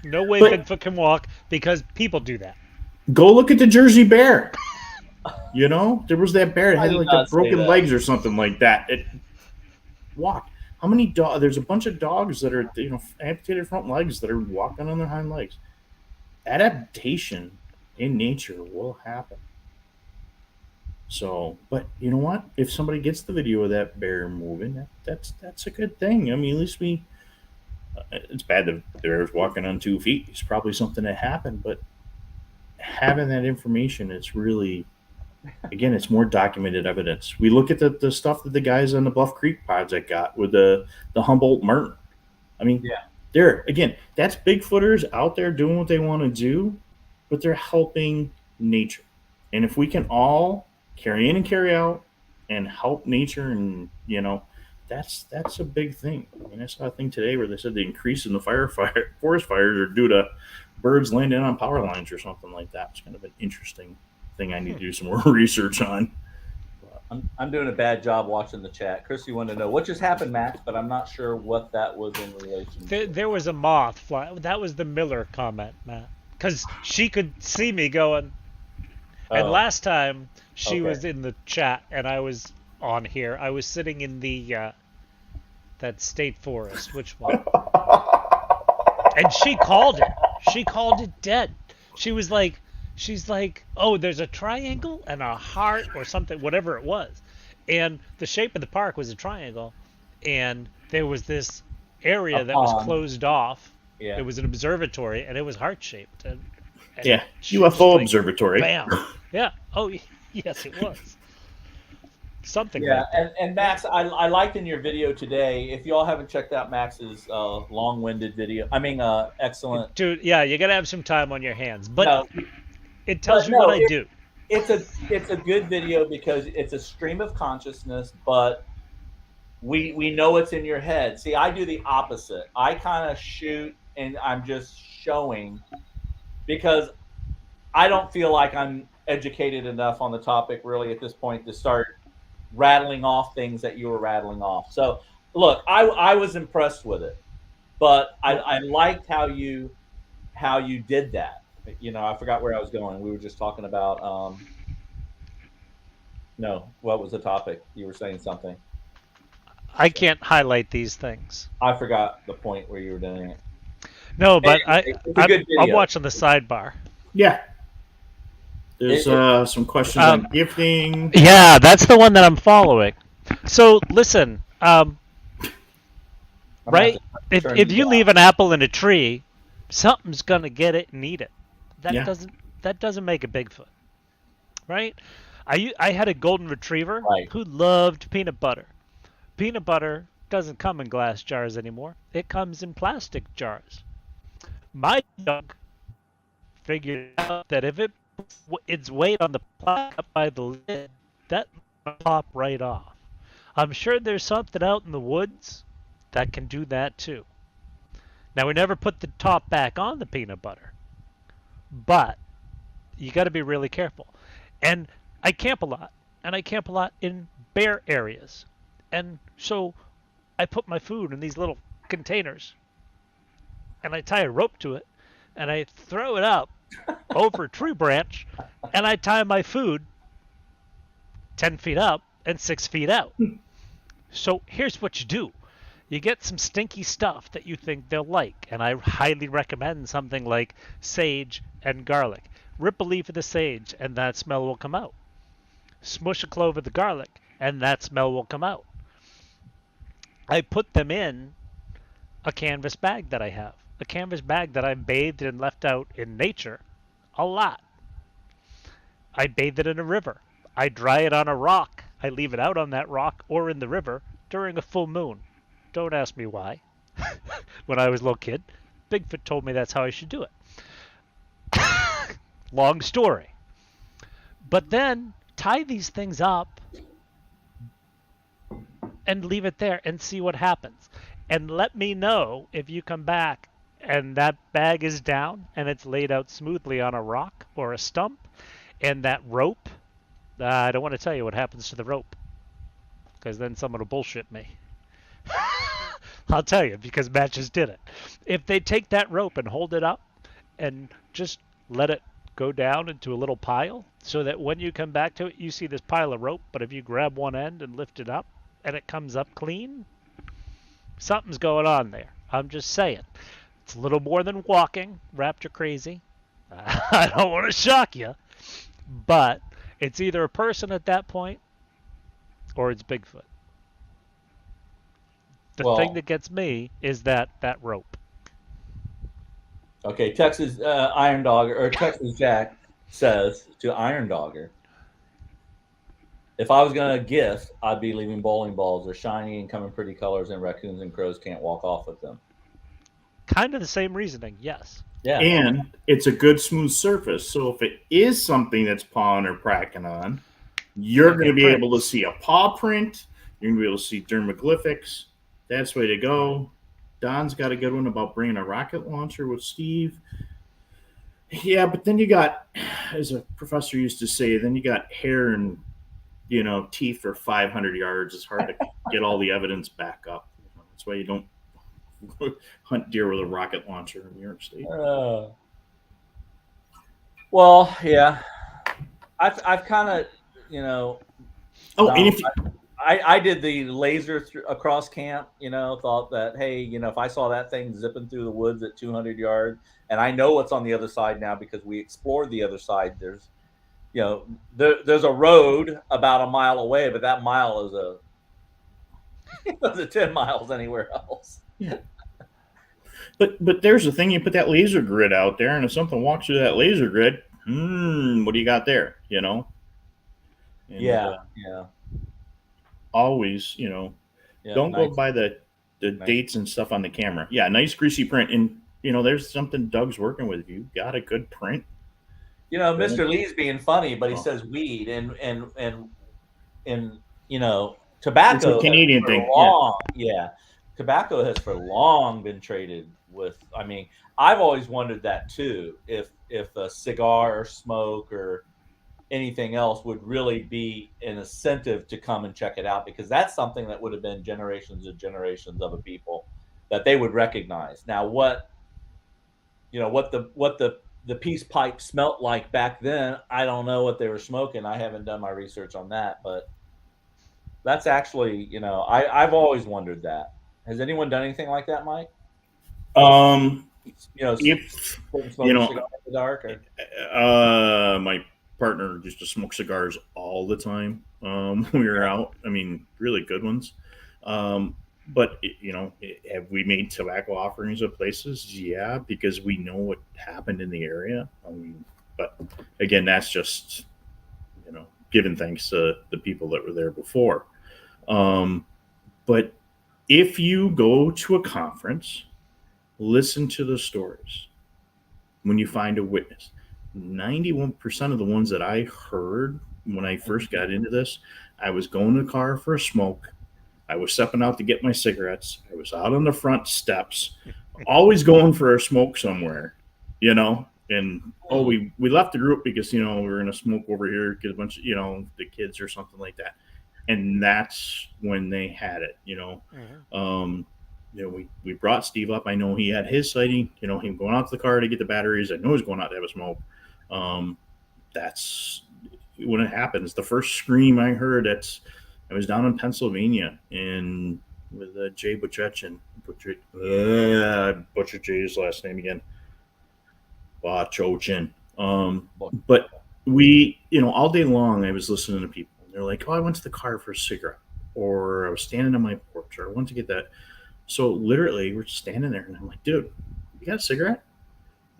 No way Bigfoot can walk because people do that. Go look at the Jersey bear. There was that bear that had like the broken legs or something like that. It walked. How many dogs? There's a bunch of dogs that are amputated front legs that are walking on their hind legs. Adaptation in nature will happen. So, but you know what? If somebody gets the video of that bear moving, that's a good thing. I mean, at least it's bad that the bear's walking on 2 feet. It's probably something that happened, but having that information, it's really, again, it's more documented evidence. We look at the stuff that the guys on the Bluff Creek project got with the Humboldt marten. I mean, that's Bigfooters out there doing what they want to do, but they're helping nature. And if we can all carry in and carry out and help nature, and that's a big thing. I mean, I saw a thing today where they said the increase in the forest fires are due to birds landing on power lines or something like that. It's kind of an interesting thing I need to do some more research on. I'm doing a bad job watching the chat. Chrissy wanted to know what just happened, Max, but I'm not sure what that was in relation to. There was a moth fly. That was the Miller comment, Matt, because she could see me going. And last time she was in the chat and I was on here, I was sitting in the that state forest. Which one? And she called it. She called it dead. She's like, oh, there's a triangle and a heart or something, whatever it was. And the shape of the park was a triangle, and there was this area that was closed off. Yeah. It was an observatory, and it was heart-shaped. And yeah, UFO like, observatory. Bam. Yeah. Oh, yes, it was. Something yeah, like that. and Max, I liked in your video today, if y'all haven't checked out Max's long-winded video, excellent. Dude, yeah, you got to have some time on your hands. But No, it tells you what I do. It's a good video because it's a stream of consciousness, but we know it's in your head. See, I do the opposite. I kind of shoot and I'm just showing because I don't feel like I'm educated enough on the topic really at this point to start rattling off things that you were rattling off. So look, I was impressed with it, but I liked how you did that. You know, I forgot where I was going. We were just talking about no, what was the topic? You were saying something. I can't highlight these things. I forgot the point where you were doing it. No, but I'm watching the sidebar. Yeah. There's some questions on gifting. Yeah, that's the one that I'm following. So listen, right? If you leave an apple in a tree, something's gonna get it and eat it. That doesn't make a Bigfoot, right? I had a golden retriever who loved peanut butter. Peanut butter doesn't come in glass jars anymore. It comes in plastic jars. My dog figured out that if it puts its weight on the plastic by the lid, that will pop right off. I'm sure there's something out in the woods that can do that too. Now, we never put the top back on the peanut butter, but you got to be really careful. And I camp a lot, and I camp a lot in bare areas. And so I put my food in these little containers, and I tie a rope to it, and I throw it up over a tree branch, and I tie my food 10 feet up and 6 feet out. So here's what you do. You get some stinky stuff that you think they'll like, and I highly recommend something like sage and garlic. Rip a leaf of the sage, and that smell will come out. Smush a clove of the garlic, and that smell will come out. I put them in a canvas bag that I have. A canvas bag that I've bathed and left out in nature a lot. I bathe it in a river. I dry it on a rock. I leave it out on that rock or in the river during a full moon. Don't ask me why. When I was a little kid, Bigfoot told me that's how I should do it. Long story. But then tie these things up and leave it there and see what happens. And let me know if you come back and that bag is down and it's laid out smoothly on a rock or a stump, and that rope, I don't want to tell you what happens to the rope, because then someone will bullshit me. I'll tell you, because Matt just did it. If they take that rope and hold it up and just let it go down into a little pile, so that when you come back to it, you see this pile of rope, but if you grab one end and lift it up and it comes up clean, something's going on there. I'm just saying. It's a little more than walking, raptor crazy. I don't want to shock you, but it's either a person at that point or it's Bigfoot. The thing that gets me is that rope. Okay, Texas Iron Dogger, or Texas Jack says to Iron Dogger, if I was going to gift, I'd be leaving bowling balls. They're shiny and come in pretty colors, and raccoons and crows can't walk off with them. Kind of the same reasoning, yes. Yeah. And it's a good smooth surface. So if it is something that's pawing or cracking on, you're going to be able to see a paw print. You're going to be able to see dermoglyphics. That's the way to go. Don's got a good one about bringing a rocket launcher with Steve. Yeah, but then you got, as a professor used to say, then you got hair and, teeth for 500 yards. It's hard to get all the evidence back up. That's why you don't hunt deer with a rocket launcher in New York State. Well, yeah. I've kind of, Oh, and I did the laser across camp, thought that, hey, if I saw that thing zipping through the woods at 200 yards, and I know what's on the other side now because we explored the other side. There's a road about a mile away, but that mile is a 10 miles anywhere else. Yeah. But there's the thing, you put that laser grid out there, and if something walks through that laser grid, what do you got there, And, yeah. Always, don't go by the dates and stuff on the camera. Yeah, nice greasy print. And, there's something Doug's working with. You got a good print. Mr. Lee's being funny, but he says weed and tobacco. It's a Canadian thing. Tobacco has for long been traded with. I mean, I've always wondered that too. If a cigar or smoke or anything else would really be an incentive to come and check it out, because that's something that would have been generations and generations of a people that they would recognize. Now, what the peace pipe smelt like back then, I don't know what they were smoking. I haven't done my research on that, but that's actually, I've always wondered that. Has anyone done anything like that, Mike? If in the dark, or? My partner used to smoke cigars all the time when we were out. I mean, really good ones. But have we made tobacco offerings at places? Yeah, because we know what happened in the area. But again, that's just giving thanks to the people that were there before. But if you go to a conference, listen to the stories. When you find a witness, 91% of the ones that I heard when I first got into this, I was going to the car for a smoke. I was stepping out to get my cigarettes. I was out on the front steps, always going for a smoke somewhere, and we left the group because, we were going to smoke over here, get a bunch of, the kids or something like that. And that's when they had it, we brought Steve up. I know he had his sighting, him going out to the car to get the batteries. I know he's going out to have a smoke. That's when it happens. The first scream I heard, I was down in Pennsylvania and with Jay Butchechin. Butcher Jay's last name again. Butchochin. But we, all day long I was listening to people. They're like, oh, I went to the car for a cigarette, or I was standing on my porch, or I went to get that. So literally we're standing there and I'm like, dude, you got a cigarette?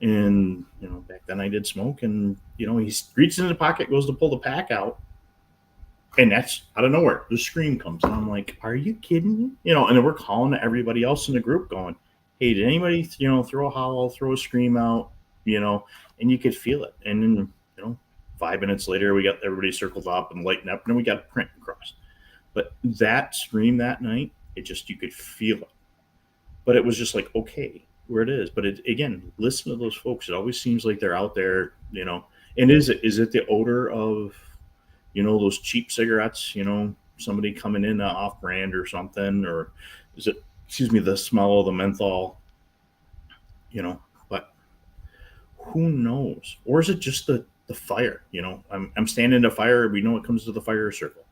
And, back then I did smoke, and, he reaches in the pocket, goes to pull the pack out. And that's out of nowhere. The scream comes, and I'm like, "Are you kidding me?" And then we're calling to everybody else in the group, going, "Hey, did anybody, throw a howl, throw a scream out?" And you could feel it. And then, 5 minutes later, we got everybody circled up and lighting up, and then we got a print across. But that scream that night, you could feel it. But it was just like, okay, where it is. But again, listen to those folks. It always seems like they're out there, And is it the odor of those cheap cigarettes, somebody coming in off-brand or something, or is it, the smell of the menthol, but who knows? Or is it just the fire? I'm standing in a fire. We know it comes to the fire circle,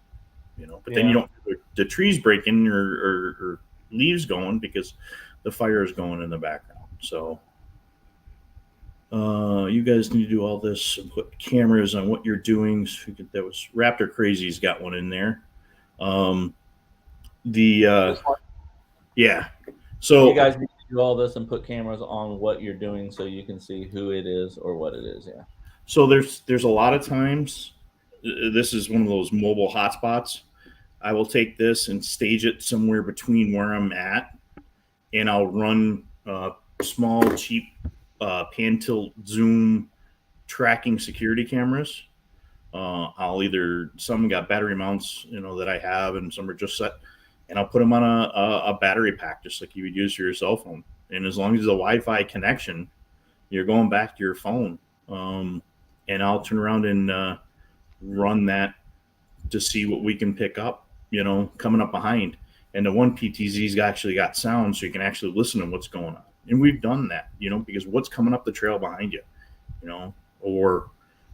but then you don't have the trees breaking or leaves going because the fire is going in the background. So you guys need to do all this and put cameras on what you're doing. So that was Raptor Crazy's got one in there. So you guys need to do all this and put cameras on what you're doing so you can see who it is or what it is. Yeah. So there's a lot of times, this is one of those mobile hotspots. I will take this and stage it somewhere between where I'm at, and I'll run small, cheap pan tilt zoom tracking security cameras. Some got battery mounts, that I have, and some are just set, and I'll put them on a battery pack, just like you would use for your cell phone. And as long as the Wi-Fi connection, you're going back to your phone. And I'll turn around and run that to see what we can pick up, coming up behind. And the one PTZ's actually got sound, so you can actually listen to what's going on. And we've done that, because what's coming up the trail behind you, or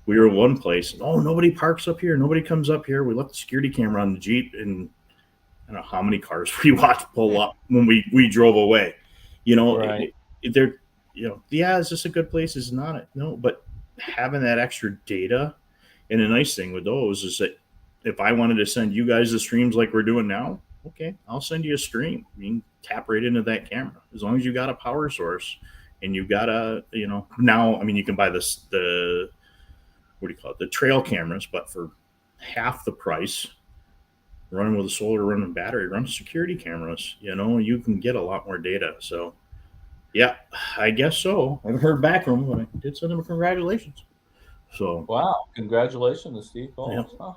we were one place, nobody parks up here, nobody comes up here. We left the security camera on the Jeep, and don't know how many cars we watched pull up when we drove away. You know, Right. they're, you know, yeah, is this a good place? Is not it? No, but having that extra data, and the nice thing with those is that if I wanted to send you guys the streams like we're doing now, okay, I'll send you a stream. You can tap right into that camera as long as you got a power source and you got a, you know, now, I mean, you can buy this, the, what do you call it? The trail cameras, but for half the price, running with a solar, running battery, run security cameras, you know, you can get a lot more data. So yeah, I guess so. I haven't heard back from them, but I did send them a congratulations. So Wow, congratulations to Steve Coles. Yeah. Huh.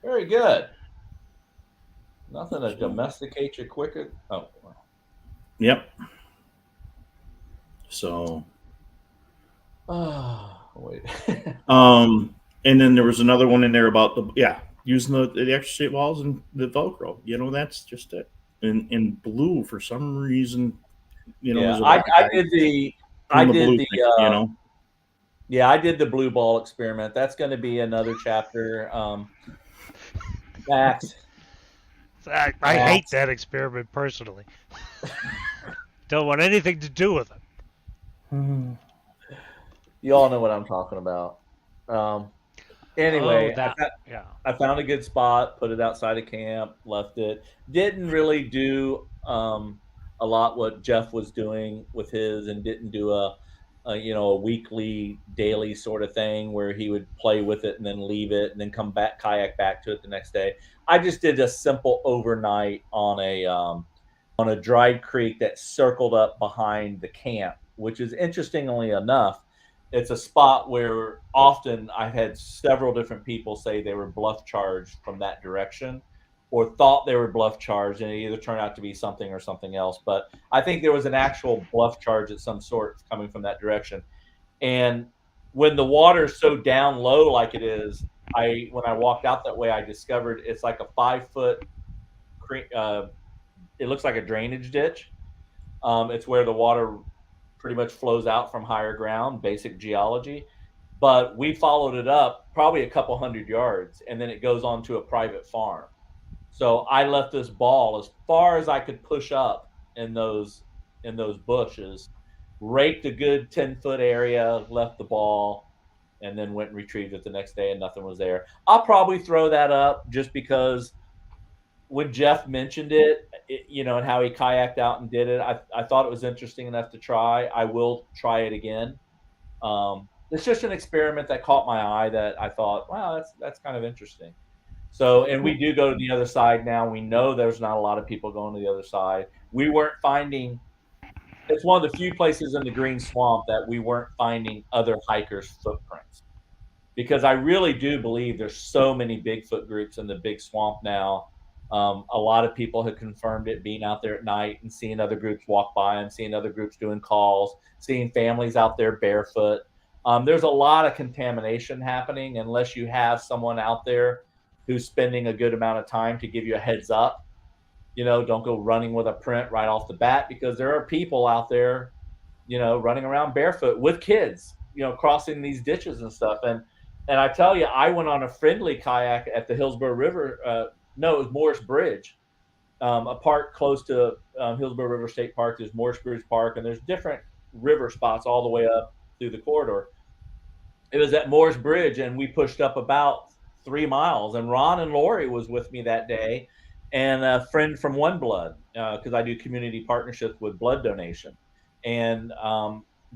Very good. Nothing to domesticate you quicker. Oh, wow. Yep. So wait. and then there was another one in there about the using the extra state walls and the Velcro. You know, that's just it. In blue for some reason, you know, Yeah, there's a I lot of did the doing I did blue the thing, you know. yeah, I did the blue ball experiment. That's going to be another chapter. Max, I hate that experiment personally. Don't want anything to do with it. you all know what I'm talking about. Anyway, I found a good spot, put it outside of camp, left it. Didn't really do a lot what Jeff was doing with his, and didn't do a weekly, daily sort of thing where he would play with it and then leave it and then come back, kayak back to it the next day. I just did a simple overnight on a dry creek that circled up behind the camp, which is interestingly enough, it's a spot where often I've had several different people say they were bluff charged from that direction or thought they were bluff charged, and it either turned out to be something or something else. But I think there was an actual bluff charge of some sort coming from that direction. And when the water's so down low like it is, when I walked out that way, I discovered it's like a 5-foot it looks like a drainage ditch. It's where the water pretty much flows out from higher ground, basic geology. But we followed it up probably a couple 100 yards, and then it goes on to a private farm. So I left this ball as far as I could push up in those bushes, raked a good 10-foot area, left the ball, and then went and retrieved it the next day, and nothing was there. I'll probably throw that up just because when Jeff mentioned it, and how he kayaked out and did it, I thought it was interesting enough to try. I will try it again. It's just an experiment that caught my eye that I thought, wow, that's kind of interesting. So, and we do go to the other side now. We know there's not a lot of people going to the other side. We weren't finding. It's one of the few places in the Green Swamp that we weren't finding other hikers' footprints, because I really do believe there's so many Bigfoot groups in the Big Swamp now. A lot of people have confirmed it, being out there at night and seeing other groups walk by and seeing other groups doing calls, seeing families out there barefoot. There's a lot of contamination happening unless you have someone out there who's spending a good amount of time to give you a heads up. Don't go running with a print right off the bat, because there are people out there, running around barefoot with kids, crossing these ditches and stuff. And I tell you, I went on a friendly kayak at the Hillsborough River. No, it was Morris Bridge, a park close to Hillsborough River State Park. There's Morris Bridge Park, and there's different river spots all the way up through the corridor. It was at Morris Bridge, and we pushed up about 3 miles. And Ron and Lori was with me that day, and a friend from One Blood, because I do community partnerships with blood donation. And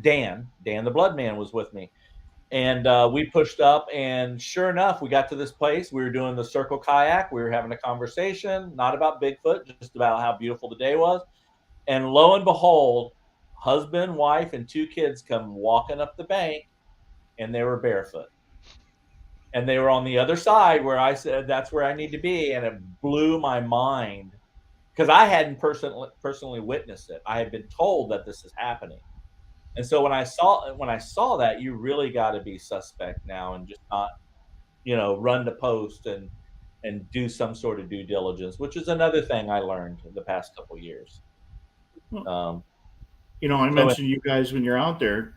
Dan the Blood Man, was with me. And we pushed up, and sure enough, we got to this place. We were doing the circle kayak. We were having a conversation, not about Bigfoot, just about how beautiful the day was. And lo and behold, husband, wife, and 2 kids come walking up the bank, and they were barefoot. And they were on the other side where I said, that's where I need to be. And it blew my mind, because I hadn't personally witnessed it. I had been told that this is happening. And so when I saw that, you really got to be suspect now and just not, run to post and do some sort of due diligence, which is another thing I learned the past couple of years. I mentioned you guys when you're out there,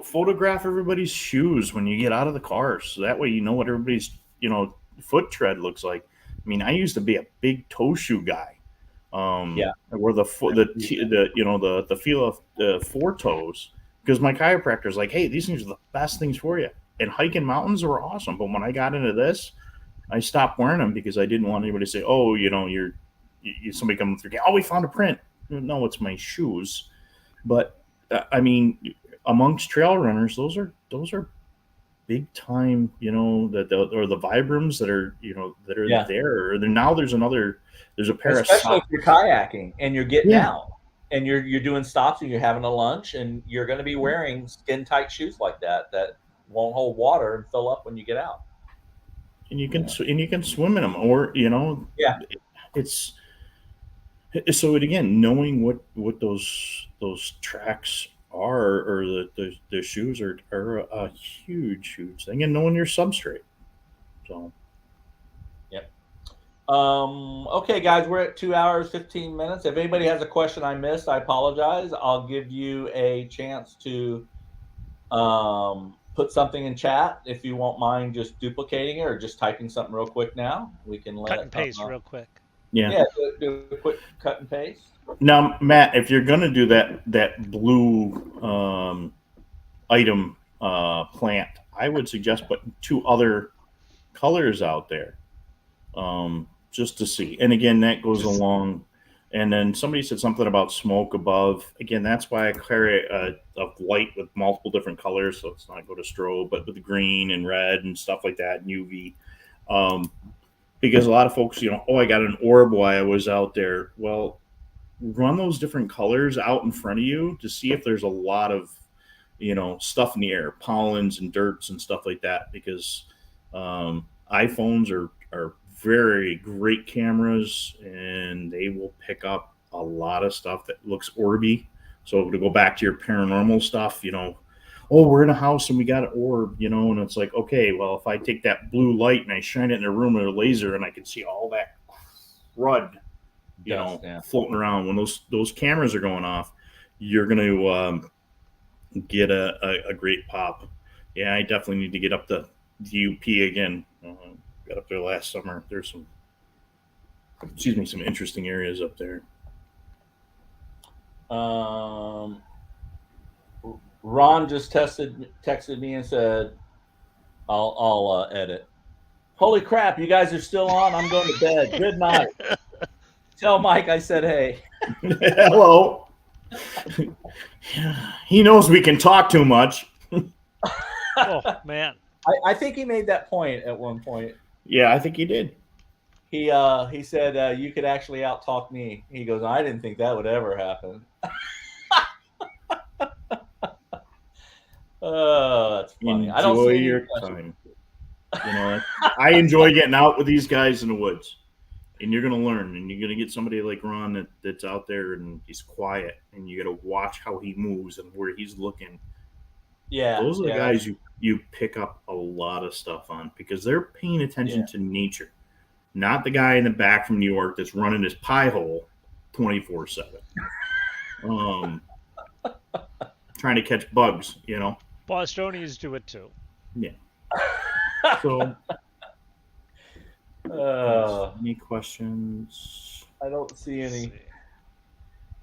photograph everybody's shoes when you get out of the cars, so that way you know what everybody's foot tread looks like. mean, I used to be a big toe shoe guy. Yeah. Where the feel of the 4 toes, because my chiropractor's like, hey, these things are the best things for you. And hiking mountains were awesome, but when I got into this, I stopped wearing them because I didn't want anybody to say, oh, you know, you're somebody coming through. Oh, we found a print. No, it's my shoes. But I mean, amongst trail runners, those are big time. You know, or the Vibrams that are, you know, that are there. Or now there's a pair especially of if you're kayaking and you're getting Yeah. out and you're doing stops and you're having a lunch and you're going to be wearing skin tight shoes like that won't hold water and fill up when you get out. and you can swim in them, or you know, Yeah. It's so again, knowing what those tracks are, or the shoes are a huge thing, and knowing your substrate. So Yep. Okay, guys, we're at 2 hours 15 minutes. If anybody has a question I missed, I apologize. I'll give you a chance to put something in chat if you won't mind just duplicating it or just typing something real quick. Now we can cut and paste real quick. Yeah, do a quick cut and paste. Now, Matt, if you're gonna do that blue item plant, I would suggest putting 2 other colors out there, just to see. And again, that goes along. And then somebody said something about smoke above. Again, that's why I carry a light with multiple different colors, so it's not go to strobe, but with green and red and stuff like that, and UV. Because a lot of folks, you know, oh, I got an orb while I was out there. Well, run those different colors out in front of you to see if there's a lot of, you know, stuff in the air, pollens and dirts and stuff like that. Because iPhones are very great cameras, and they will pick up a lot of stuff that looks orby. So to go back to your paranormal stuff, you know, oh, we're in a house and we got an orb, you know, and it's like, okay, well, if I take that blue light and I shine it in a room with a laser, and I can see all that crud, you know, floating around. When those cameras are going off, you're going to get a great pop. Yeah, I definitely need to get up the UP again. Got up there last summer. There's some interesting areas up there. Ron just texted me and said, I'll edit. Holy crap, you guys are still on? I'm going to bed. Good night. Tell Mike I said hey. Hello. He knows we can talk too much. Oh, man. I think he made that point at one point. Yeah, I think he did. He said, you could actually out-talk me. He goes, I didn't think that would ever happen. Oh, that's funny. Enjoy I don't see your time. You know, I enjoy getting out with these guys in the woods, and you're gonna learn, and you're gonna get somebody like Ron that's out there and he's quiet, and you gotta watch how he moves and where he's looking. Yeah, those are the guys you pick up a lot of stuff on, because they're paying attention to nature, not the guy in the back from New York that's running his pie hole 24/7, trying to catch bugs. You know. Bostonians do it too. Yeah. So, any questions? I don't see any.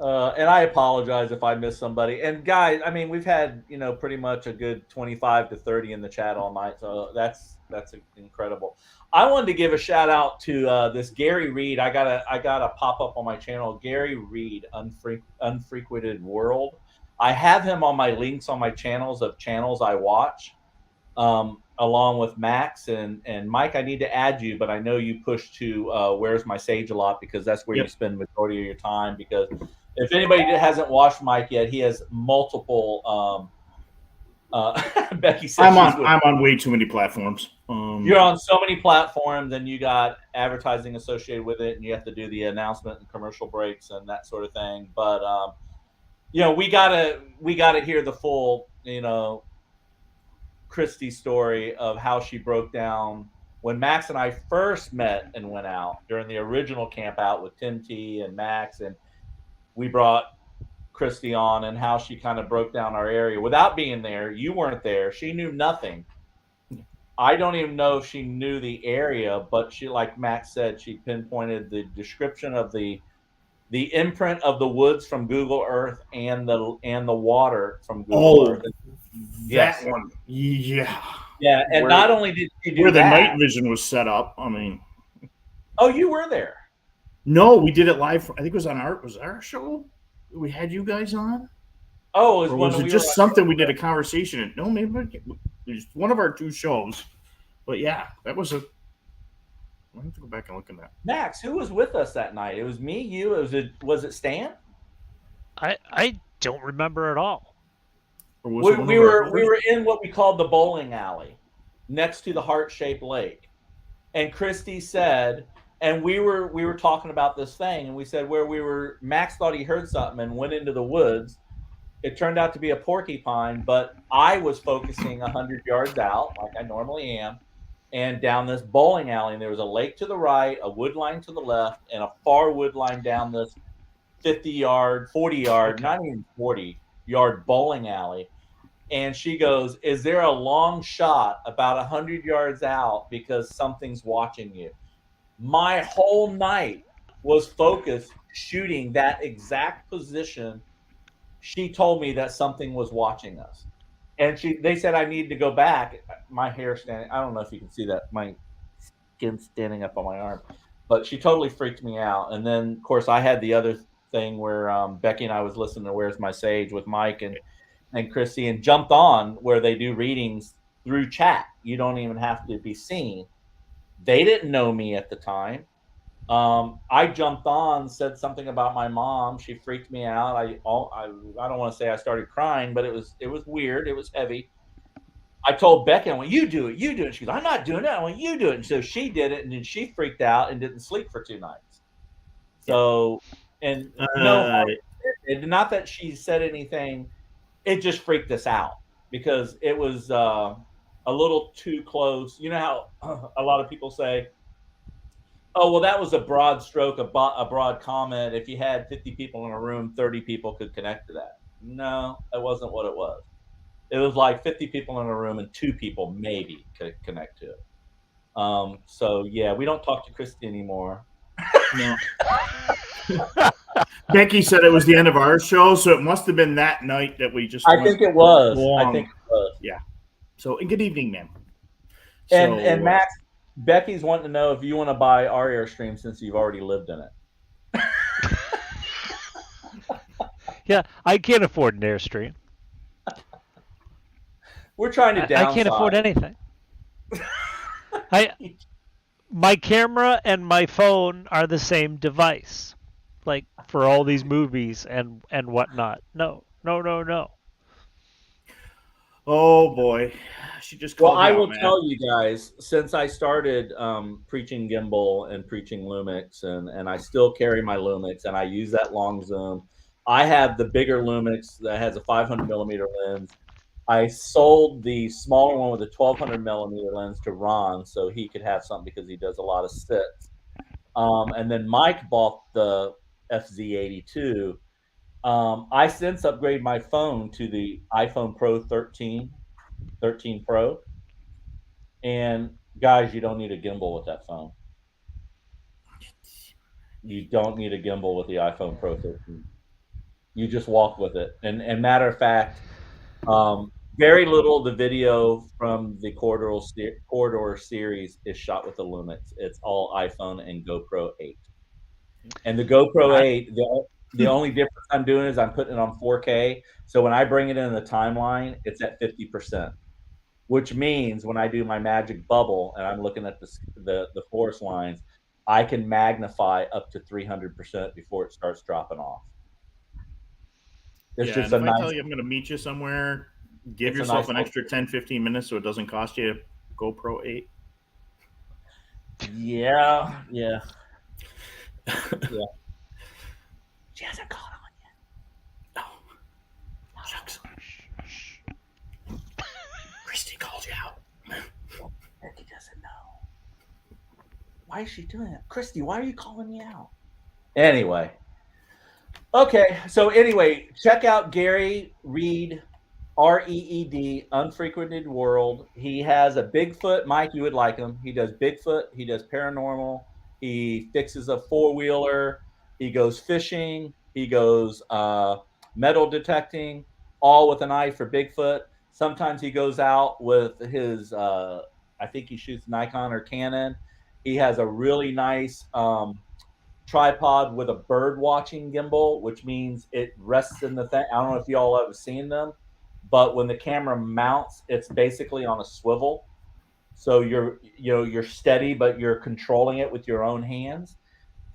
And I apologize if I missed somebody. And guys, I mean, we've had, you know, pretty much a good 25 to 30 in the chat all night. So that's incredible. I wanted to give a shout out to this Gary Reed. I got a pop up on my channel, Gary Reed, Unfrequented World. I have him on my links on my channels of channels I watch, along with Max and Mike. I need to add you, but I know you push to Where's My Sage a lot, because that's where you spend the majority of your time. Because if anybody hasn't watched Mike yet, he has multiple. Becky says I'm on way too many platforms. You're on so many platforms, and you got advertising associated with it, and you have to do the announcement and commercial breaks and that sort of thing. But you know, we gotta hear the full, you know, Christy story of how she broke down when Max and I first met and went out during the original camp out with Tim T and Max, and we brought Christy on, and how she kind of broke down our area without being there. You weren't there. She knew nothing. I don't even know if she knew the area, but she, like Matt said, she pinpointed the description of the imprint of the woods from Google Earth and the water from Google Earth. That Yes. one. Yeah. Yeah, and not only did she do where the that, night vision was set up. I mean, oh, you were there. no, we did it live. I think it was on our show. We had you guys on. Oh, Or was it just something we did a conversation? No, maybe it was one of our 2 shows. But yeah, that was a. I have to go back and look at that. Max, who was with us that night? It was me, you. Was it Stan? I don't remember at all. Or was We were in what we called the bowling alley, next to the heart-shaped lake, and Christy said, and we were talking about this thing, and we said where we were. Max thought he heard something and went into the woods. It turned out to be a porcupine, but I was focusing 100 yards out, like I normally am, and down this bowling alley. And there was a lake to the right, a wood line to the left, and a far wood line down this 50-yard, 40-yard, not even 40-yard bowling alley. And she goes, "Is there a long shot about 100 yards out because something's watching you?" My whole night was focused shooting that exact position. She told me that something was watching us, and they said I needed to go back. My hair standing. I don't know if you can see that. My skin standing up on my arm, but she totally freaked me out. And then, of course, I had the other thing where Becky and I was listening to "Where's My Sage" with Mike and Chrissy, and jumped on where they do readings through chat. You don't even have to be seen. They didn't know me at the time. I jumped on, said something about my mom. She freaked me out. I don't want to say I started crying, but it was weird. It was heavy. I told Becky, I went, "You do it, you do it." She goes, "I'm not doing it." I went, "You do it." And so she did it, and then she freaked out and didn't sleep for 2 nights. So, and no, not that she said anything. It just freaked us out because it was a little too close. You know how a lot of people say, "Oh, well, that was a broad stroke, a broad comment. If you had 50 people in a room, 30 people could connect to that." No, that wasn't what it was. It was like 50 people in a room and 2 people maybe could connect to it. So yeah, we don't talk to Christy anymore. No. Becky said it was the end of our show, so it must have been that night that we just. I think it was. Yeah. So, and good evening, ma'am. And Max, Becky's wanting to know if you want to buy our Airstream since you've already lived in it. Yeah, I can't afford an Airstream. We're trying to downsize. I can't afford anything. My camera and my phone are the same device, like for all these movies and whatnot. No. Oh boy, she just. Well, I will tell you guys, since I started preaching gimbal and preaching Lumix, and I still carry my Lumix, and I use that long zoom. I have the bigger Lumix that has a 500 millimeter lens. I sold the smaller one with a 1200 millimeter lens to Ron so he could have something because he does a lot of sits. And then Mike bought the FZ82. I since upgraded my phone to the iPhone Pro 13 Pro. And guys, you don't need a gimbal with that phone. You don't need a gimbal with the iPhone Pro 13. You just walk with it. And matter of fact, very little of the video from the Corridor series is shot with the Lumix. It's all iPhone and GoPro 8. And the GoPro 8, the only difference I'm doing is I'm putting it on 4K. So when I bring it in the timeline, it's at 50%, which means when I do my magic bubble and I'm looking at the forest lines, I can magnify up to 300% before it starts dropping off. It's just if I tell you I'm going to meet you somewhere, give yourself an extra 10-15 minutes so it doesn't cost you a GoPro 8. Yeah. She hasn't called on yet. No. Shucks. Christy called you out. Becky doesn't know. Why is she doing that? Christy, why are you calling me out? Anyway. Okay, so anyway, check out Gary Reed REED, Unfrequented World. He has a Bigfoot. Mike, you would like him. He does Bigfoot. He does paranormal. He fixes a four-wheeler. He goes fishing. He goes metal detecting, all with an eye for Bigfoot. Sometimes he goes out with his, I think he shoots Nikon or Canon. He has a really nice tripod with a bird watching gimbal, which means it rests in the thing. I don't know if you all have seen them, but when the camera mounts, it's basically on a swivel. So you're steady, but you're controlling it with your own hands.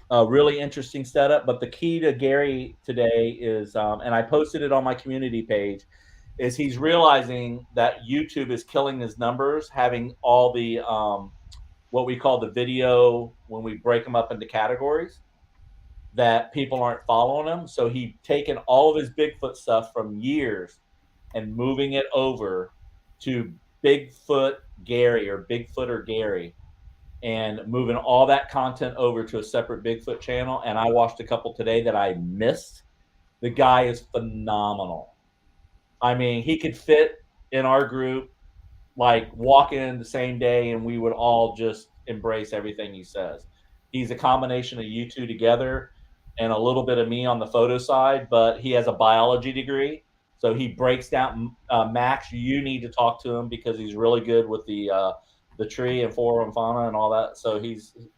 A really interesting setup. But the key to Gary today is, and I posted it on my community page, is he's realizing that YouTube is killing his numbers, having all the what we call the video when we break them up into categories, that people aren't following him. So he taken all of his Bigfoot stuff from years and moving it over to Bigfoot Gary or Bigfooter Gary, and moving all that content over to a separate Bigfoot channel. And I watched a couple today that I missed. The guy is phenomenal. I mean, he could fit in our group, like walk in the same day, and we would all just embrace everything he says. He's a combination of you two together and a little bit of me on the photo side, but he has a biology degree. So he breaks down. Max, you need to talk to him because he's really good with the tree and flora and fauna and all that. So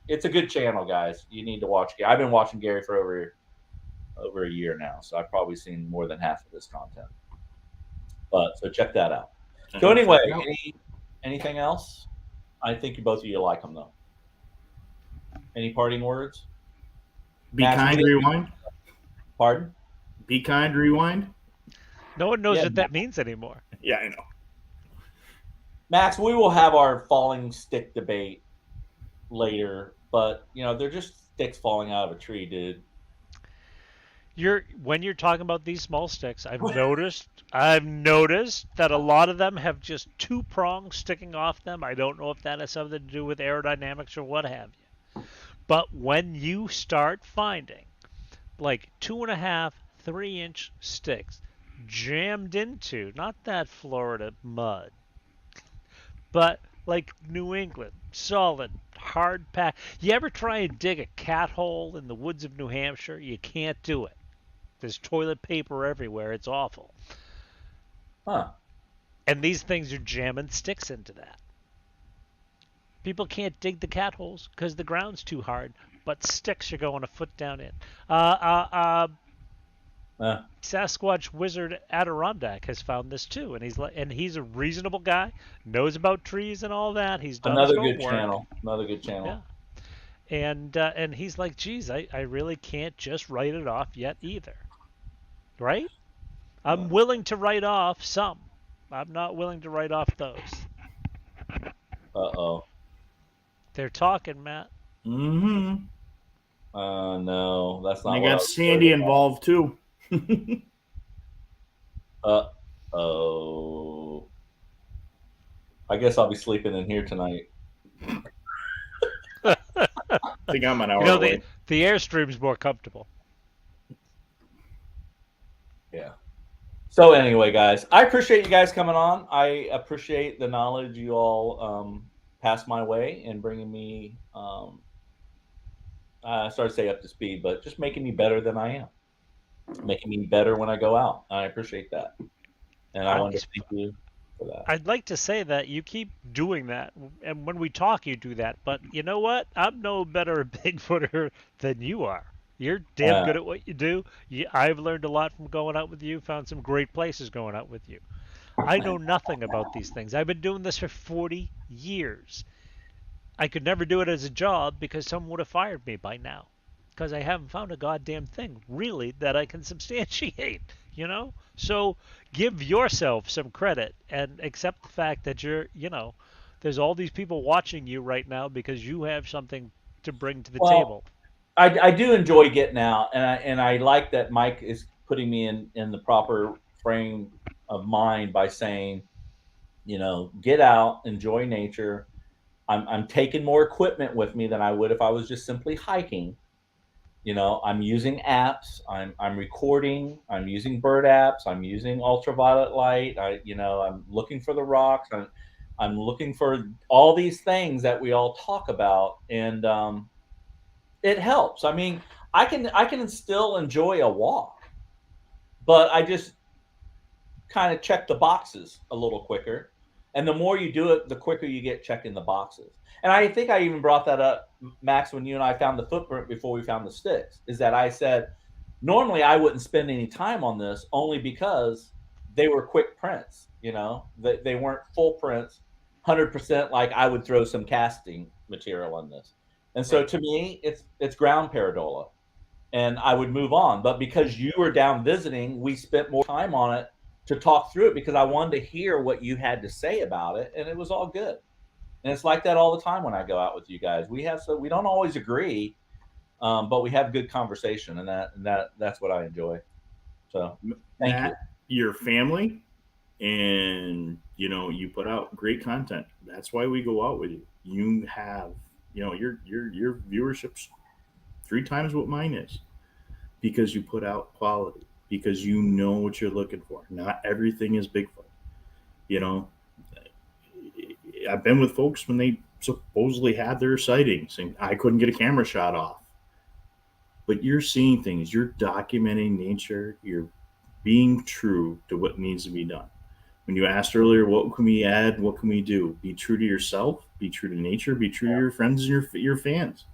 it's a good channel, guys. You need to watch. I've been watching Gary for over a year now, so I've probably seen more than half of his content. But so check that out. So anyway, anything else? I think both of you like him though. Any parting words? Be kind, rewind. Pardon? Be kind, rewind. No one knows what that means anymore. Yeah, I know. Max, we will have our falling stick debate later, but they're just sticks falling out of a tree, dude. When you're talking about these small sticks, I've noticed that a lot of them have just two prongs sticking off them. I don't know if that has something to do with aerodynamics or what have you. But when you start finding like 2.5, 3-inch sticks jammed into, not that Florida mud, but like New England, solid, hard pack. You ever try and dig a cat hole in the woods of New Hampshire? You can't do it. There's toilet paper everywhere. It's awful. Huh. And these things are jamming sticks into that. People can't dig the cat holes because the ground's too hard, but sticks are going a foot down in. Sasquatch Wizard Adirondack has found this too, and he's a reasonable guy, knows about trees and all that. He's done Another his good homework. channel. Another good channel. Yeah. And he's like, geez, I really can't just write it off yet either. Right? I'm willing to write off some. I'm not willing to write off those. Uh-oh. They're talking, Matt. Mm-hmm. No, that's not. I got Sandy involved too. Uh-oh. I guess I'll be sleeping in here tonight. I think I'm an hour away. The Airstream's more comfortable. Yeah. So anyway, guys, I appreciate you guys coming on. I appreciate the knowledge you all passed my way and bringing me, I started to say up to speed, but just making me better than I am. Making me better when I go out. I appreciate that. And I want to thank you for that. I'd like to say that you keep doing that, and when we talk, you do that. But you know what? I'm no better a Bigfooter than you are. You're damn good at what you do. I've learned a lot from going out with you, found some great places going out with you. I know nothing about these things. I've been doing this for 40 years. I could never do it as a job because someone would have fired me by now. Because I haven't found a goddamn thing, really, that I can substantiate, So give yourself some credit and accept the fact that there's all these people watching you right now because you have something to bring to the table. I do enjoy getting out, and I like that Mike is putting me in the proper frame of mind by saying, get out, enjoy nature. I'm taking more equipment with me than I would if I was just simply hiking. You know, I'm using apps. I'm recording. I'm using bird apps. I'm using ultraviolet light. I'm looking for the rocks. I'm looking for all these things that we all talk about, and it helps. I mean, I can still enjoy a walk, but I just kind of check the boxes a little quicker. And the more you do it, the quicker you get checking the boxes. And I think I even brought that up, Max, when you and I found the footprint before we found the sticks, is that I said, normally I wouldn't spend any time on this only because they were quick prints, they weren't full prints, 100% like I would throw some casting material on this. And so to me, it's ground pareidola and I would move on. But because you were down visiting, we spent more time on it to talk through it because I wanted to hear what you had to say about it, and it was all good. And it's like that all the time when I go out with you guys. We don't always agree, but we have good conversation, and that's what I enjoy. So thank you. Your family, and you put out great content. That's why we go out with you. You have your viewership's 3 times what mine is, because you put out quality, because you know what you're looking for. Not everything is Bigfoot. I've been with folks when they supposedly had their sightings and I couldn't get a camera shot off. But you're seeing things, you're documenting nature, you're being true to what needs to be done. When you asked earlier, what can we add? What can we do? Be true to yourself, be true to nature, be true to your friends and your fans.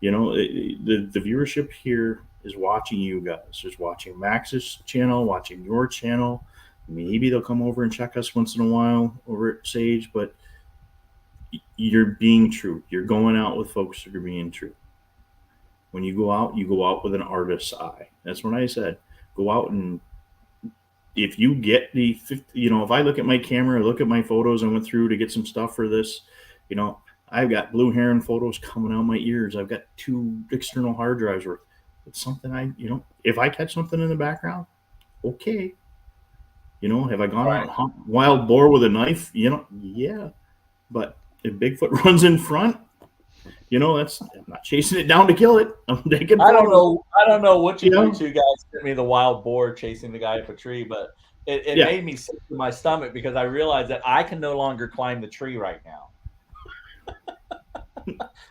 The viewership here is watching you guys. Just watching Max's channel, watching your channel. Maybe they'll come over and check us once in a while over at Sage, but you're being true. You're going out with folks that are being true. When you go out with an artist's eye. That's what I said. Go out, and if you get if I look at my camera, look at my photos I went through to get some stuff for this, I've got blue heron photos coming out my ears. I've got 2 external hard drives worth. It's something if I catch something in the background, okay. Have I gone out and hunt wild boar with a knife? Yeah. But if Bigfoot runs in front, I'm not chasing it down to kill it. I'm taking I don't know what you two guys sent me the wild boar chasing the guy up a tree, but it made me sick to my stomach because I realized that I can no longer climb the tree right now.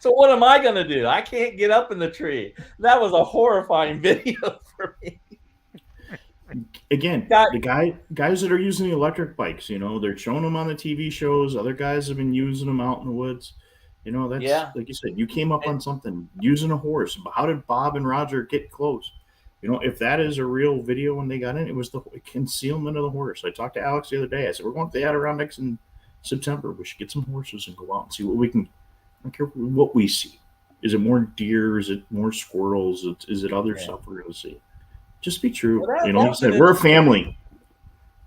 So what am I going to do? I can't get up in the tree. That was a horrifying video for me. Again, the guys that are using the electric bikes, they're showing them on the TV shows. Other guys have been using them out in the woods. That's like you said, you came up on something using a horse. How did Bob and Roger get close? If that is a real video when they got in, it was the concealment of the horse. I talked to Alex the other day. I said, we're going to the Adirondacks in September. We should get some horses and go out and see what we can. I don't care what we see. Is it more deer? Is it more squirrels? Is it other stuff we're going to see? Just be true. Like I said, we're a family.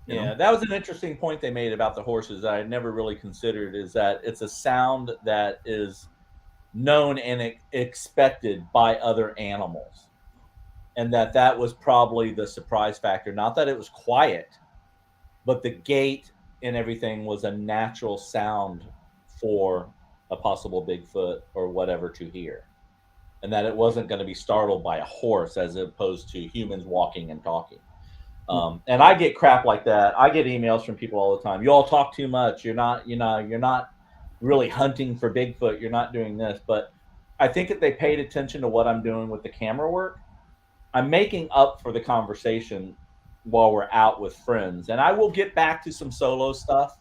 Yeah, that was an interesting point they made about the horses that I never really considered, is that it's a sound that is known and expected by other animals. And that was probably the surprise factor. Not that it was quiet, but the gait and everything was a natural sound for a possible Bigfoot or whatever to hear. And that it wasn't going to be startled by a horse as opposed to humans walking and talking. And I get crap like that. I get emails from people all the time. You all talk too much. You're not really hunting for Bigfoot. You're not doing this. But I think if they paid attention to what I'm doing with the camera work, I'm making up for the conversation while we're out with friends. And I will get back to some solo stuff.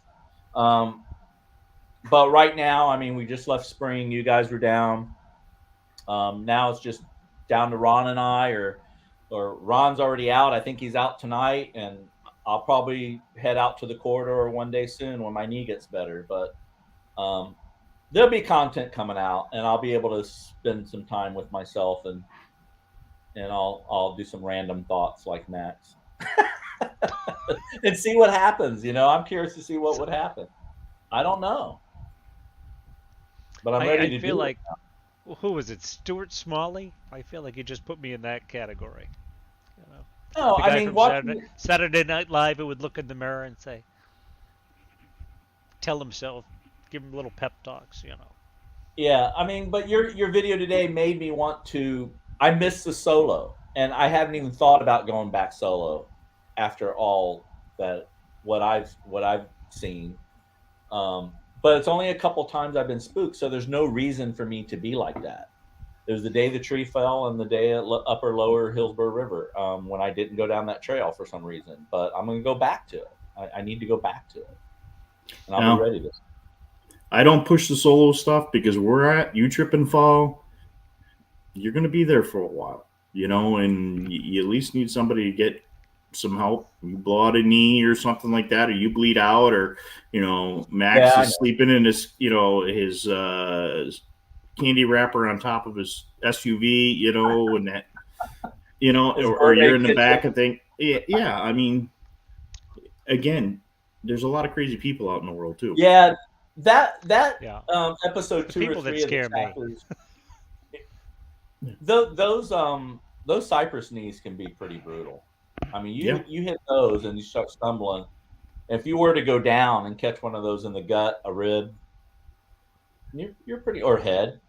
But right now, we just left spring. You guys were down. Now it's just down to Ron and I, or Ron's already out. I think he's out tonight, and I'll probably head out to the corridor one day soon when my knee gets better. But there'll be content coming out, and I'll be able to spend some time with myself, and I'll do some random thoughts like Max and see what happens. I'm curious to see what would happen. I don't know, but I'm ready to feel do like it. Who was it? Stuart Smalley? I feel like you just put me in that category. No, the guy from Saturday Night Live who would look in the mirror and say, tell himself, give him little pep talks, Yeah, but your video today made me want to. I miss the solo, and I haven't even thought about going back solo after all that what I've seen. But it's only a couple times I've been spooked, so there's no reason for me to be like that. It was the day the tree fell and the day at Upper Lower Hillsborough River when I didn't go down that trail for some reason. But I'm going to go back to it. I need to go back to it, and I'll be ready to. I don't push the solo stuff because you trip and fall, you're going to be there for a while, and you at least need somebody to get some help. You blow out a knee or something like that, or you bleed out, or Max is sleeping in his his candy wrapper on top of his SUV, and that or you're in the back of thing. Yeah, I mean, again, there's a lot of crazy people out in the world too. Yeah, that episode 2 people or 3 that scare of the chapters, those cypress knees can be pretty brutal. I mean, you hit those and you start stumbling. If you were to go down and catch one of those in the gut, a rib, you're pretty, or head.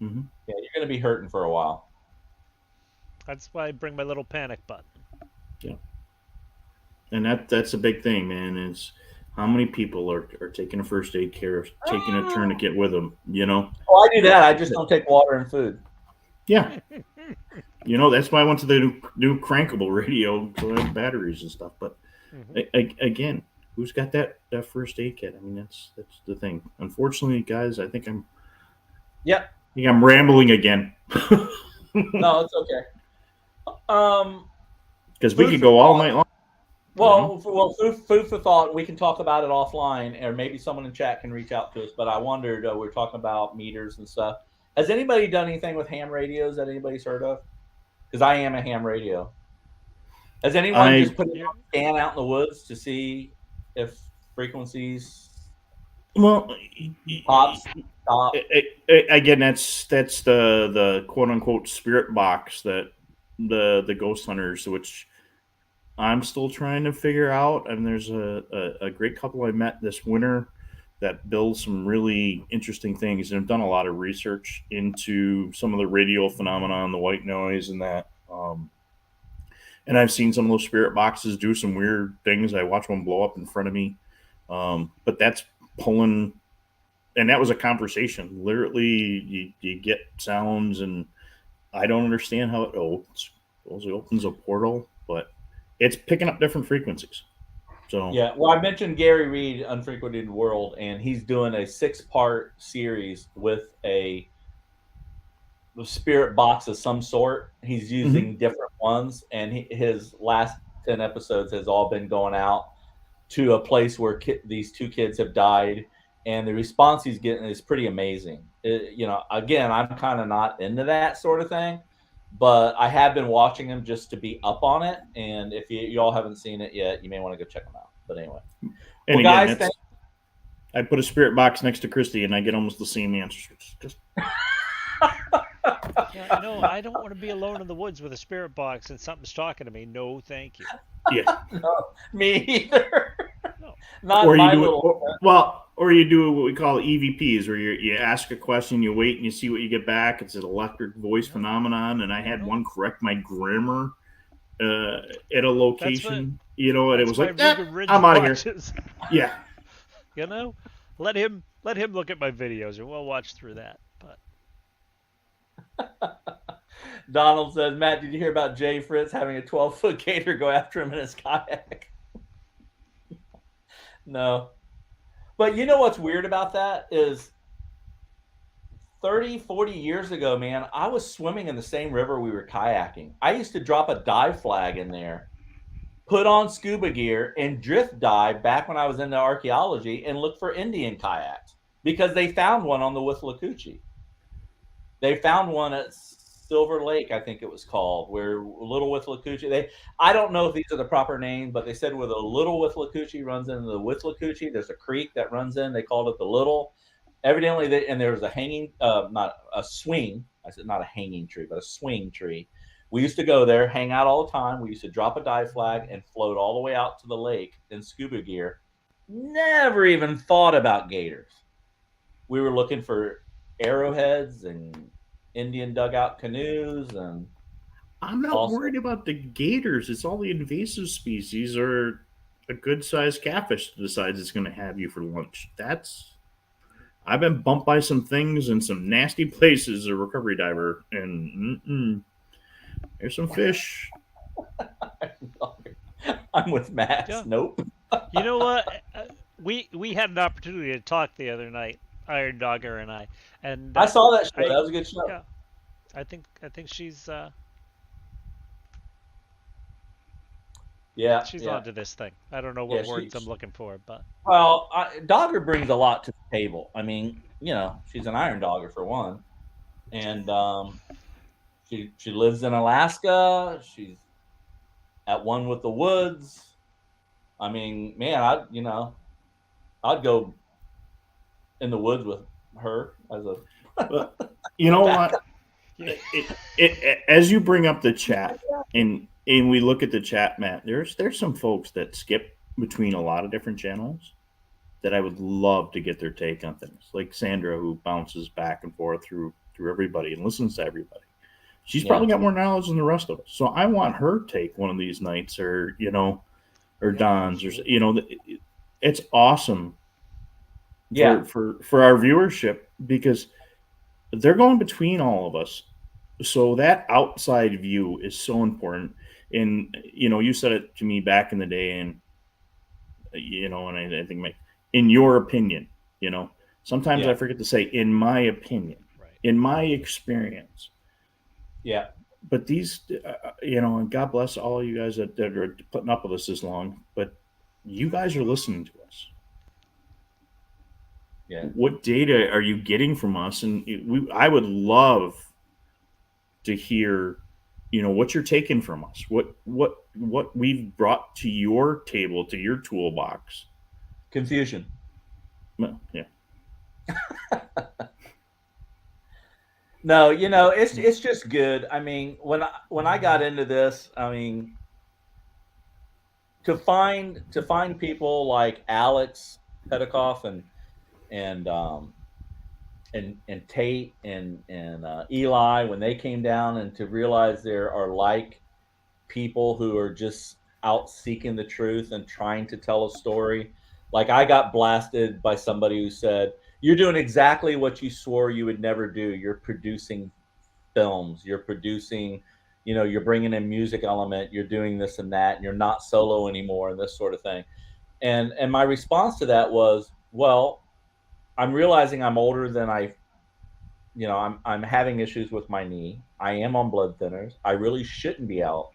Mm-hmm. Yeah, you're going to be hurting for a while. That's why I bring my little panic button. Yeah, and that's a big thing, man. Is how many people are taking a first aid care, taking a tourniquet with them, Oh, I do that. I just don't take water and food. Yeah. That's why I went to the new crankable radio, so I have batteries and stuff. But again, who's got that first aid kit? I mean, that's the thing. Unfortunately, guys, I think I'm rambling again. No, it's okay. Because we could go all night long. Well, food for thought. We can talk about it offline, or maybe someone in chat can reach out to us. But I wondered, we're talking about meters and stuff. Has anybody done anything with ham radios that anybody's heard of? Because I am a ham radio. Has anyone just put a scan out in the woods to see if frequencies stop? Again, that's the quote unquote spirit box that the ghost hunters, which I'm still trying to figure out. And there's a great couple I met this winter that build some really interesting things and have done a lot of research into some of the radio phenomena and the white noise and that. And I've seen some of those spirit boxes do some weird things. I watched one blow up in front of me. But that's pulling, and that was a conversation. Literally, you get sounds, and I don't understand how it opens a portal, but it's picking up different frequencies. So yeah, well, I mentioned Gary Reed, Unfrequented World, and he's doing a 6-part series with a spirit box of some sort. He's using different ones, and his last 10 episodes has all been going out to a place where these 2 kids have died, and the response he's getting is pretty amazing. Again, I'm kind of not into that sort of thing, but I have been watching him just to be up on it. And if you all haven't seen it yet, you may want to go check them out. But anyway, and again, guys, I put a spirit box next to Christy, and I get almost the same answers. Just I don't want to be alone in the woods with a spirit box and something's talking to me. No, thank you. Yeah, no, me either. No. Not or my you do little. Or you do what we call EVPs, where you ask a question, you wait, and you see what you get back. It's an electric voice phenomenon, and I had one correct my grammar at a location, and it was like, I'm out of here. Yeah. Let him look at my videos, and we'll watch through that. But Donald says, Matt, did you hear about Jay Fritz having a 12-foot gator go after him in his kayak? No. But you know what's weird about that is 30, 40 years ago, man, I was swimming in the same river we were kayaking. I used to drop a dive flag in there, put on scuba gear, and drift dive back when I was into archaeology and look for Indian kayaks because they found one on the Withlacoochee. They found one at Silver Lake, I think it was called, where Little Withlacoochee. I don't know if these are the proper names, but they said where the Little Withlacoochee runs into the Withlacoochee, there's a creek that runs in. They called it the Little. Evidently, and there was a hanging, not a swing. I said not a hanging tree, but a swing tree. We used to go there, hang out all the time. We used to drop a dive flag and float all the way out to the lake in scuba gear. Never even thought about gators. We were looking for arrowheads and Indian dugout canoes and I'm not also, worried about the gators. It's all the invasive species or a good sized catfish that decides it's going to have you for lunch. I've been bumped by some things in some nasty places as a recovery diver, and there's some fish. I'm with Max. Yeah. Nope. You know what? We had an opportunity to talk the other night, Iron Dogger and I, and I saw that show. That was a good show. Yeah, I think she's she's onto this thing. I don't know what words I'm looking for, but well, Dogger brings a lot to the table. I mean, she's an Iron Dogger for one, and she lives in Alaska. She's at one with the woods. I mean, man, I'd go in the woods with her as a. But you know what? As you bring up the chat and we look at the chat, Matt, there's some folks that skip between a lot of different channels that I would love to get their take on things. Like Sandra, who bounces back and forth through everybody and listens to everybody. She's probably got more knowledge than the rest of us. So I want her take one of these nights, or Don's, or it's awesome. For our viewership, because they're going between all of us. So that outside view is so important. And, you said it to me back in the day, and, and I think, in your opinion, sometimes I forget to say, in my opinion, in my experience. Yeah. But these, and God bless all you guys that are putting up with us this long, but you guys are listening to us. Yeah. What data are you getting from us? And I would love to hear, what you're taking from us, what we've brought to your table, to your toolbox. Confusion. Well, yeah. No, it's just good. I mean, when I got into this, I mean, to find people like Alex Petikoff and Tate and Eli, when they came down, and to realize there are like people who are just out seeking the truth and trying to tell a story. Like, I got blasted by somebody who said, "You're doing exactly what you swore you would never do. You're producing films. You're producing, you're bringing in music element. You're doing this and that. And you're not solo anymore," and this sort of thing. And my response to that was, well, I'm realizing I'm older than I'm having issues with my knee. I am on blood thinners. I really shouldn't be out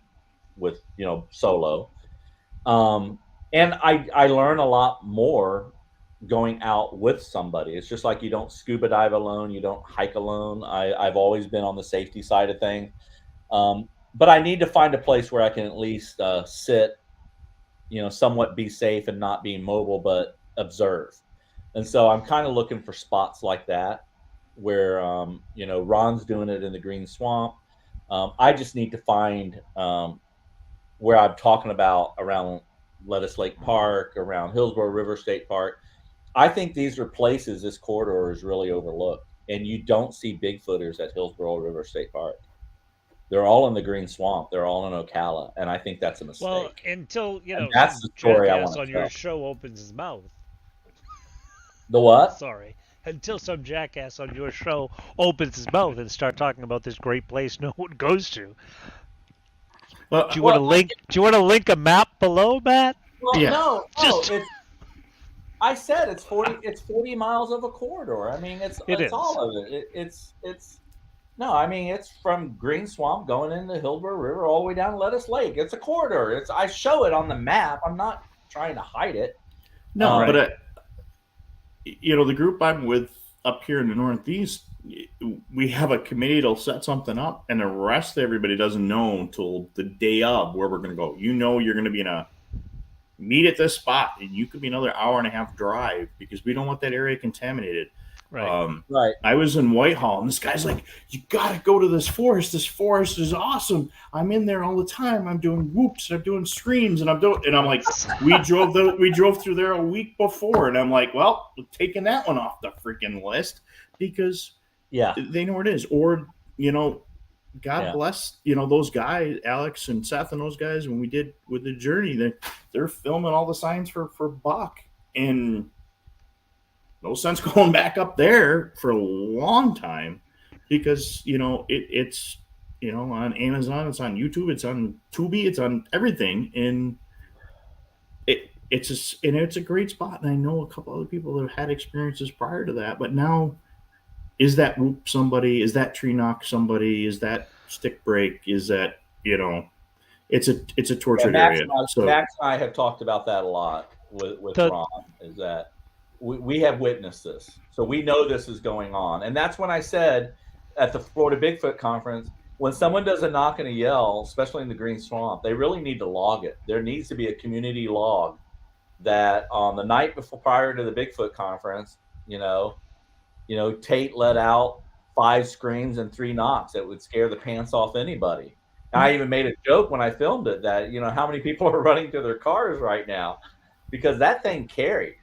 with, solo. And I learn a lot more going out with somebody. It's just like you don't scuba dive alone. You don't hike alone. I've always been on the safety side of things. But I need to find a place where I can at least sit, somewhat be safe and not be mobile, but observe. And so I'm kind of looking for spots like that where, Ron's doing it in the Green Swamp. I just need to find where I'm talking about around Lettuce Lake Park, around Hillsborough River State Park. I think these are places, this corridor is really overlooked. And you don't see Bigfooters at Hillsborough River State Park. They're all in the Green Swamp. They're all in Ocala. And I think that's a mistake. Well, until, that's the story I want to on tell. Your show opens his mouth. The what? Sorry. Until some jackass on your show opens his mouth and start talking about this great place no one goes to. Do you want to link a map below, Matt? Well, yeah. No. I said it's 40 miles of a corridor. I mean, it's all of it. It's from Green Swamp going into Hillsborough River all the way down to Lettuce Lake. It's a corridor. I show it on the map. I'm not trying to hide it. No, but the group I'm with up here in the Northeast, we have a committee that'll set something up, and the rest of everybody doesn't know until the day of where we're going to go. You're going to be in a meet at this spot, and you could be another hour and a half drive because we don't want that area contaminated. Right. Right. I was in Whitehall, and this guy's like, "You got to go to this forest. This forest is awesome. I'm in there all the time. I'm doing whoops. I'm doing screams, and I'm like, we drove through there a week before, and I'm like, well, we're taking that one off the freaking list because they know where it is. Or you know, God Yeah. bless, you know, those guys, Alex and Seth and those guys, when we did with the journey, they're filming all the signs for buck, and no sense going back up there for a long time, because you know it's you know, on Amazon, it's on YouTube, it's on Tubi, it's on everything, and it's a great spot. And I know a couple other people that have had experiences prior to that, but now, is that whoop somebody? Is that tree knock somebody? Is that stick break? Is that, you know, it's a tortured area. So Max and I have talked about that a lot with Ron, is that we have witnessed this. So we know this is going on. And that's when I said at the Florida Bigfoot conference, when someone does a knock and a yell, especially in the Green Swamp, they really need to log it. There needs to be a community log that on the night before, prior to the Bigfoot conference, you know, Tate let out 5 screams and 3 knocks that would scare the pants off anybody. And I even made a joke when I filmed it that, you know, how many people are running to their cars right now, because that thing carried.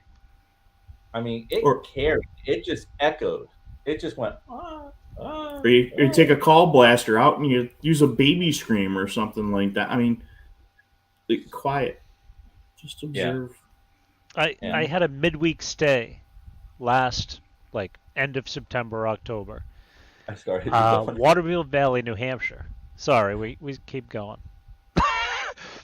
I mean, it carried. It just echoed. It just went. Or you take a call blaster out and you use a baby scream or something like that. I mean, quiet. Just observe. Yeah. I had a midweek stay last, like, end of September, October. I started Waterville Valley, New Hampshire. Sorry, we keep going.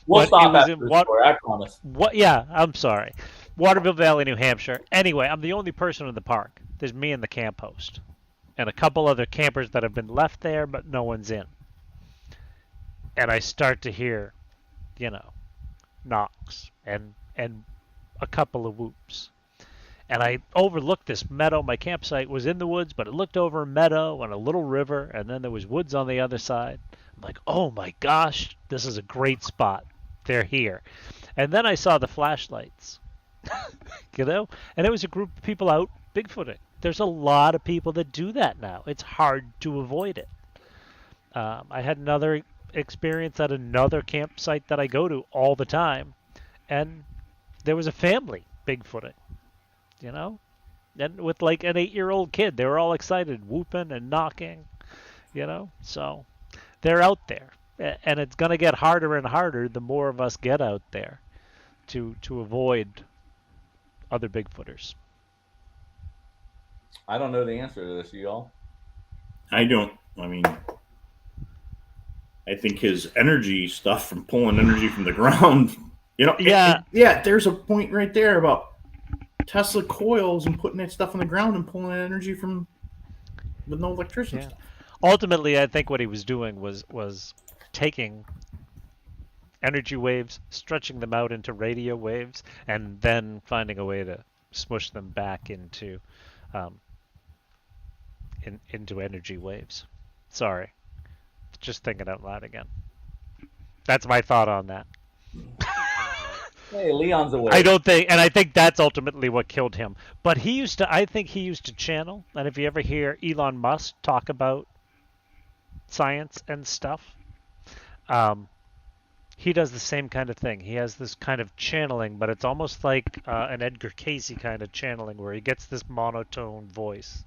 We'll stop after the story, I promise. Yeah, I'm sorry. Waterville Valley, New Hampshire. Anyway, I'm the only person in the park. There's me and the camp host, and a couple other campers that have been left there, but no one's in. And I start to hear, you know, knocks and a couple of whoops. And I overlooked this meadow. My campsite was in the woods, but it looked over a meadow and a little river, and then there was woods on the other side. I'm like, oh my gosh, this is a great spot. They're here. And then I saw the flashlights, you know, and it was a group of people out Bigfooting. There's a lot of people that do that now. It's hard to avoid it. I had another experience at another campsite that I go to all the time, and there was a family Bigfooting. You know, and with like an 8-year-old kid, they were all excited, whooping and knocking, you know. So they're out there, and it's gonna get harder and harder the more of us get out there to avoid other Bigfooters. I don't know the answer to this, y'all. I don't. I mean, I think his energy stuff from pulling energy from the ground, you know. Yeah. There's a point right there about Tesla coils and putting that stuff on the ground and pulling that energy from with no electricity stuff. Ultimately, I think what he was doing was taking energy waves, stretching them out into radio waves, and then finding a way to smush them back into into energy waves. Sorry, just thinking out loud again. That's my thought on that. Hey, Leon's away. I think that's ultimately what killed him. But I think he used to channel, and if you ever hear Elon Musk talk about science and stuff, he does the same kind of thing. He has this kind of channeling, but it's almost like an Edgar Cayce kind of channeling where he gets this monotone voice.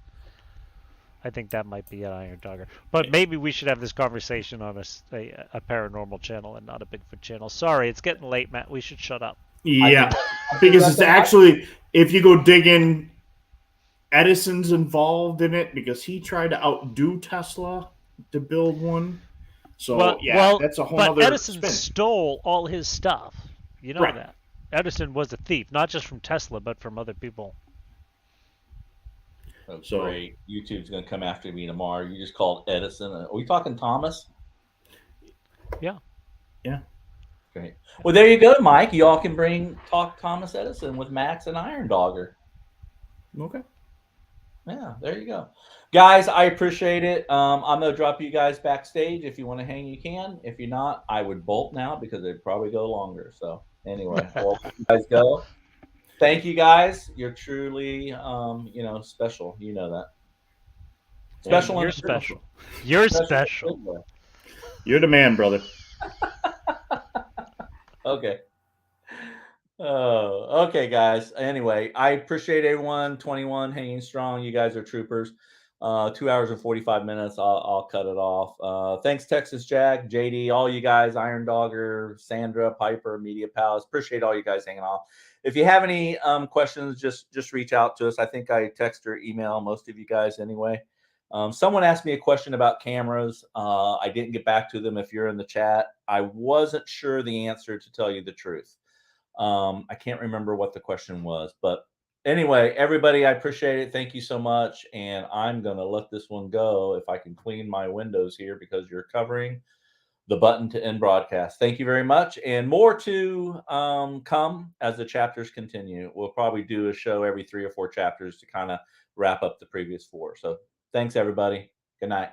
I think that might be an Iron Dogger. But maybe we should have this conversation on a paranormal channel and not a Bigfoot channel. Sorry, it's getting late, Matt. We should shut up. Yeah, because it's actually, if you go dig in, Edison's involved in it because he tried to outdo Tesla to build one. So, that's a whole other Edison spin. stole all his stuff. You know that. Edison was a thief, not just from Tesla, but from other people. Oh, so great. YouTube's going to come after me tomorrow. You just called Edison. Are we talking Thomas? Yeah. Yeah. Great. Well, there you go, Mike. You all can talk Thomas Edison with Max and Iron Dogger. Okay. Yeah, there you go. Guys, I appreciate it. I'm going to drop you guys backstage. If you want to hang, you can. If you're not, I would bolt now because they'd probably go longer. So anyway, well, you guys go. Thank you, guys. You're truly, special. You know that. Special. You're special. You're special. You're the man, brother. Okay. Okay, guys. Anyway, I appreciate everyone. 21 hanging strong. You guys are troopers. 2 hours and 45 minutes. I'll cut it off. Thanks, Texas Jack, JD, all you guys, Iron Dogger, Sandra, Piper, Media Palace. Appreciate all you guys hanging on. If you have any questions, just reach out to us. I think I text or email most of you guys anyway. Someone asked me a question about cameras. I didn't get back to them. If you're in the chat, I wasn't sure the answer, to tell you the truth. I can't remember what the question was, but anyway, everybody, I appreciate it. Thank you so much. And I'm going to let this one go if I can clean my windows here, because you're covering the button to end broadcast. Thank you very much. And more to come as the chapters continue. We'll probably do a show every 3 or 4 chapters to kind of wrap up the previous 4. So thanks, everybody. Good night.